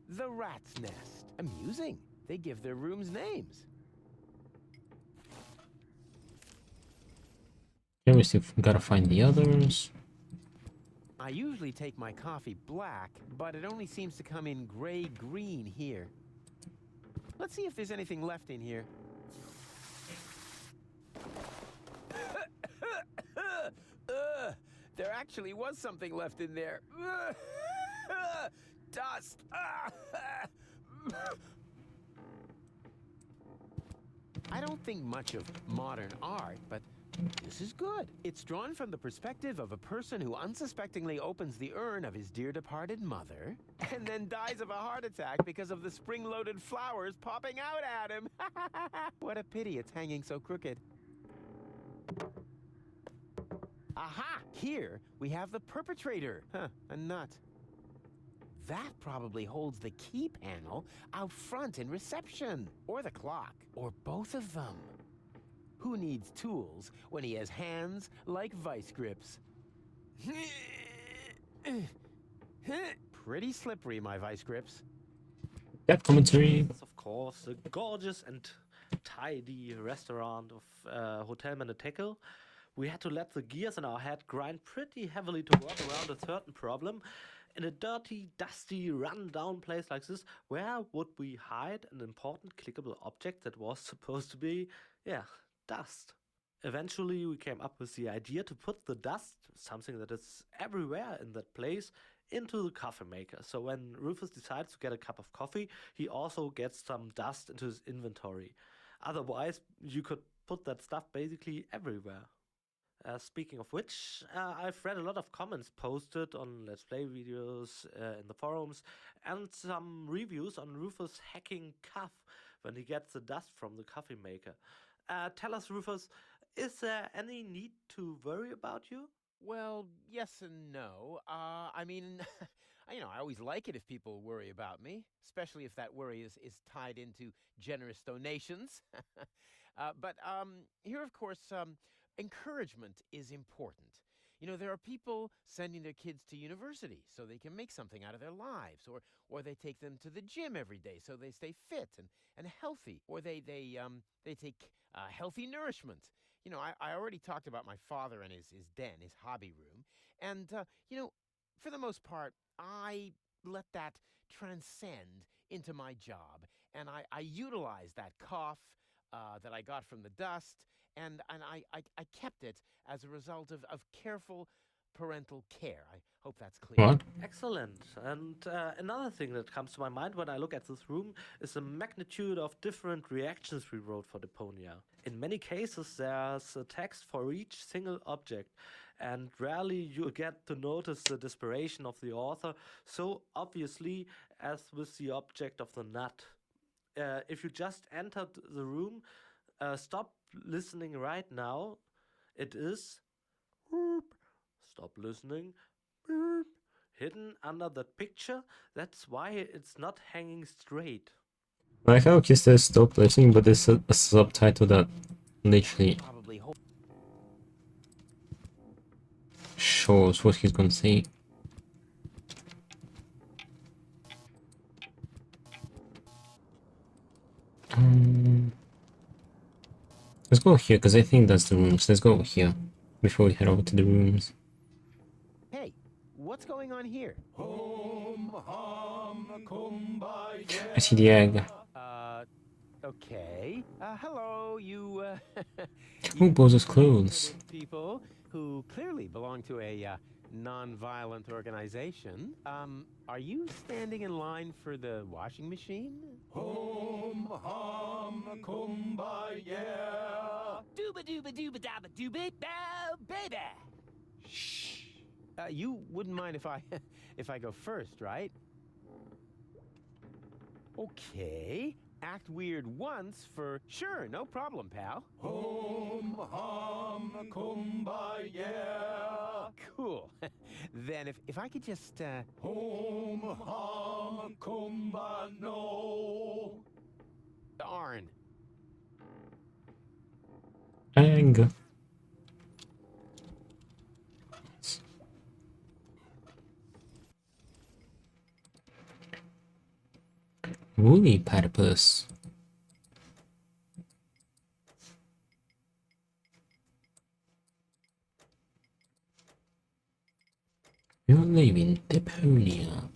The Rat's Nest. Amusing. They give their rooms names. Here we still gotta find the others. I usually take my coffee black, but it only seems to come in gray-green here. Let's see if there's anything left in here. There actually was something left in there. Dust. I don't think much of modern art, but this is good. It's drawn from the perspective of a person who unsuspectingly opens the urn of his dear departed mother and then dies of a heart attack because of the spring-loaded flowers popping out at him. What a pity it's hanging so crooked. Aha! Here we have the perpetrator. A nut. That probably holds the key panel out front in reception. Or the clock. Or both of them. Who needs tools when he has hands like vice grips? Pretty slippery, my vice grips. That commentary. That's of course the gorgeous and tidy restaurant of Hotel Maniteco. We had to let the gears in our head grind pretty heavily to work around a certain problem. In a dirty, dusty, run-down place like this, where would we hide an important clickable object that was supposed to be, dust? Eventually, we came up with the idea to put the dust, something that is everywhere in that place, into the coffee maker. So when Rufus decides to get a cup of coffee, he also gets some dust into his inventory. Otherwise, you could put that stuff basically everywhere. Speaking of which, I've read a lot of comments posted on Let's Play videos in the forums and some reviews on Rufus hacking Cuff when he gets the dust from the coffee maker. Tell us, Rufus, is there any need to worry about you? Well, yes and no. I mean, I always like it if people worry about me, especially if that worry is tied into generous donations. But here, of course, encouragement is important. There are people sending their kids to university so they can make something out of their lives, or they take them to the gym every day so they stay fit and healthy, or they take healthy nourishment. I already talked about my father and his den, his hobby room, and for the most part, I let that transcend into my job, and I utilize that cough that I got from the dust. And I kept it as a result of careful parental care. I hope that's clear. What? Excellent. And another thing that comes to my mind when I look at this room is the magnitude of different reactions we wrote for Deponia. In many cases, there's a text for each single object, and rarely you get to notice the desperation of the author so obviously as with the object of the nut. If you just entered the room, stop listening right now. It is stop listening hidden under that picture. That's why it's not hanging straight. Like how he says stop listening, but there's a subtitle that literally shows what he's gonna say. Let's go here, because I think that's the rooms. Let's go here before we head over to the rooms. Hey, what's going on here? I see the egg. Okay. Hello, you, Who bought those clothes? people who clearly belong to a non-violent organization. Are you standing in line for the washing machine? Kumbaya. Dooba dooba dooba dabba dooba bow, baby. Shh. You wouldn't mind if I go first, right? Okay. Act weird once for sure, no problem, pal. Kumbaya. Cool. Then if I could just Kumbano. Darn. Egg. Woolly platypus. You live in Deponia.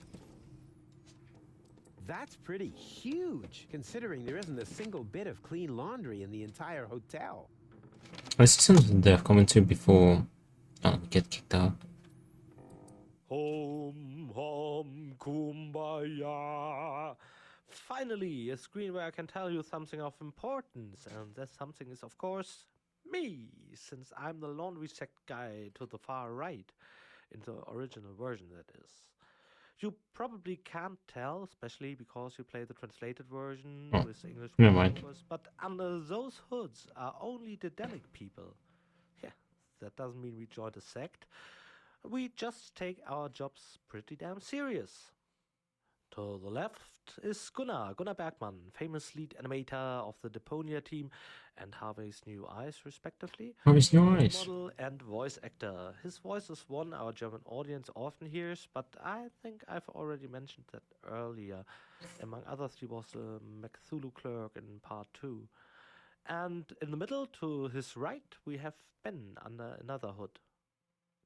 That's pretty huge, considering there isn't a single bit of clean laundry in the entire hotel. I see something they're coming to before get kicked out. Home, home, kumbaya. Finally, a screen where I can tell you something of importance, and that something is, of course, me, since I'm the laundry check guy to the far right, in the original version, that is. You probably can't tell, especially because you play the translated version Oh, with English never mind. voiceovers, but under those hoods are only Dedelic people. Yeah, that doesn't mean we joined a sect. We just take our jobs pretty damn serious. To the left is Gunnar Bergman, famous lead animator of the Deponia team and Harvey's New Eyes, respectively. Harvey's New He's a Eyes. model and voice actor. His voice is one our German audience often hears, but I think I've already mentioned that earlier. Among others, he was a McThulu clerk in part 2. And in the middle, to his right, we have Ben under another hood.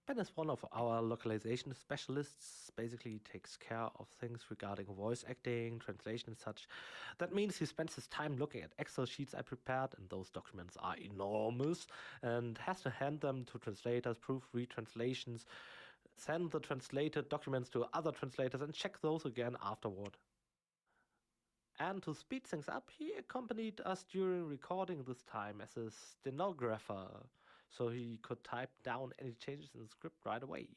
Ben is one of our localization specialists, basically takes care of things regarding voice acting, translation and such. That means he spends his time looking at Excel sheets I prepared, and those documents are enormous, and has to hand them to translators, proofread translations, send the translated documents to other translators, and check those again afterward. And to speed things up, he accompanied us during recording this time as a stenographer, so he could type down any changes in the script right away.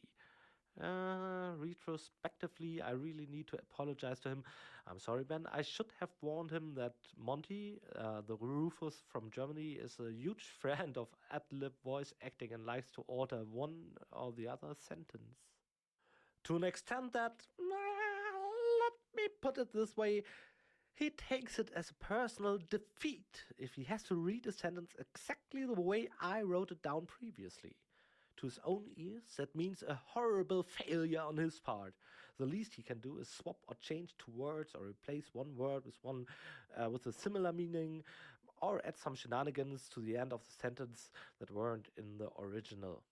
Retrospectively, I really need to apologize to him. I'm sorry, Ben. I should have warned him that Monty, the Rufus from Germany, is a huge friend of ad-lib voice acting and likes to alter one or the other sentence. To an extent that, let me put it this way, he takes it as a personal defeat if he has to read a sentence exactly the way I wrote it down previously. To his own ears, that means a horrible failure on his part. The least he can do is swap or change two words, or replace one word with one with a similar meaning, or add some shenanigans to the end of the sentence that weren't in the original.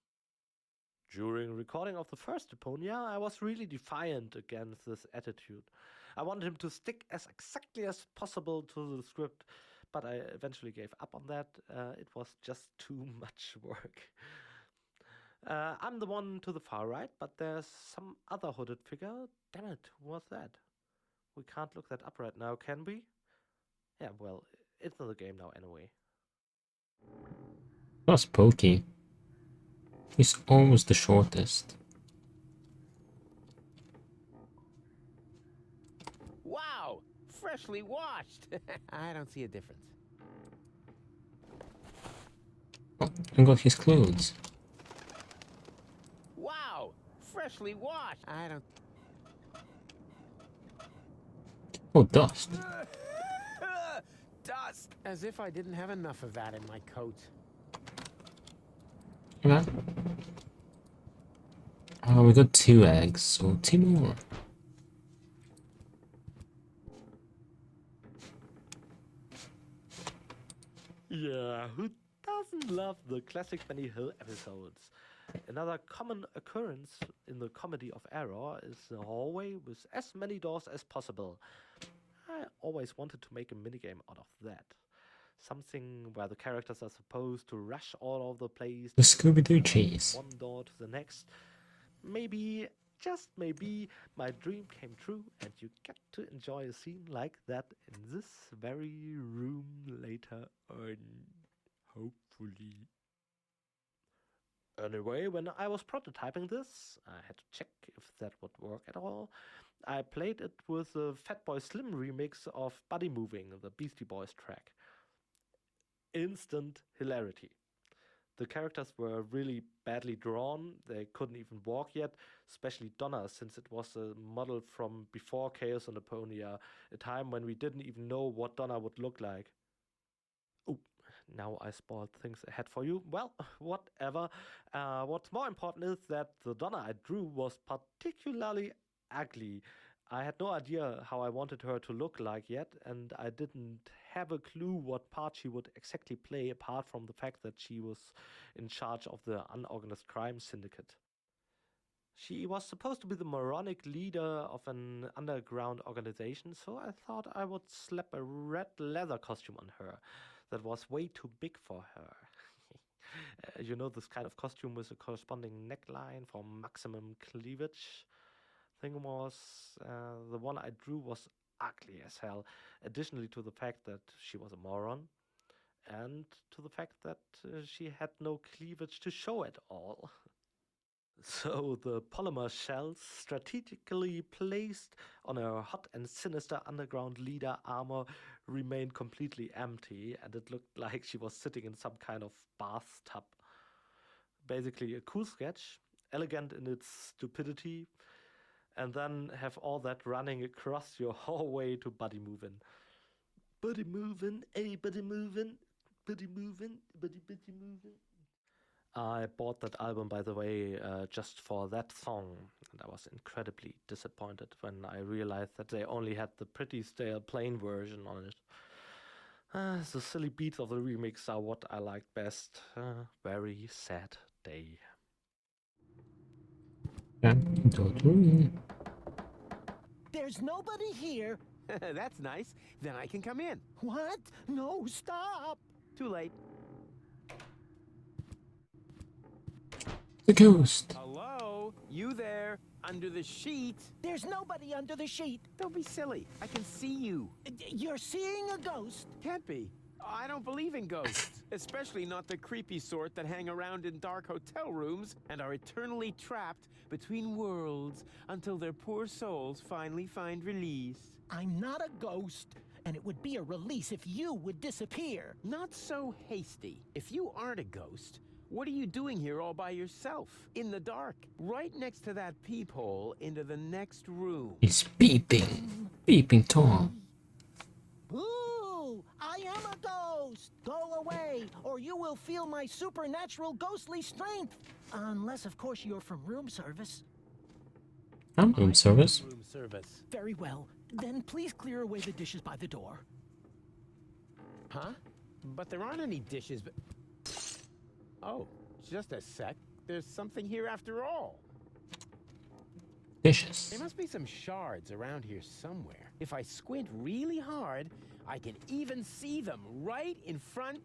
During recording of the first Deponia, I was really defiant against this attitude. I wanted him to stick as exactly as possible to the script, but I eventually gave up on that. It was just too much work. I'm the one to the far right, but there's some other hooded figure. Damn it, who was that? We can't look that up right now, can we? Yeah, well, it's in the game now anyway. That's Pokey. He's almost the shortest. Wow! Freshly washed! I don't see a difference. Oh, and got his clothes. Wow! Freshly washed! I don't... Oh, dust. Dust! As if I didn't have enough of that in my coat. Yeah. We got 2 eggs, so 2 more. Yeah, who doesn't love the classic Benny Hill episodes? Another common occurrence in the comedy of error is the hallway with as many doors as possible. I always wanted to make a minigame out of that. Something where the characters are supposed to rush all over the place, The Scooby-Doo from cheese. one door to the next. Maybe, just maybe, my dream came true and you get to enjoy a scene like that in this very room later on. Hopefully. Anyway, when I was prototyping this, I had to check if that would work at all. I played it with the Fatboy Slim remix of Buddy Moving, the Beastie Boys track. Instant hilarity. The characters were really badly drawn, they couldn't even walk yet, especially Donna, since it was a model from before Chaos on Deponia, a time when we didn't even know what Donna would look like. Oh, now I spoiled things ahead for you. Well, whatever. What's more important is that the Donna I drew was particularly ugly. I had no idea how I wanted her to look like yet, and I didn't have a clue what part she would exactly play apart from the fact that she was in charge of the unorganized crime syndicate. She was supposed to be the moronic leader of an underground organization, so I thought I would slap a red leather costume on her that was way too big for her. You know, this kind of costume with a corresponding neckline for maximum cleavage. Thing was, the one I drew was ugly as hell, additionally to the fact that she was a moron, and to the fact that she had no cleavage to show at all. So the polymer shells strategically placed on her hot and sinister underground leader armor remained completely empty, and it looked like she was sitting in some kind of bathtub. Basically a cool sketch, elegant in its stupidity, and then have all that running across your hallway to Buddy Movin'. Buddy movin', hey buddy movin', buddy movin', buddy movin'. I bought that album, by the way, just for that song, and I was incredibly disappointed when I realized that they only had the pretty stale plain version on it. The silly beats of the remix are what I liked best. Very sad day. Yeah, totally. There's nobody here. That's nice. Then I can come in. What? No, stop. Too late. The ghost. Hello? You there? Under the sheet? There's nobody under the sheet. Don't be silly. I can see you. You're seeing a ghost? Can't be. I don't believe in ghosts. Especially not the creepy sort that hang around in dark hotel rooms and are eternally trapped between worlds until their poor souls finally find release. I'm not a ghost, and it would be a release if you would disappear. Not so hasty. If you aren't a ghost, what are you doing here all by yourself, in the dark, right next to that peephole into the next room? He's peeping. Peeping Tom. Ooh, I am a ghost. Go away, or you will feel my supernatural ghostly strength. Unless, of course, you're from room service. I'm room service. Room service. Very well. Then please clear away the dishes by the door. Huh? But there aren't any dishes, but... Oh, just a sec. There's something here after all. Dishes. There must be some shards around here somewhere. If I squint really hard, I can even see them right in front...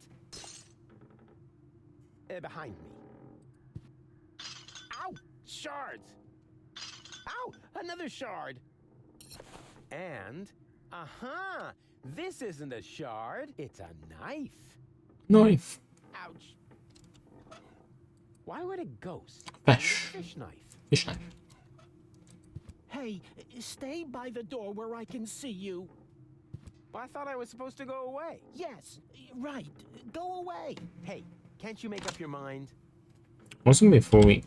behind me. Ow! Shards! Ow! Another shard! And... Aha! This isn't a shard, it's a knife. Knife. Ouch. Why would a ghost Fish. need a fish knife? Fish knife. Hey, stay by the door where I can see you. I thought I was supposed to go away. Yes, right. Go away. Hey, can't you make up your mind? Also, before we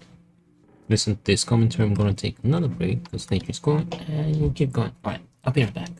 listen to this commentary, I'm gonna take another break because nature's going, and we'll keep going. Alright, I'll be right back.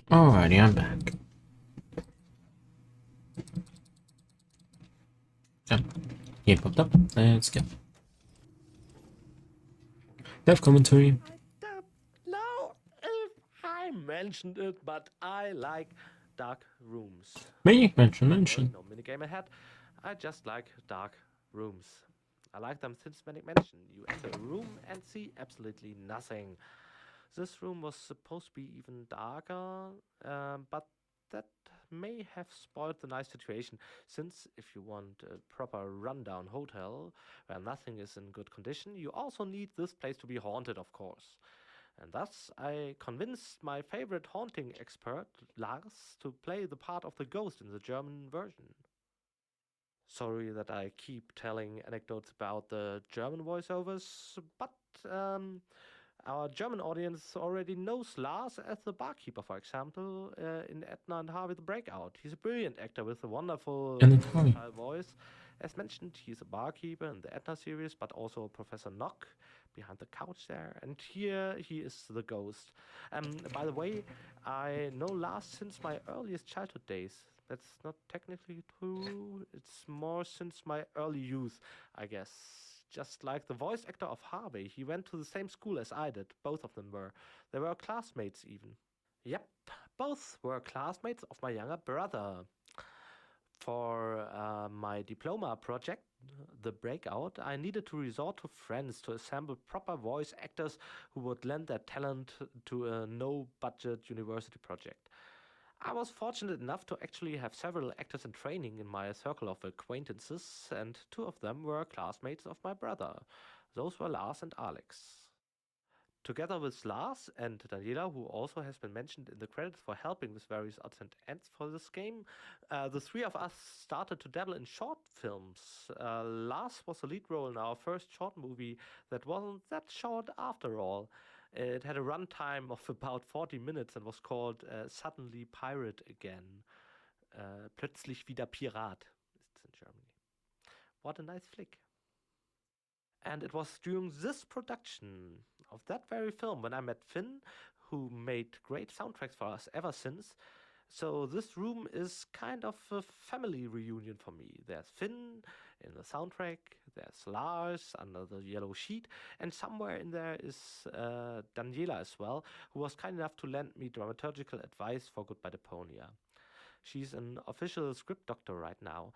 Alrighty, I'm back. Oh, he popped up. Let's go. Dev commentary. I don't know if I mentioned it, but I like dark rooms. Me, mention. No minigame ahead. I just like dark rooms. I like them since Manic Mansion. You enter a room and see absolutely nothing. This room was supposed to be even darker, but that may have spoiled the nice situation, since if you want a proper rundown hotel where nothing is in good condition, you also need this place to be haunted, of course. And thus, I convinced my favorite haunting expert, Lars, to play the part of the ghost in the German version. Sorry that I keep telling anecdotes about the German voiceovers, but our German audience already knows Lars as the barkeeper, for example, in Edna and Harvey the Breakout. He's a brilliant actor with a wonderful versatile voice. As mentioned, he's a barkeeper in the Edna series, but also Professor Knock behind the couch there. And here he is the ghost. By the way, I know Lars since my earliest childhood days. That's not technically true. It's more since my early youth, I guess. Just like the voice actor of Harvey, he went to the same school as I did. Both of them were. They were classmates even. Yep, both were classmates of my younger brother. For my diploma project, The Breakout, I needed to resort to friends to assemble proper voice actors who would lend their talent to a no-budget university project. I was fortunate enough to actually have several actors in training in my circle of acquaintances, and two of them were classmates of my brother. Those were Lars and Alex. Together with Lars and Daniela, who also has been mentioned in the credits for helping with various odds and ends for this game, the three of us started to dabble in short films. Lars was the lead role in our first short movie that wasn't that short after all. It had a runtime of about 40 minutes and was called Suddenly Pirate Again. Plötzlich wieder Pirat ist in Germany. What a nice flick. And it was during this production of that very film when I met Finn, who made great soundtracks for us ever since. So this room is kind of a family reunion for me. There's Finn in the soundtrack, there's Lars under the yellow sheet, and somewhere in there is Daniela as well, who was kind enough to lend me dramaturgical advice for Goodbye Deponia. She's an official script doctor right now,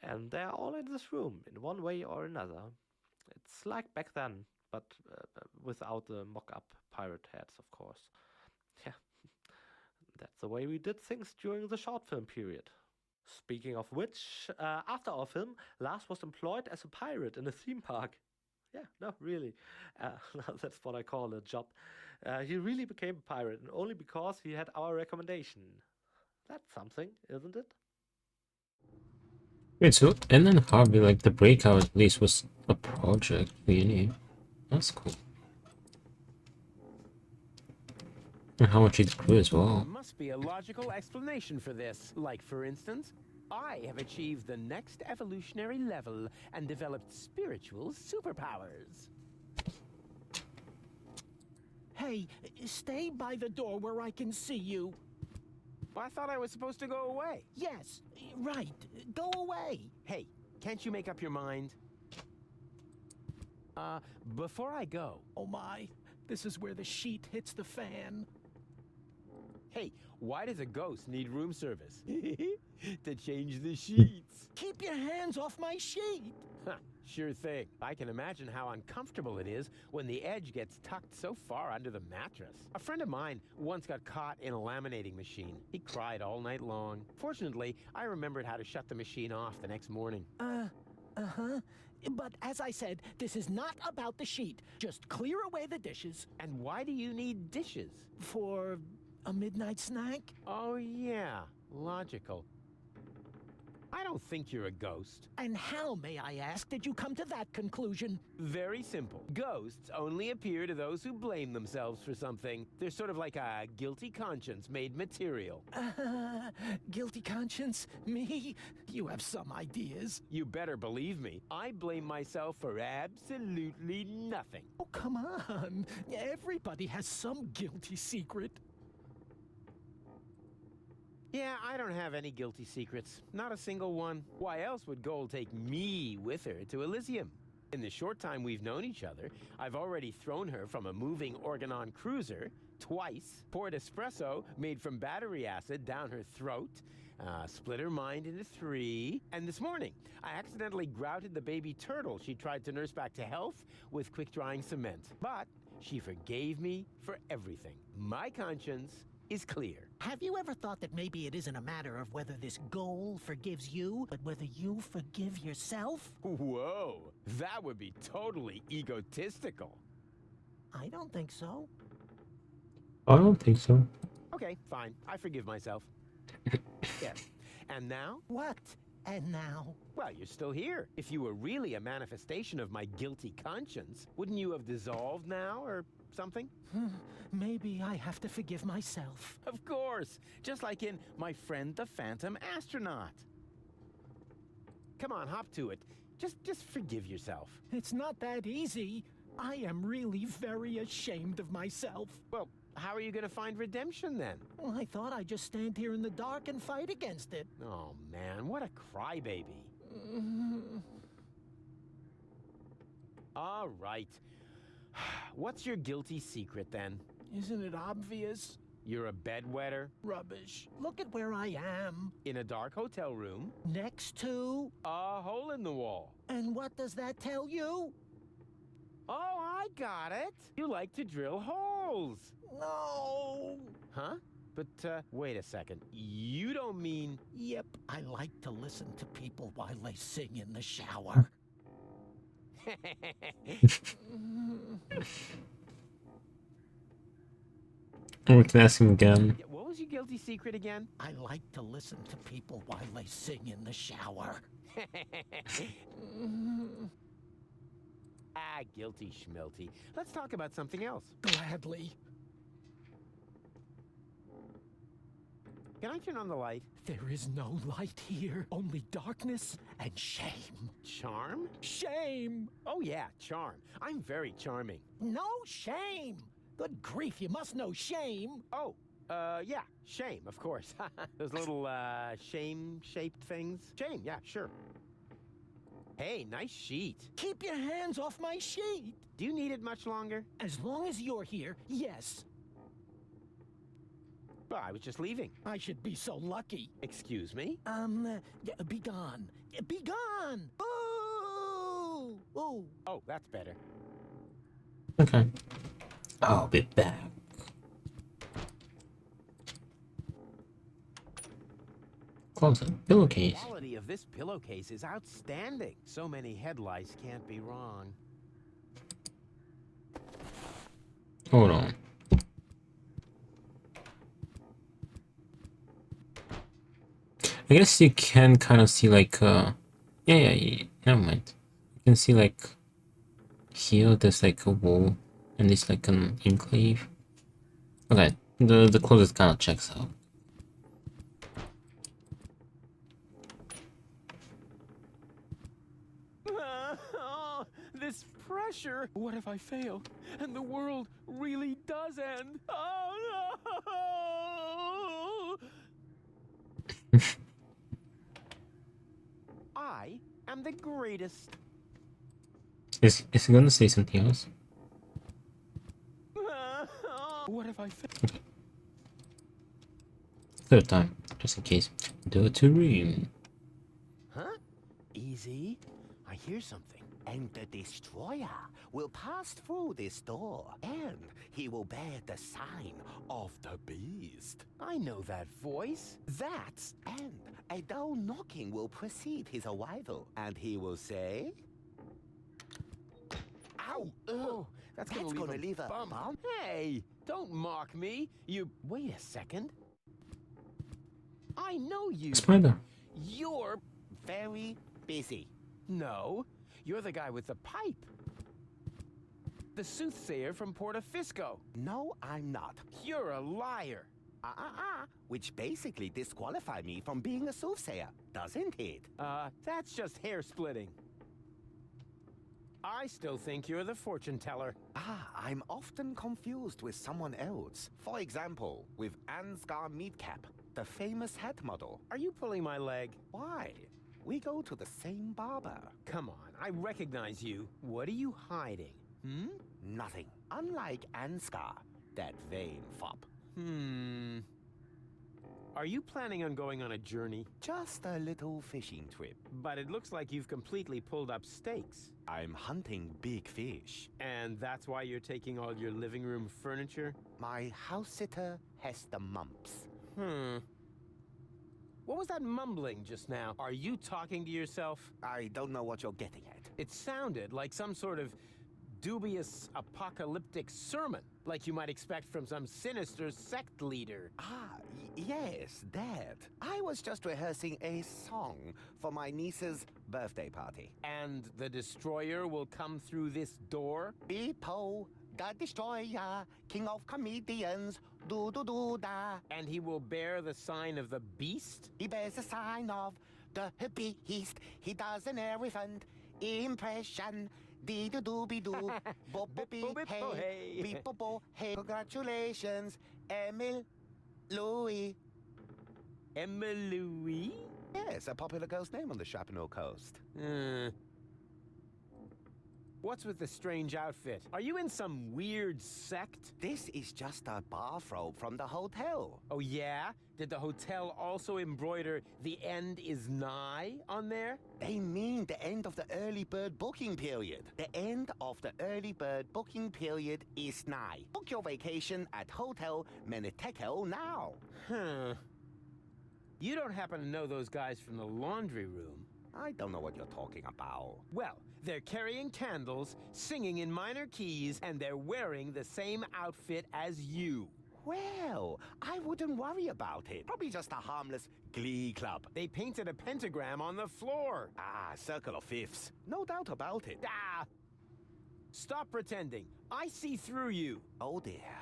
and they're all in this room in one way or another. It's like back then, but without the mock-up pirate heads, of course. Yeah, that's the way we did things during the short film period. Speaking of which, after our film, Lars was employed as a pirate in a theme park. Yeah, no, really. That's what I call a job. He really became a pirate, and only because he had our recommendation. That's something, isn't it? Wait, so and then Harvey, like the Breakout at least was a project, really. That's cool. And how much he grew as well. There must be a logical explanation for this. Like, for instance, I have achieved the next evolutionary level and developed spiritual superpowers. Hey, stay by the door where I can see you. I thought I was supposed to go away. Yes, right. Go away. Hey, can't you make up your mind? Before I go... Oh my, this is where the sheet hits the fan. Hey, why does a ghost need room service? To change the sheets. Keep your hands off my sheet. Sure thing. I can imagine how uncomfortable it is when the edge gets tucked so far under the mattress. A friend of mine once got caught in a laminating machine. He cried all night long. Fortunately, I remembered how to shut the machine off the next morning. Uh-huh. But as I said, this is not about the sheet. Just clear away the dishes. And why do you need dishes? For a midnight snack? Oh, yeah. Logical. I don't think you're a ghost. And how, may I ask, did you come to that conclusion? Very simple. Ghosts only appear to those who blame themselves for something. They're sort of like a guilty conscience made material. Guilty conscience? Me? You have some ideas. You better believe me. I blame myself for absolutely nothing. Oh, come on. Everybody has some guilty secret. Yeah, I don't have any guilty secrets. Not a single one. Why else would Gold take me with her to Elysium? In the short time we've known each other, I've already thrown her from a moving Organon cruiser twice, poured espresso made from battery acid down her throat, split her mind into 3, and this morning, I accidentally grouted the baby turtle she tried to nurse back to health with quick-drying cement. But she forgave me for everything. My conscience is clear. Have you ever thought that maybe it isn't a matter of whether this goal forgives you, but whether you forgive yourself? Whoa, that would be totally egotistical. I don't think so. I don't think so. Okay, fine. I forgive myself. Yes. And now? What? And now? Well, you're still here. If you were really a manifestation of my guilty conscience, wouldn't you have dissolved now or something? Maybe I have to forgive myself. Of course. Just like in My Friend the Phantom Astronaut. Come on, hop to it. Just forgive yourself. It's not that easy. I am really very ashamed of myself. Well, how are you going to find redemption then? Well, I thought I'd just stand here in the dark and fight against it. Oh, man, what a crybaby. All right. What's your guilty secret then? Isn't it obvious? You're a bedwetter? Rubbish. Look at where I am. In a dark hotel room? Next to? A hole in the wall. And what does that tell you? Oh, I got it. You like to drill holes. No. Huh? But, wait a second. You don't mean... Yep, I like to listen to people while they sing in the shower. We can ask him again. What was your guilty secret again? I like to listen to people while they sing in the shower. Guilty schmilty. Let's talk about something else. Gladly. Can I turn on the light? There is no light here, only darkness and shame. Charm? Shame! Oh yeah, charm. I'm very charming. No shame! Good grief, you must know shame. Oh, yeah, shame, of course. Those little, shame-shaped things. Shame, yeah, sure. Hey, nice sheet. Keep your hands off my sheet. Do you need it much longer? As long as you're here, yes. Well, I was just leaving. I should be so lucky. Excuse me? Be gone. Be gone! Ooh! Ooh! Oh, that's better. Okay. I'll be back. Close the pillowcase. The quality of this pillowcase is outstanding. So many headlights can't be wrong. Hold on. I guess you can kind of see like yeah, never mind. You can see like here there's like a wall and it's like an enclave. Okay, the closet kind of checks out. This pressure. What if I fail and the world really does end? Oh no! I am the greatest. Is he gonna say something else? What if I fail? Okay. Third time, just in case. Dirty room. Huh? Easy. I hear something. And the destroyer will pass through this door, and he will bear the sign of the beast. I know that voice. That's... And a dull knocking will precede his arrival, and he will say... Ow! Oh, that's gonna leave a bump. Hey, don't mock me. You... Wait a second. I know you. Spider. You're... Very busy. No. You're the guy with the pipe. The soothsayer from Portofisco. No, I'm not. You're a liar. Which basically disqualify me from being a soothsayer, doesn't it? That's just hair splitting. I still think you're the fortune teller. I'm often confused with someone else. For example, with Ansgar Meatcap. the famous hat model. Are you pulling my leg? Why? We go to the same barber. Come on, I recognize you. What are you hiding? Hmm? Nothing. Unlike Ansgar, that vain fop. Are you planning on going on a journey? Just a little fishing trip. But it looks like you've completely pulled up stakes. I'm hunting big fish. And that's why you're taking all your living room furniture? My house sitter has the mumps. What was that mumbling just now? Are you talking to yourself? I don't know what you're getting at. It sounded like some sort of dubious apocalyptic sermon, like you might expect from some sinister sect leader. Yes, that. I was just rehearsing a song for my niece's birthday party. And the destroyer will come through this door? Bepo, the destroyer, king of comedians, do-do-do-da. And he will bear the sign of the beast? He bears the sign of the beast. He does an elephant impression. Dee-do-do-be-doo, bo-bo-be-hey, be-bo-bo-hey. Congratulations, Emil Louis. Emil Louis? Yes, a popular ghost name on the Chaponneau coast. What's with the strange outfit? Are you in some weird sect? This is just a bathrobe from the hotel. Oh yeah? Did the hotel also embroider "The end is nigh" on there? They mean the end of the early bird booking period. The end of the early bird booking period is nigh. Book your vacation at Hotel Menitekel now. You don't happen to know those guys from the laundry room? I don't know what you're talking about. Well, they're carrying candles, singing in minor keys, and they're wearing the same outfit as you. Well, I wouldn't worry about it. Probably just a harmless glee club. They painted a pentagram on the floor. Circle of fifths. No doubt about it. Stop pretending. I see through you. Oh dear.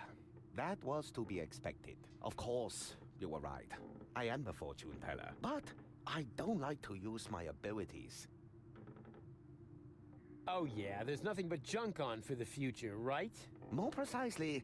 That was to be expected. Of course, you were right. I am the fortune teller. But I don't like to use my abilities. Oh yeah, there's nothing but junk on for the future, right? More precisely,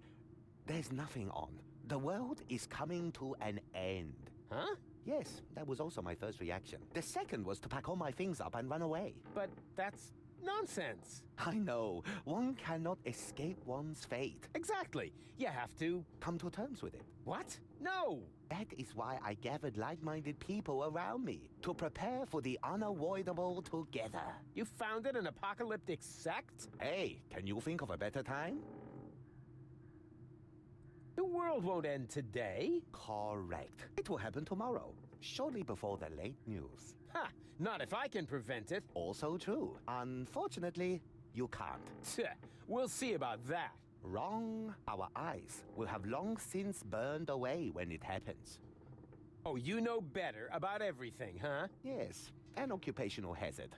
there's nothing on. The world is coming to an end. Huh? Yes, that was also my first reaction. The second was to pack all my things up and run away. But that's nonsense. I know. One cannot escape one's fate. Exactly. You have to come to terms with it. What? No! That is why I gathered like-minded people around me, to prepare for the unavoidable together. You founded an apocalyptic sect? Hey, can you think of a better time? The world won't end today. Correct. It will happen tomorrow, shortly before the late news. Ha! Not if I can prevent it. Also true. Unfortunately, you can't. We'll see about that. Wrong. Our eyes will have long since burned away when it happens. Oh, you know better about everything, huh? Yes, an occupational hazard.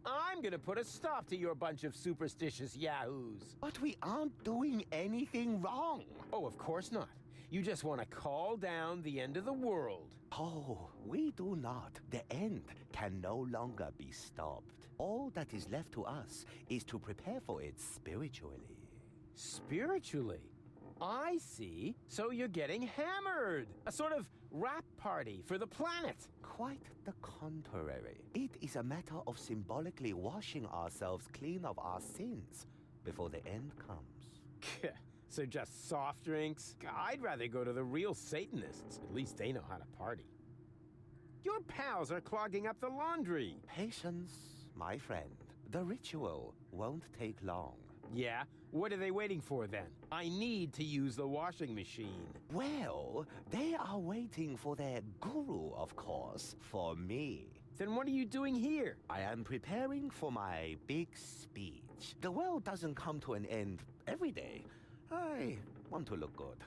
I'm gonna put a stop to your bunch of superstitious yahoos. But we aren't doing anything wrong. Oh, of course not. You just want to call down the end of the world. Oh, we do not. The end can no longer be stopped. All that is left to us is to prepare for it spiritually. Spiritually? I see. So you're getting hammered. A sort of rap party for the planet. Quite the contrary. It is a matter of symbolically washing ourselves clean of our sins before the end comes. So just soft drinks? I'd rather go to the real Satanists. At least they know how to party. Your pals are clogging up the laundry. Patience, my friend. The ritual won't take long. Yeah? What are they waiting for then? I need to use the washing machine. Well, they are waiting for their guru, of course, for me. Then what are you doing here? I am preparing for my big speech. The world doesn't come to an end every day. I want to look good.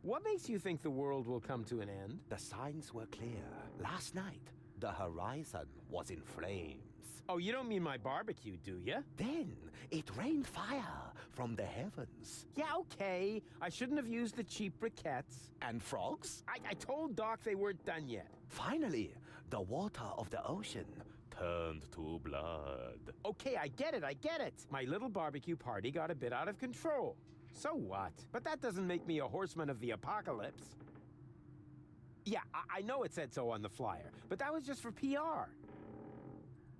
What makes you think the world will come to an end? The signs were clear. Last night, the horizon was in flames. Oh, you don't mean my barbecue, do you? Then it rained fire from the heavens. Yeah, okay. I shouldn't have used the cheap briquettes. And frogs? I told Doc they weren't done yet. Finally, the water of the ocean turned to blood. Okay, I get it. My little barbecue party got a bit out of control. So what? But that doesn't make me a horseman of the apocalypse. Yeah, I know it said so on the flyer, but that was just for PR.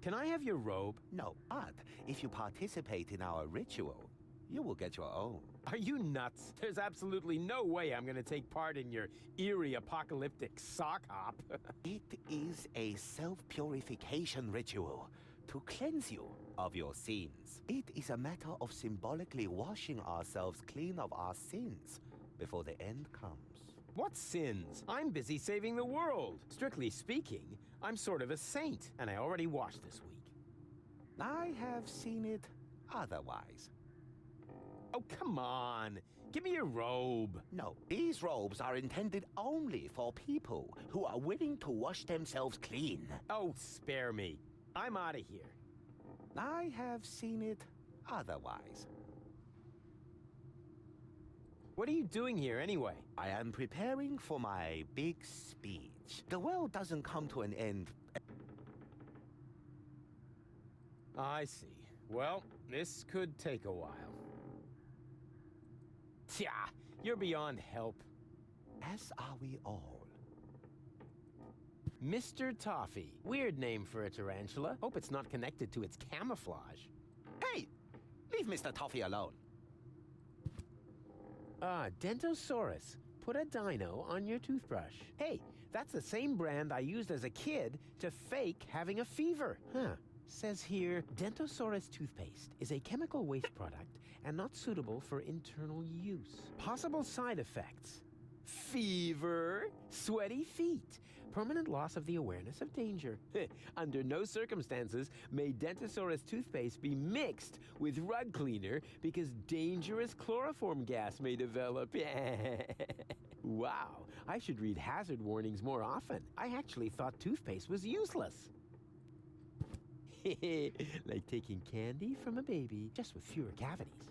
Can I have your robe? No, but if you participate in our ritual, you will get your own. Are you nuts? There's absolutely no way I'm gonna take part in your eerie apocalyptic sock hop. It is a self-purification ritual to cleanse you of your sins. It is a matter of symbolically washing ourselves clean of our sins before the end comes. What sins? I'm busy saving the world. Strictly speaking, I'm sort of a saint, and I already washed this week. I have seen it otherwise. Oh, come on. Give me your robe. No, these robes are intended only for people who are willing to wash themselves clean. Oh, spare me. I'm out of here. I have seen it otherwise. What are you doing here, anyway? I am preparing for my big speech. The world doesn't come to an end. I see. Well, this could take a while. Tja, you're beyond help. As are we all. Mr. Toffee. Weird name for a tarantula. Hope it's not connected to its camouflage. Hey! Leave Mr. Toffee alone. Ah, Dentosaurus. Put a dino on your toothbrush. Hey, that's the same brand I used as a kid to fake having a fever. Huh. Says here, Dentosaurus toothpaste is a chemical waste product and not suitable for internal use. Possible side effects: fever, sweaty feet, permanent loss of the awareness of danger. Under no circumstances may Dentosaurus toothpaste be mixed with rug cleaner because dangerous chloroform gas may develop. Wow, I should read hazard warnings more often. I actually thought toothpaste was useless. Like taking candy from a baby, just with fewer cavities.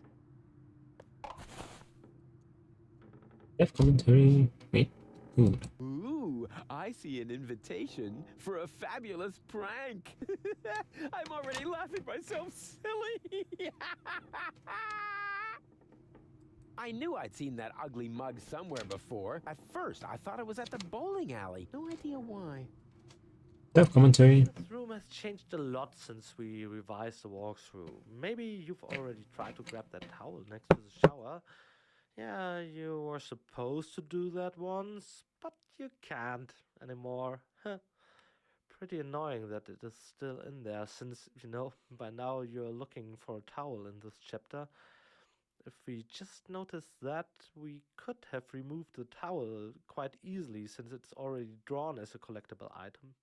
Dev commentary. Wait. Ooh. Ooh, I see an invitation for a fabulous prank. I'm already laughing myself silly. I knew I'd seen that ugly mug somewhere before. At first, I thought it was at the bowling alley. No idea why. Dev commentary. This room has changed a lot since we revised the walkthrough. Maybe you've already tried to grab that towel next to the shower. Yeah, you were supposed to do that once, but you can't anymore. Pretty annoying that it is still in there, since, you know, by now you're looking for a towel in this chapter. If we just noticed that, we could have removed the towel quite easily, since it's already drawn as a collectible item.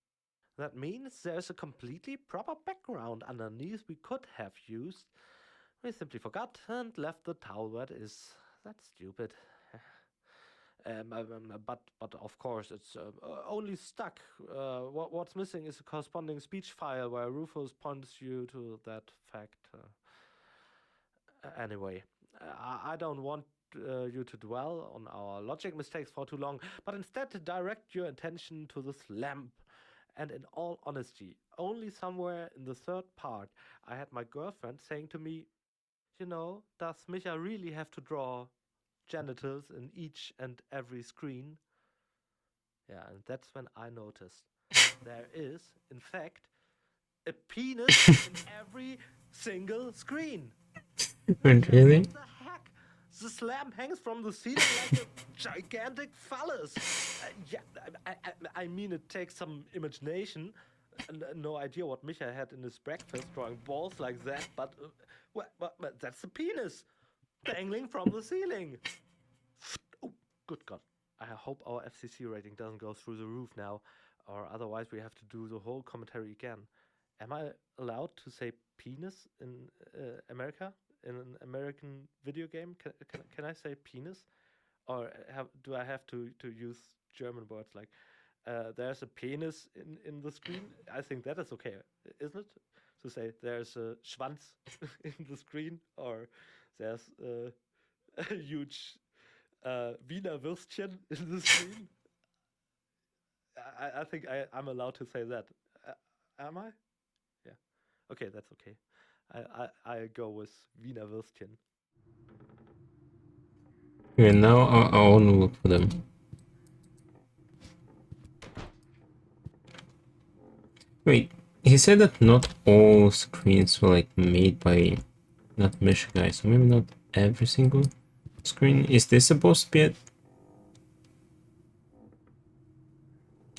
That means there's a completely proper background underneath we could have used. We simply forgot and left the towel where it is. That's stupid. But of course it's only stuck. What's missing is a corresponding speech file where Rufus points you to that fact. Anyway, I don't want you to dwell on our logic mistakes for too long, but instead to direct your attention to this lamp. And in all honesty, only somewhere in the third part, I had my girlfriend saying to me, you know, does Micha really have to draw genitals in each and every screen? Yeah, and that's when I noticed there is, in fact, a penis in every single screen. Really? What the heck? This lamp hangs from the ceiling like a gigantic phallus. Yeah, I mean, it takes some imagination. No idea what Micha had in his breakfast drawing balls like that, but that's the penis dangling from the ceiling. Oh, good God. I hope our FCC rating doesn't go through the roof now, or otherwise we have to do the whole commentary again. Am I allowed to say penis in America? In an American video game? Can I say penis? Or do I have to use German words like there's a penis in the screen? I think that is okay, isn't it? To say there's a Schwanz in the screen, or there's a huge Wiener Würstchen in the screen. I think I'm allowed to say that. Am I? Yeah. Okay, that's okay. I go with Wiener Würstchen. Okay, now I want to look for them. Wait, he said that not all screens were like made by not mesh guys, so maybe not every single screen. Is this supposed to be it?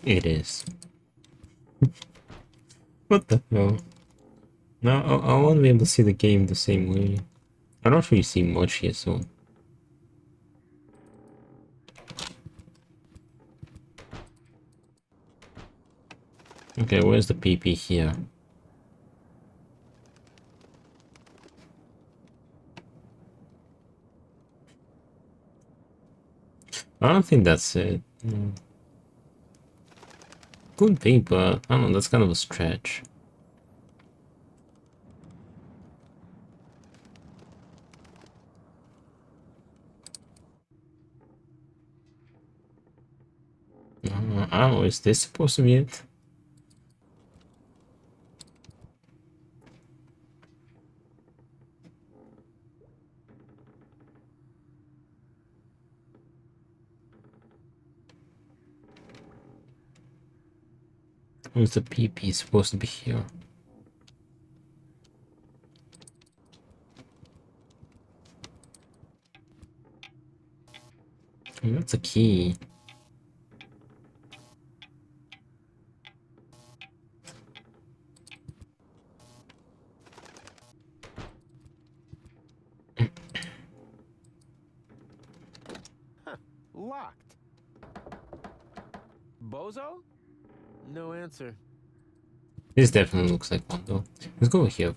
It is. What the hell? Now I won't be able to see the game the same way. I don't really see much here, so. Okay, where's the PP here? I don't think that's it. Could be, but I don't know, that's kind of a stretch. I don't know, is this supposed to be it? Or is the PP supposed to be here? Oh, that's a key. Locked. Bozo? No answer. This definitely looks like one though. Let's go here.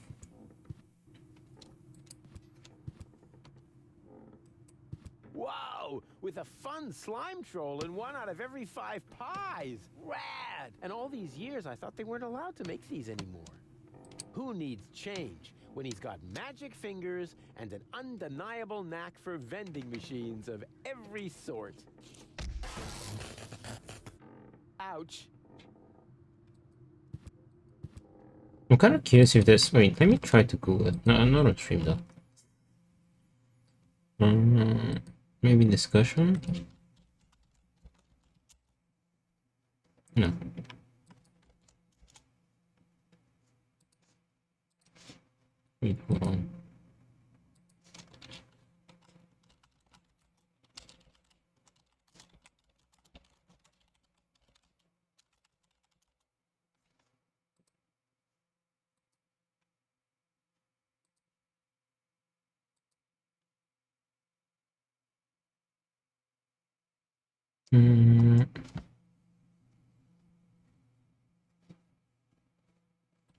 Whoa! With a fun slime troll in 1 out of every 5 pies! Rad! And all these years I thought they weren't allowed to make these anymore. Who needs change when he's got magic fingers and an undeniable knack for vending machines of every sort? Ouch. I'm kind of curious if there's. Wait, let me try to Google it. No, I'm not on stream though. Maybe discussion? No. Wait, hold on.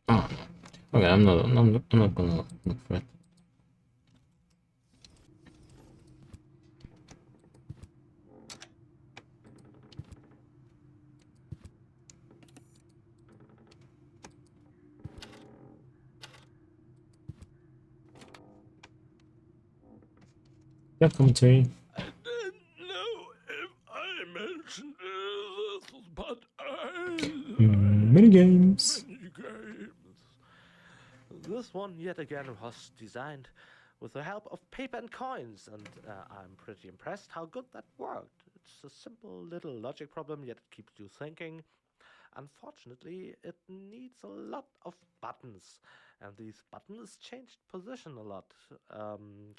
Oh, okay. I'm not gonna look for it. Yeah, commentary. know if I mentioned this, but Mini games. This one, yet again, was designed with the help of paper and coins, and I'm pretty impressed how good that worked. It's a simple little logic problem, yet it keeps you thinking. Unfortunately, it needs a lot of buttons, and these buttons changed position a lot.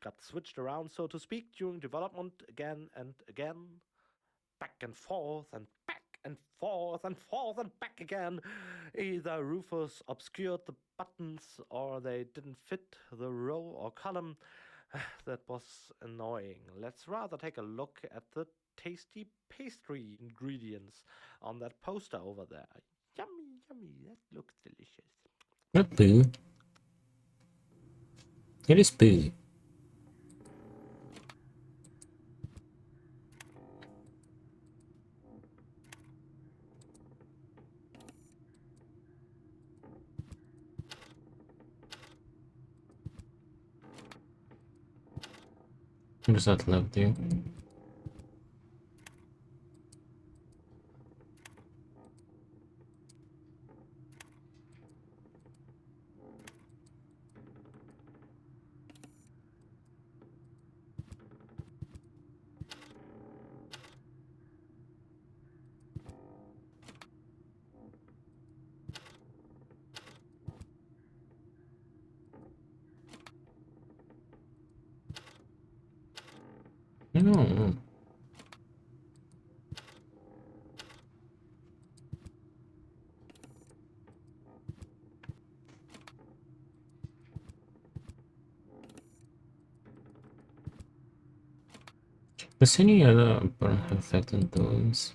Got switched around, so to speak, during development again and again. Back and forth and back and forth and forth and back again. Either Rufus obscured the buttons or they didn't fit the row or column. That was annoying. Let's rather take a look at the tasty pastry ingredients on that poster over there. Yummy, yummy. That looks delicious. Not boo. It is boo. What does that love do? know. Does any other burn have effect on those?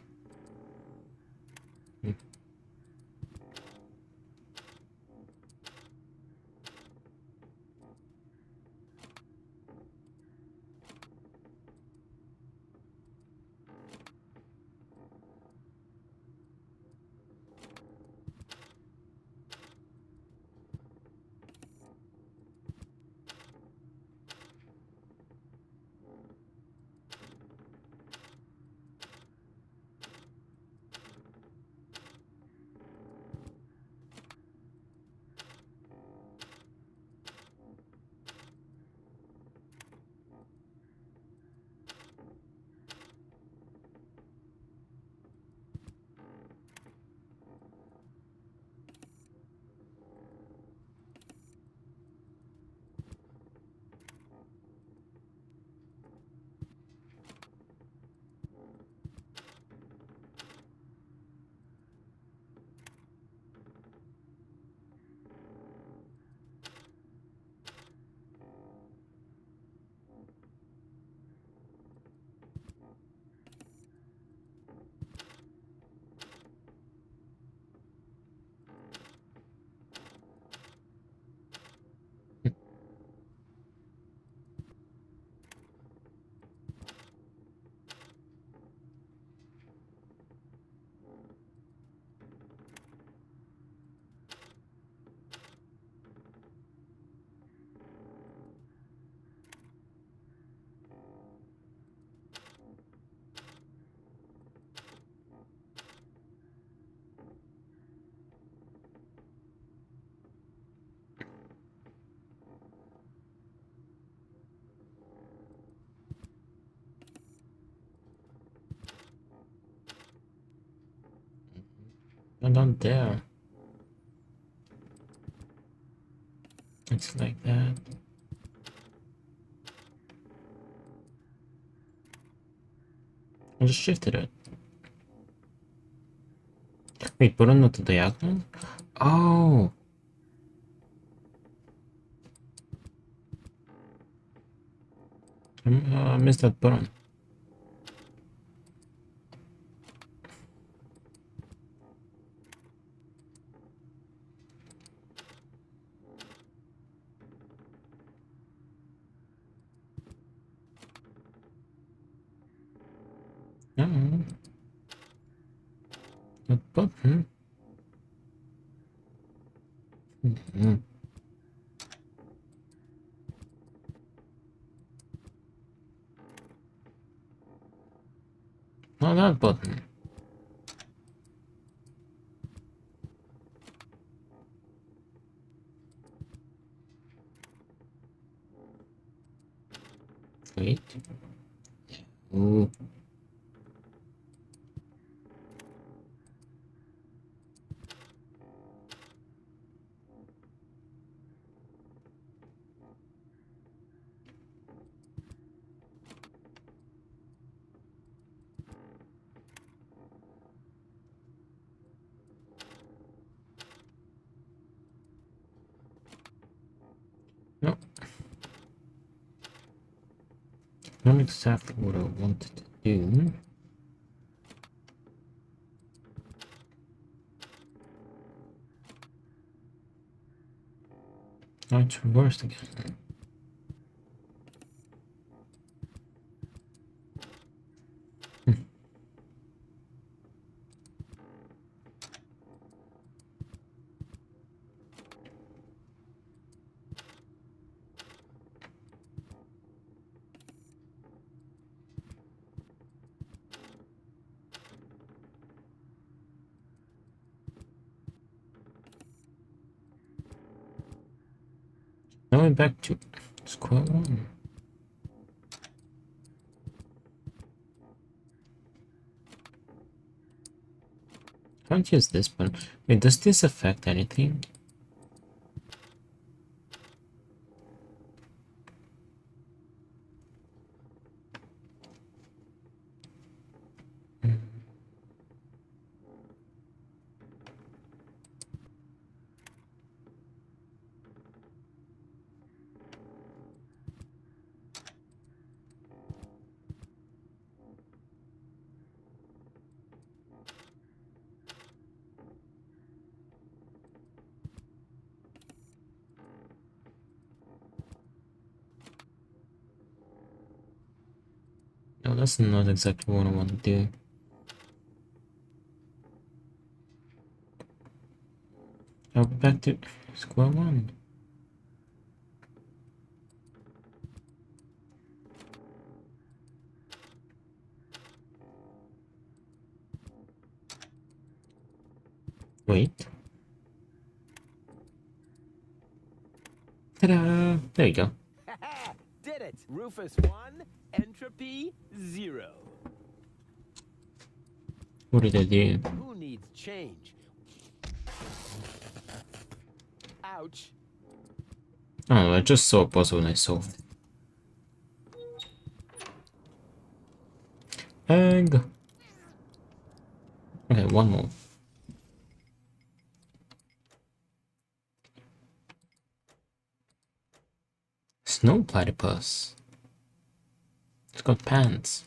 I'm not there. It's like that. I just shifted it. Wait, button not the diagonal? Oh! I missed that button. No. That button. Not that button. Wait. Ooh. No. Not exactly what I wanted to do. Now it's reversed again. Now we're back to square one. Can't use this one. Wait, does this affect anything? that's not exactly what I want to do. Now back to square one. Wait. Ta-da! There you go. Did it! Rufus 1, entropy 0. What did I do? Who needs change? Ouch. Oh, I just saw a puzzle and I solved it. Egg! Okay, one more. Snow platypus. It's got pants.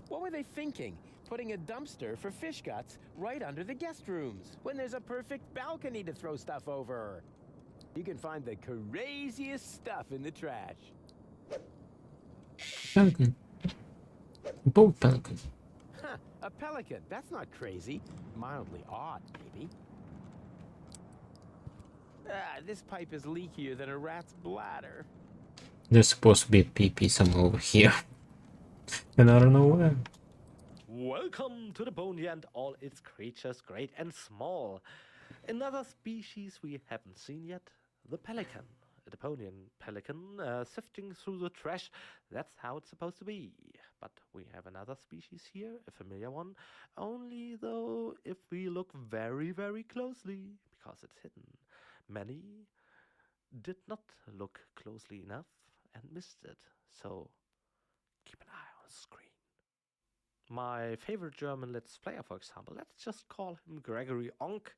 What were they thinking? Putting a dumpster for fish guts right under the guest rooms when there's a perfect balcony to throw stuff over. You can find the craziest stuff in the trash. Pelican. Boat pelican. Huh, a pelican. That's not crazy. Mildly odd, maybe. This pipe is leakier than a rat's bladder. There's supposed to be a pee-pee somewhere over here. And I don't know where. Welcome to Deponia and all its creatures, great and small. Another species we haven't seen yet, the pelican. A Deponian pelican sifting through the trash. That's how it's supposed to be. But we have another species here, a familiar one. Only though if we look very, very closely, because it's hidden. Many did not look closely enough and missed it. So keep an eye on the screen. My favorite German Let's Player, for example, let's just call him Gregory Onk,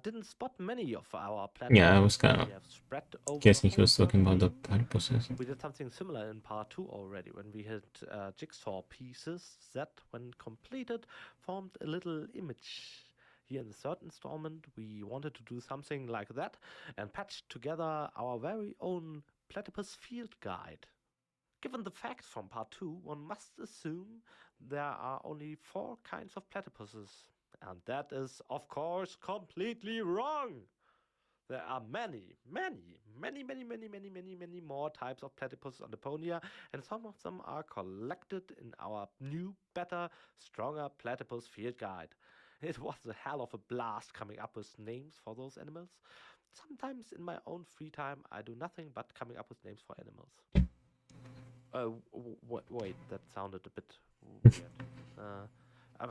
didn't spot many of our platypus. Yeah, I was kind of guessing he was talking about the platypuses. We did something similar in part 2 already, when we had jigsaw pieces that, when completed, formed a little image. Here in the third installment, we wanted to do something like that and patched together our very own platypus field guide. Given the facts from part 2, one must assume there are only 4 kinds of platypuses. And that is, of course, completely wrong. There are many more types of platypus on Deponia, and some of them are collected in our new, better, stronger platypus field guide. It was a hell of a blast coming up with names for those animals. Sometimes in my own free time, I do nothing but coming up with names for animals. Wait, that sounded a bit weird.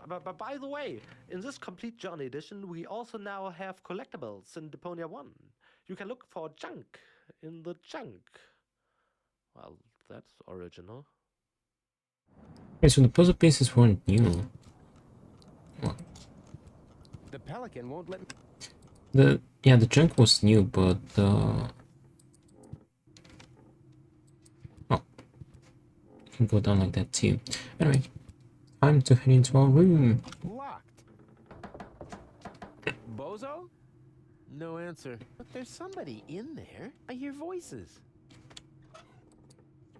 But by the way, in this Complete Journey edition, we also now have collectibles in Deponia 1. You can look for junk in the junk. Well, that's original. Okay, so the puzzle pieces weren't new. What? The pelican won't let me. The junk was new, but can go down like that too. Anyway, time to head into our room. Locked. Bozo? No answer. But there's somebody in there. I hear voices.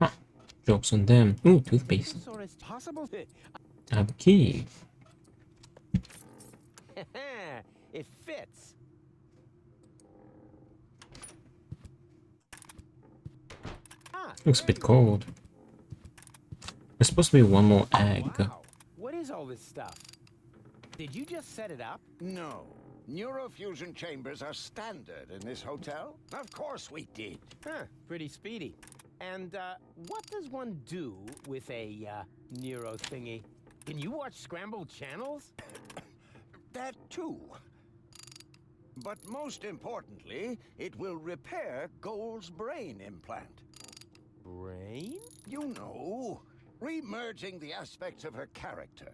Huh. Jokes on them. Ooh, toothpaste. Or it's possible. I have a key. It fits. Looks a bit cold. There's supposed to be one more egg. Wow. What is all this stuff? Did you just set it up? No. Neurofusion chambers are standard in this hotel. Of course we did. Huh, pretty speedy. And what does one do with a neuro thingy? Can you watch scrambled channels? That too. But most importantly, it will repair Goal's brain implant. Brain? You know, remerging the aspects of her character.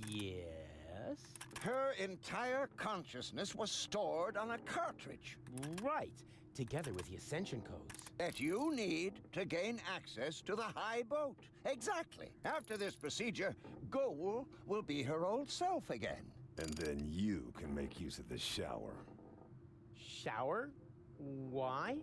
Yes. Her entire consciousness was stored on a cartridge. Right, together with the ascension codes. That you need to gain access to the high boat. Exactly. After this procedure, Goal will be her old self again. And then you can make use of the shower. shower? Why?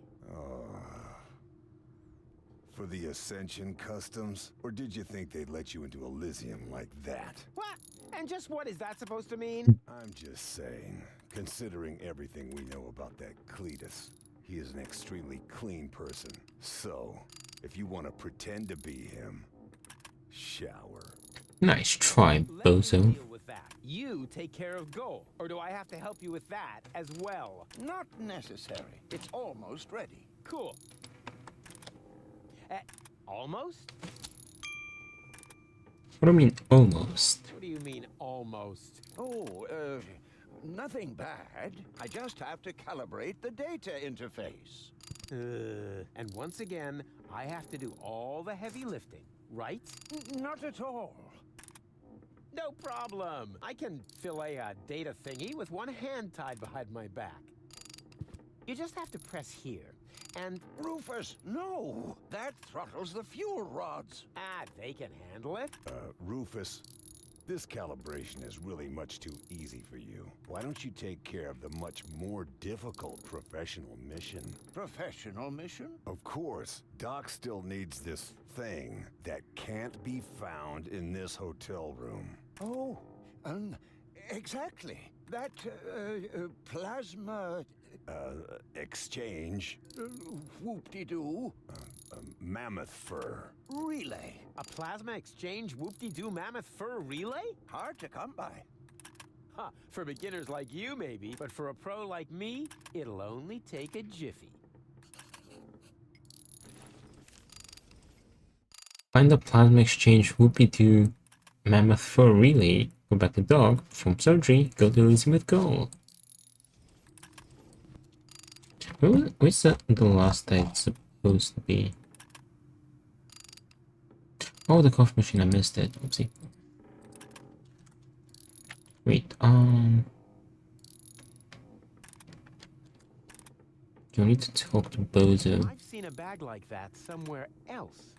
For the Ascension customs? Or did you think they'd let you into Elysium like that? What? And just what is that supposed to mean? I'm just saying, considering everything we know about that Cletus, he is an extremely clean person. So, if you want to pretend to be him, shower. Nice try, bozo. Deal with that. You take care of Goal, or do I have to help you with that as well? Not necessary. It's almost ready. Cool. Almost? What do you mean, almost? What do you mean, almost? Oh, nothing bad. I just have to calibrate the data interface. And once again, I have to do all the heavy lifting, right? Not at all. No problem. I can fillet a data thingy with one hand tied behind my back. You just have to press here, and... Rufus, no! That throttles the fuel rods. They can handle it. Rufus, this calibration is really much too easy for you. Why don't you take care of the much more difficult professional mission? Professional mission? Of course. Doc still needs this thing that can't be found in this hotel room. Oh, exactly. That, plasma... exchange. Whoop-de-doo. Mammoth fur. Relay. A plasma exchange whoop-de-doo mammoth fur relay? Hard to come by. Huh, for beginners like you maybe, but for a pro like me, it'll only take a jiffy. Find the plasma exchange whoopie-doo mammoth fur relay. Go back to dog. Perform surgery. Go to Elysium with Goal. Where's the last day supposed to be? Oh, the coffee machine. I missed it. Oopsie. Wait. You need to talk to Bozo. I've seen a bag like that somewhere else.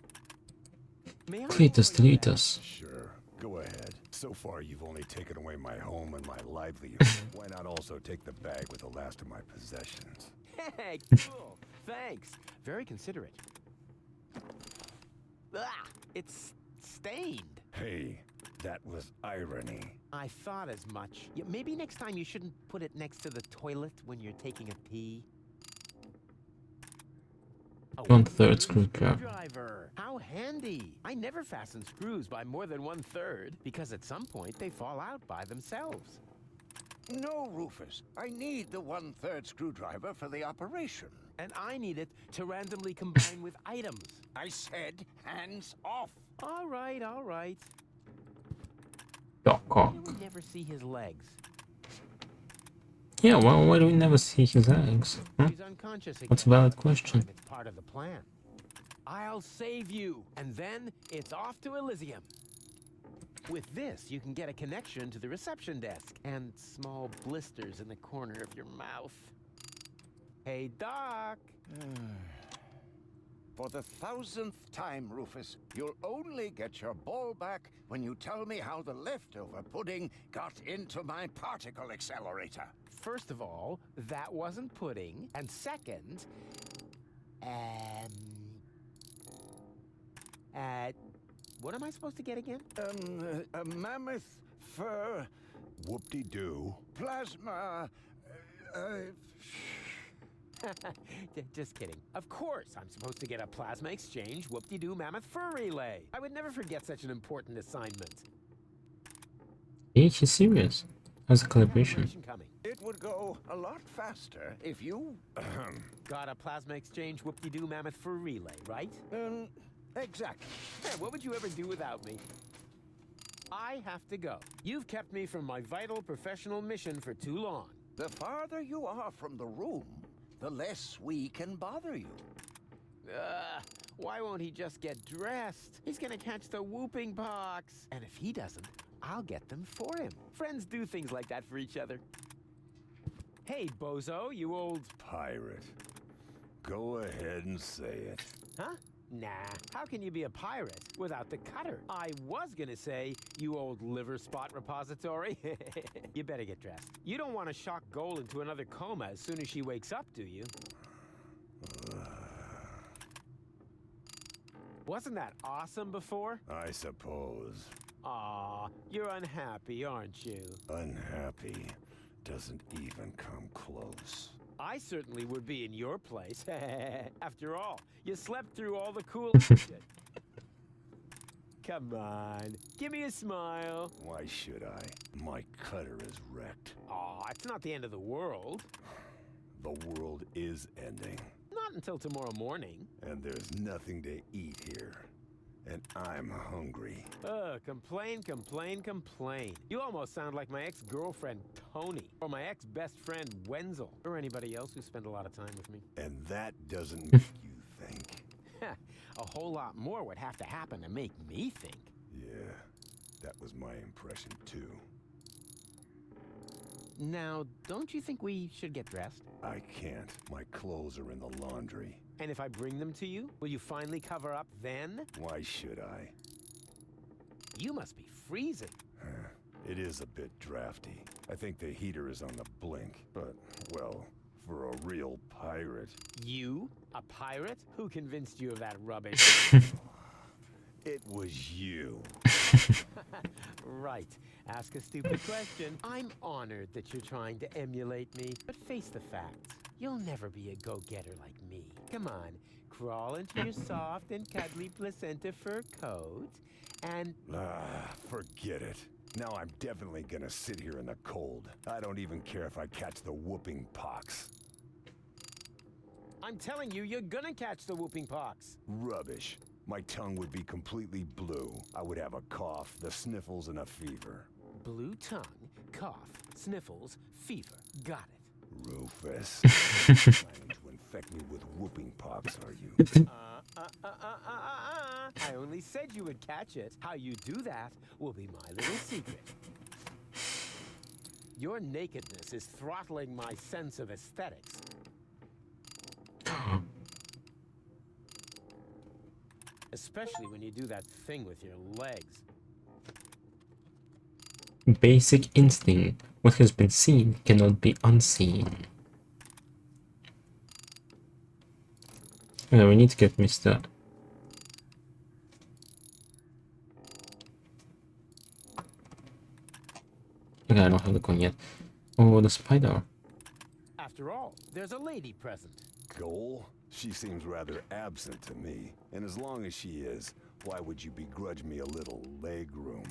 May I Cletus, delete us. Sure, go ahead. So far, you've only taken away my home and my livelihood. Why not also take the bag with the last of my possessions? Hey, cool. Thanks. Very considerate. Ah, it's stained. Hey, that was irony. I thought as much. Yeah, maybe next time you shouldn't put it next to the toilet when you're taking a pee. 1/3 screwdriver. Screwdriver. How handy. I never fasten screws by more than 1/3 because at some point they fall out by themselves. No, Rufus. I need the 1/3 screwdriver for the operation. And I need it to randomly combine with items. I said hands off. All right, all right. Doc. You would never see his legs. Yeah, well, why do we never see his legs? Huh? He's unconscious again. What's a valid question? It's part of the plan. I'll save you, and then it's off to Elysium. With this, you can get a connection to the reception desk and small blisters in the corner of your mouth. Hey, Doc. For the 1000th time, Rufus, you'll only get your ball back when you tell me how the leftover pudding got into my particle accelerator. First of all, that wasn't pudding. And second, what am I supposed to get again? A mammoth fur... Whoop-de-doo. Plasma... Just kidding. Of course, I'm supposed to get a plasma exchange whoop-de-doo mammoth fur relay. I would never forget such an important assignment. Hey, he's serious. How's the calibration? Coming. It would go a lot faster if you... Got a plasma exchange whoop-de-doo mammoth fur relay, right? Exactly. Hey, what would you ever do without me? I have to go. You've kept me from my vital professional mission for too long. The farther you are from the room, the less we can bother you. Why won't he just get dressed? He's gonna catch the whooping pox. And if he doesn't, I'll get them for him. Friends do things like that for each other. Hey, bozo, you old... Pirate. Go ahead and say it. Huh? Nah, how can you be a pirate without the cutter? I was gonna say, you old liver spot repository. You better get dressed. You don't want to shock Goal into another coma as soon as she wakes up, do you? Wasn't that awesome before? I suppose. Aw, you're unhappy, aren't you? Unhappy doesn't even come close. I certainly would be in your place. After all, you slept through all the cool shit. Come on, give me a smile. Why should I? My cutter is wrecked. Aw, it's not the end of the world. The world is ending. Not until tomorrow morning. And there's nothing to eat here. And I'm hungry. Complain, complain, complain. You almost sound like my ex-girlfriend, Tony, or my ex-best friend, Wenzel, or anybody else who spent a lot of time with me. And that doesn't make you think. A whole lot more would have to happen to make me think. Yeah, that was my impression, too. Now, don't you think we should get dressed? I can't. My clothes are in the laundry. And if I bring them to you, will you finally cover up then? Why should I? You must be freezing. It is a bit drafty. I think the heater is on the blink. But, well, for a real pirate. You? A pirate? Who convinced you of that rubbish? It was you. Right. Ask a stupid question. I'm honored that you're trying to emulate me. But face the facts. You'll never be a go-getter like me. Come on, crawl into your soft and cuddly placenta fur coat, and... Forget it. Now I'm definitely gonna sit here in the cold. I don't even care if I catch the whooping pox. I'm telling you, you're gonna catch the whooping pox. Rubbish. My tongue would be completely blue. I would have a cough, the sniffles, and a fever. Blue tongue, cough, sniffles, fever. Got it. Rufus. Planning to infect me with whooping pox, are you? I only said you would catch it. How you do that will be my little secret. Your nakedness is throttling my sense of aesthetics. Especially when you do that thing with your legs. Basic instinct. What has been seen cannot be unseen. Yeah, we need to get Mr. Okay, I don't have the coin yet. Oh, the spider. After all, there's a lady present. Goal? She seems rather absent to me. And as long as she is, why would you begrudge me a little leg room?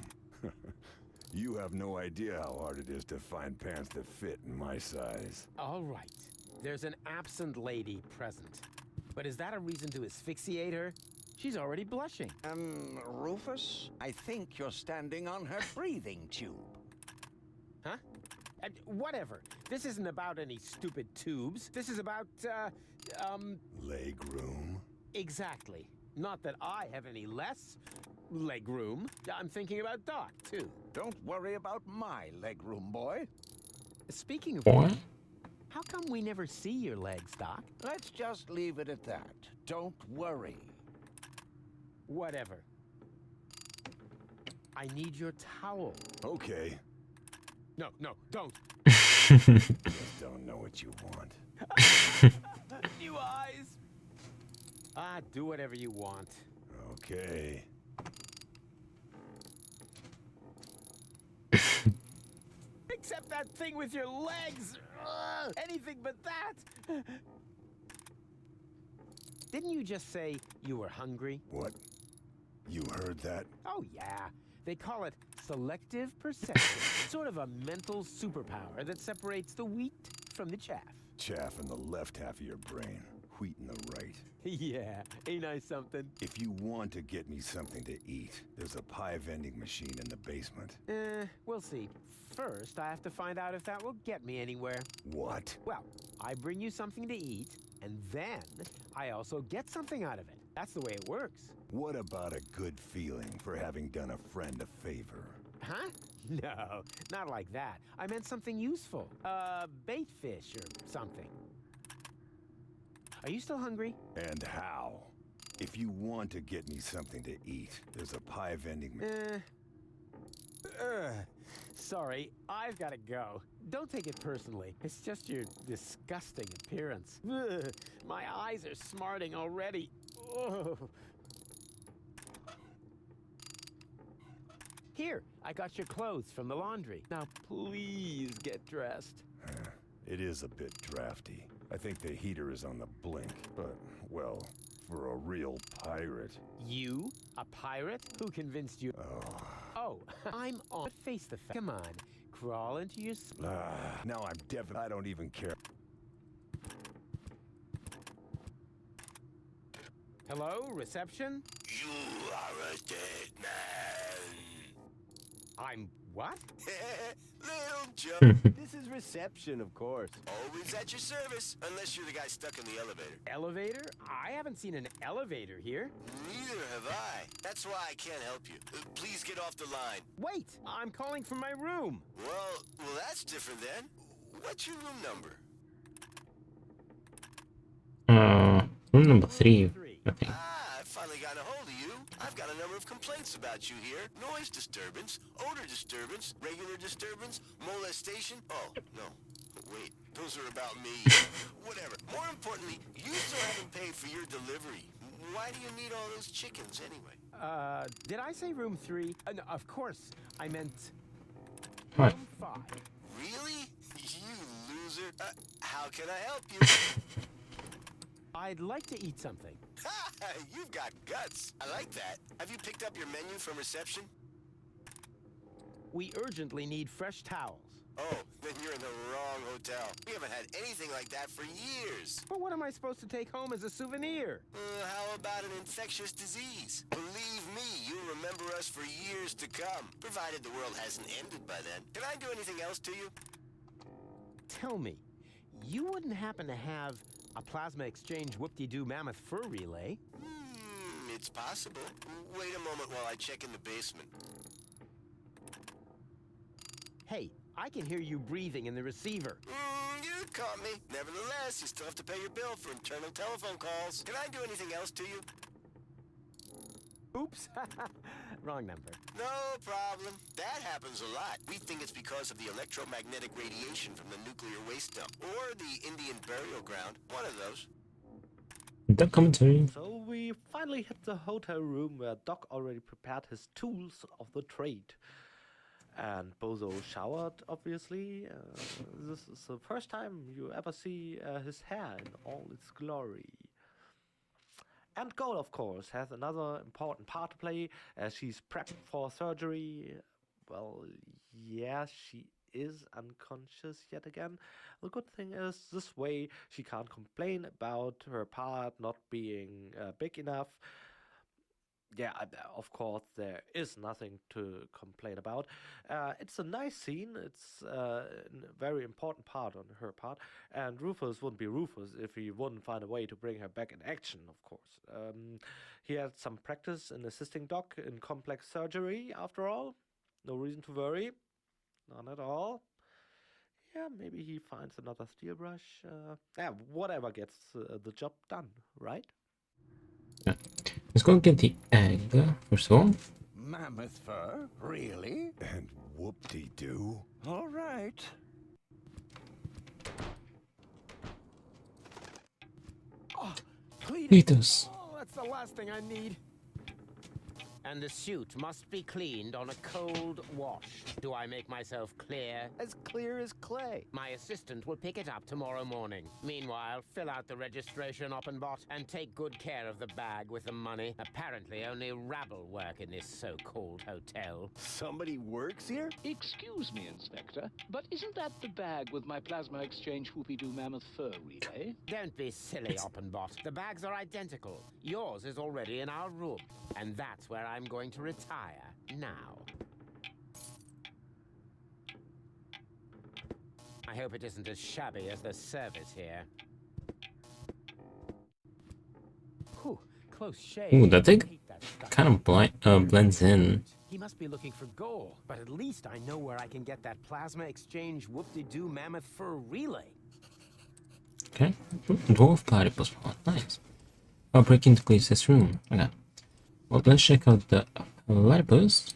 You have no idea how hard it is to find pants that fit in my size. All right. There's an absent lady present. But is that a reason to asphyxiate her? She's already blushing. Rufus, I think you're standing on her breathing tube. Huh? Whatever. This isn't about any stupid tubes. This is about, Leg room? Exactly. Not that I have any less leg room. I'm thinking about Doc, too. Don't worry about my leg room, boy. Speaking of What? how come we never see your legs, Doc? Let's just leave it at that. Don't worry. Whatever. I need your towel. Okay. No, don't. Just don't know what you want. New eyes. Do whatever you want. Okay. Except that thing with your legs. Ugh, anything but that. Didn't you just say you were hungry? What? You heard that? Oh, yeah. They call it selective perception. Sort of a mental superpower that separates the wheat from the chaff. Chaff in the left half of your brain, wheat in the right. Yeah, ain't I something? If you want to get me something to eat, there's a pie vending machine in the basement. We'll see. First, I have to find out if that will get me anywhere. What? Well, I bring you something to eat, and then I also get something out of it. That's the way it works. What about a good feeling for having done a friend a favor? Huh? No, not like that. I meant something useful. Bait fish or something. Are you still hungry? And how? If you want to get me something to eat, there's a pie vending. Sorry, I've got to go. Don't take it personally. It's just your disgusting appearance. Ugh, my eyes are smarting already. Ugh. Here, I got your clothes from the laundry. Now please get dressed. It is a bit drafty. I think the heater is on the blink, but, well, for a real pirate. You? A pirate? Who convinced you? Oh, I'm on. Face the fact. Come on, crawl into your... Now I'm definitely... I don't even care. Hello, reception? You are a dead man. I'm what? Little joke. This is reception, of course. Always at your service, unless you're the guy stuck in the elevator. Elevator? I haven't seen an elevator here. Neither have I. That's why I can't help you. Please get off the line. Wait, I'm calling from my room. Well, that's different then. What's your room number? Room number 3, I think. I've finally gotten a hold of you. I've got a number of complaints about you here. Noise disturbance, odor disturbance, regular disturbance, molestation. Oh, no. Wait, those are about me. Whatever. More importantly, you still haven't paid for your delivery. Why do you need all those chickens anyway? Did I say room 3? No, of course, I meant... What? Room 5. Really? You loser. How can I help you? I'd like to eat something. You've got guts. I like that. Have you picked up your menu from reception? We urgently need fresh towels. Oh, then you're in the wrong hotel. We haven't had anything like that for years. But what am I supposed to take home as a souvenir? How about an infectious disease? Believe me, you'll remember us for years to come, provided the world hasn't ended by then. Can I do anything else to you? Tell me, you wouldn't happen to have a plasma exchange whoop-de-doo mammoth fur relay? It's possible. Wait a moment while I check in the basement. Hey, I can hear you breathing in the receiver. You caught me. Nevertheless, you still have to pay your bill for internal telephone calls. Can I do anything else to you? Oops. Wrong number. No problem. That happens a lot. We think it's because of the electromagnetic radiation from the nuclear waste dump. Or the Indian burial ground. One of those. That commentary. So we finally hit the hotel room where Doc already prepared his tools of the trade. And Bozo showered, obviously. This is the first time you ever see his hair in all its glory. And Gold, of course, has another important part to play as she's prepped for surgery. Well, yeah, she is unconscious yet again. The good thing is, this way she can't complain about her part not being big enough. Yeah, of course, there is nothing to complain about. It's a nice scene. It's a very important part on her part. And Rufus wouldn't be Rufus if he wouldn't find a way to bring her back in action, of course. He had some practice in assisting Doc in complex surgery, after all. No reason to worry. None at all. Yeah, maybe he finds another steel brush. Yeah, whatever gets the job done, right? Yeah. Let's go get the egg, first of all. Mammoth fur? Really? And whoop-de-doo. All right. Oh, Cletus. Oh, that's the last thing I need. And the suit must be cleaned on a cold wash. Do I make myself clear? As clear as clay. My assistant will pick it up tomorrow morning. Meanwhile, fill out the registration, Oppenbot, and take good care of the bag with the money. Apparently, only rabble work in this so-called hotel. Somebody works here? Excuse me, Inspector, but isn't that the bag with my plasma exchange whoopie-doo mammoth fur relay? Don't be silly, Oppenbot. The bags are identical. Yours is already in our room, and that's where I'm going to retire now. I hope it isn't as shabby as the service here. Whew, close shave. Ooh, that thing kind of blends in. He must be looking for gold, but at least I know where I can get that plasma exchange whoop-de-doo mammoth fur relay. Okay. Dwarf platypus one. Nice. I'll break into Cletus' room. Okay. Well, let's check out the platypus.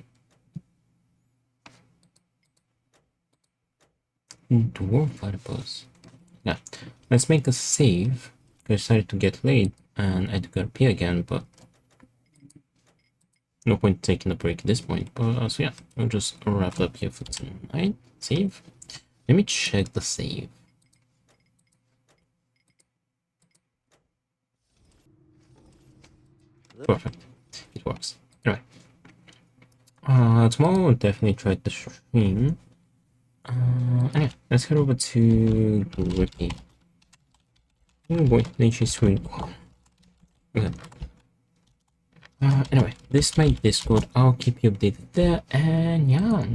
Dwarf platypus. Yeah. Let's make a save. I decided to get late and I had to go pee again, but no point taking a break at this point. But so yeah, I'll just wrap up here for tonight. Save. Let me check the save. Perfect. It works. Anyway. Tomorrow I'll definitely try the stream. Anyway, let's head over to Grippy. Oh boy, nature's swimming. Okay. Anyway, this is my Discord. I'll keep you updated there. And yeah,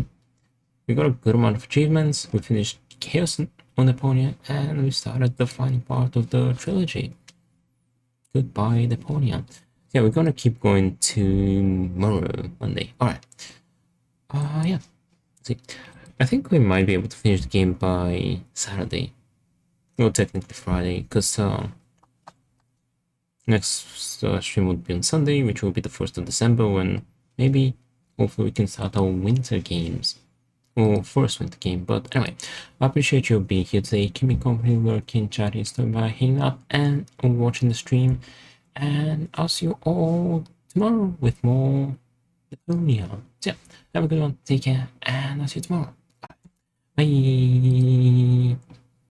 we got a good amount of achievements. We finished Chaos on Deponia, and we started the final part of the trilogy. Goodbye, Deponia. Yeah, we're gonna keep going tomorrow, Monday. Alright. Yeah. Let's see. I think we might be able to finish the game by Saturday. Well, technically Friday, because next stream would be on Sunday, which will be the 1st of December, when maybe, hopefully we can start our winter games. Or first winter game, but anyway, I appreciate you being here today. Keep me company, working, chatting, stopping by, hanging up, and watching the stream. And I'll see you all tomorrow with more Deponia. So yeah, have a good one, take care, and I'll see you tomorrow. Bye.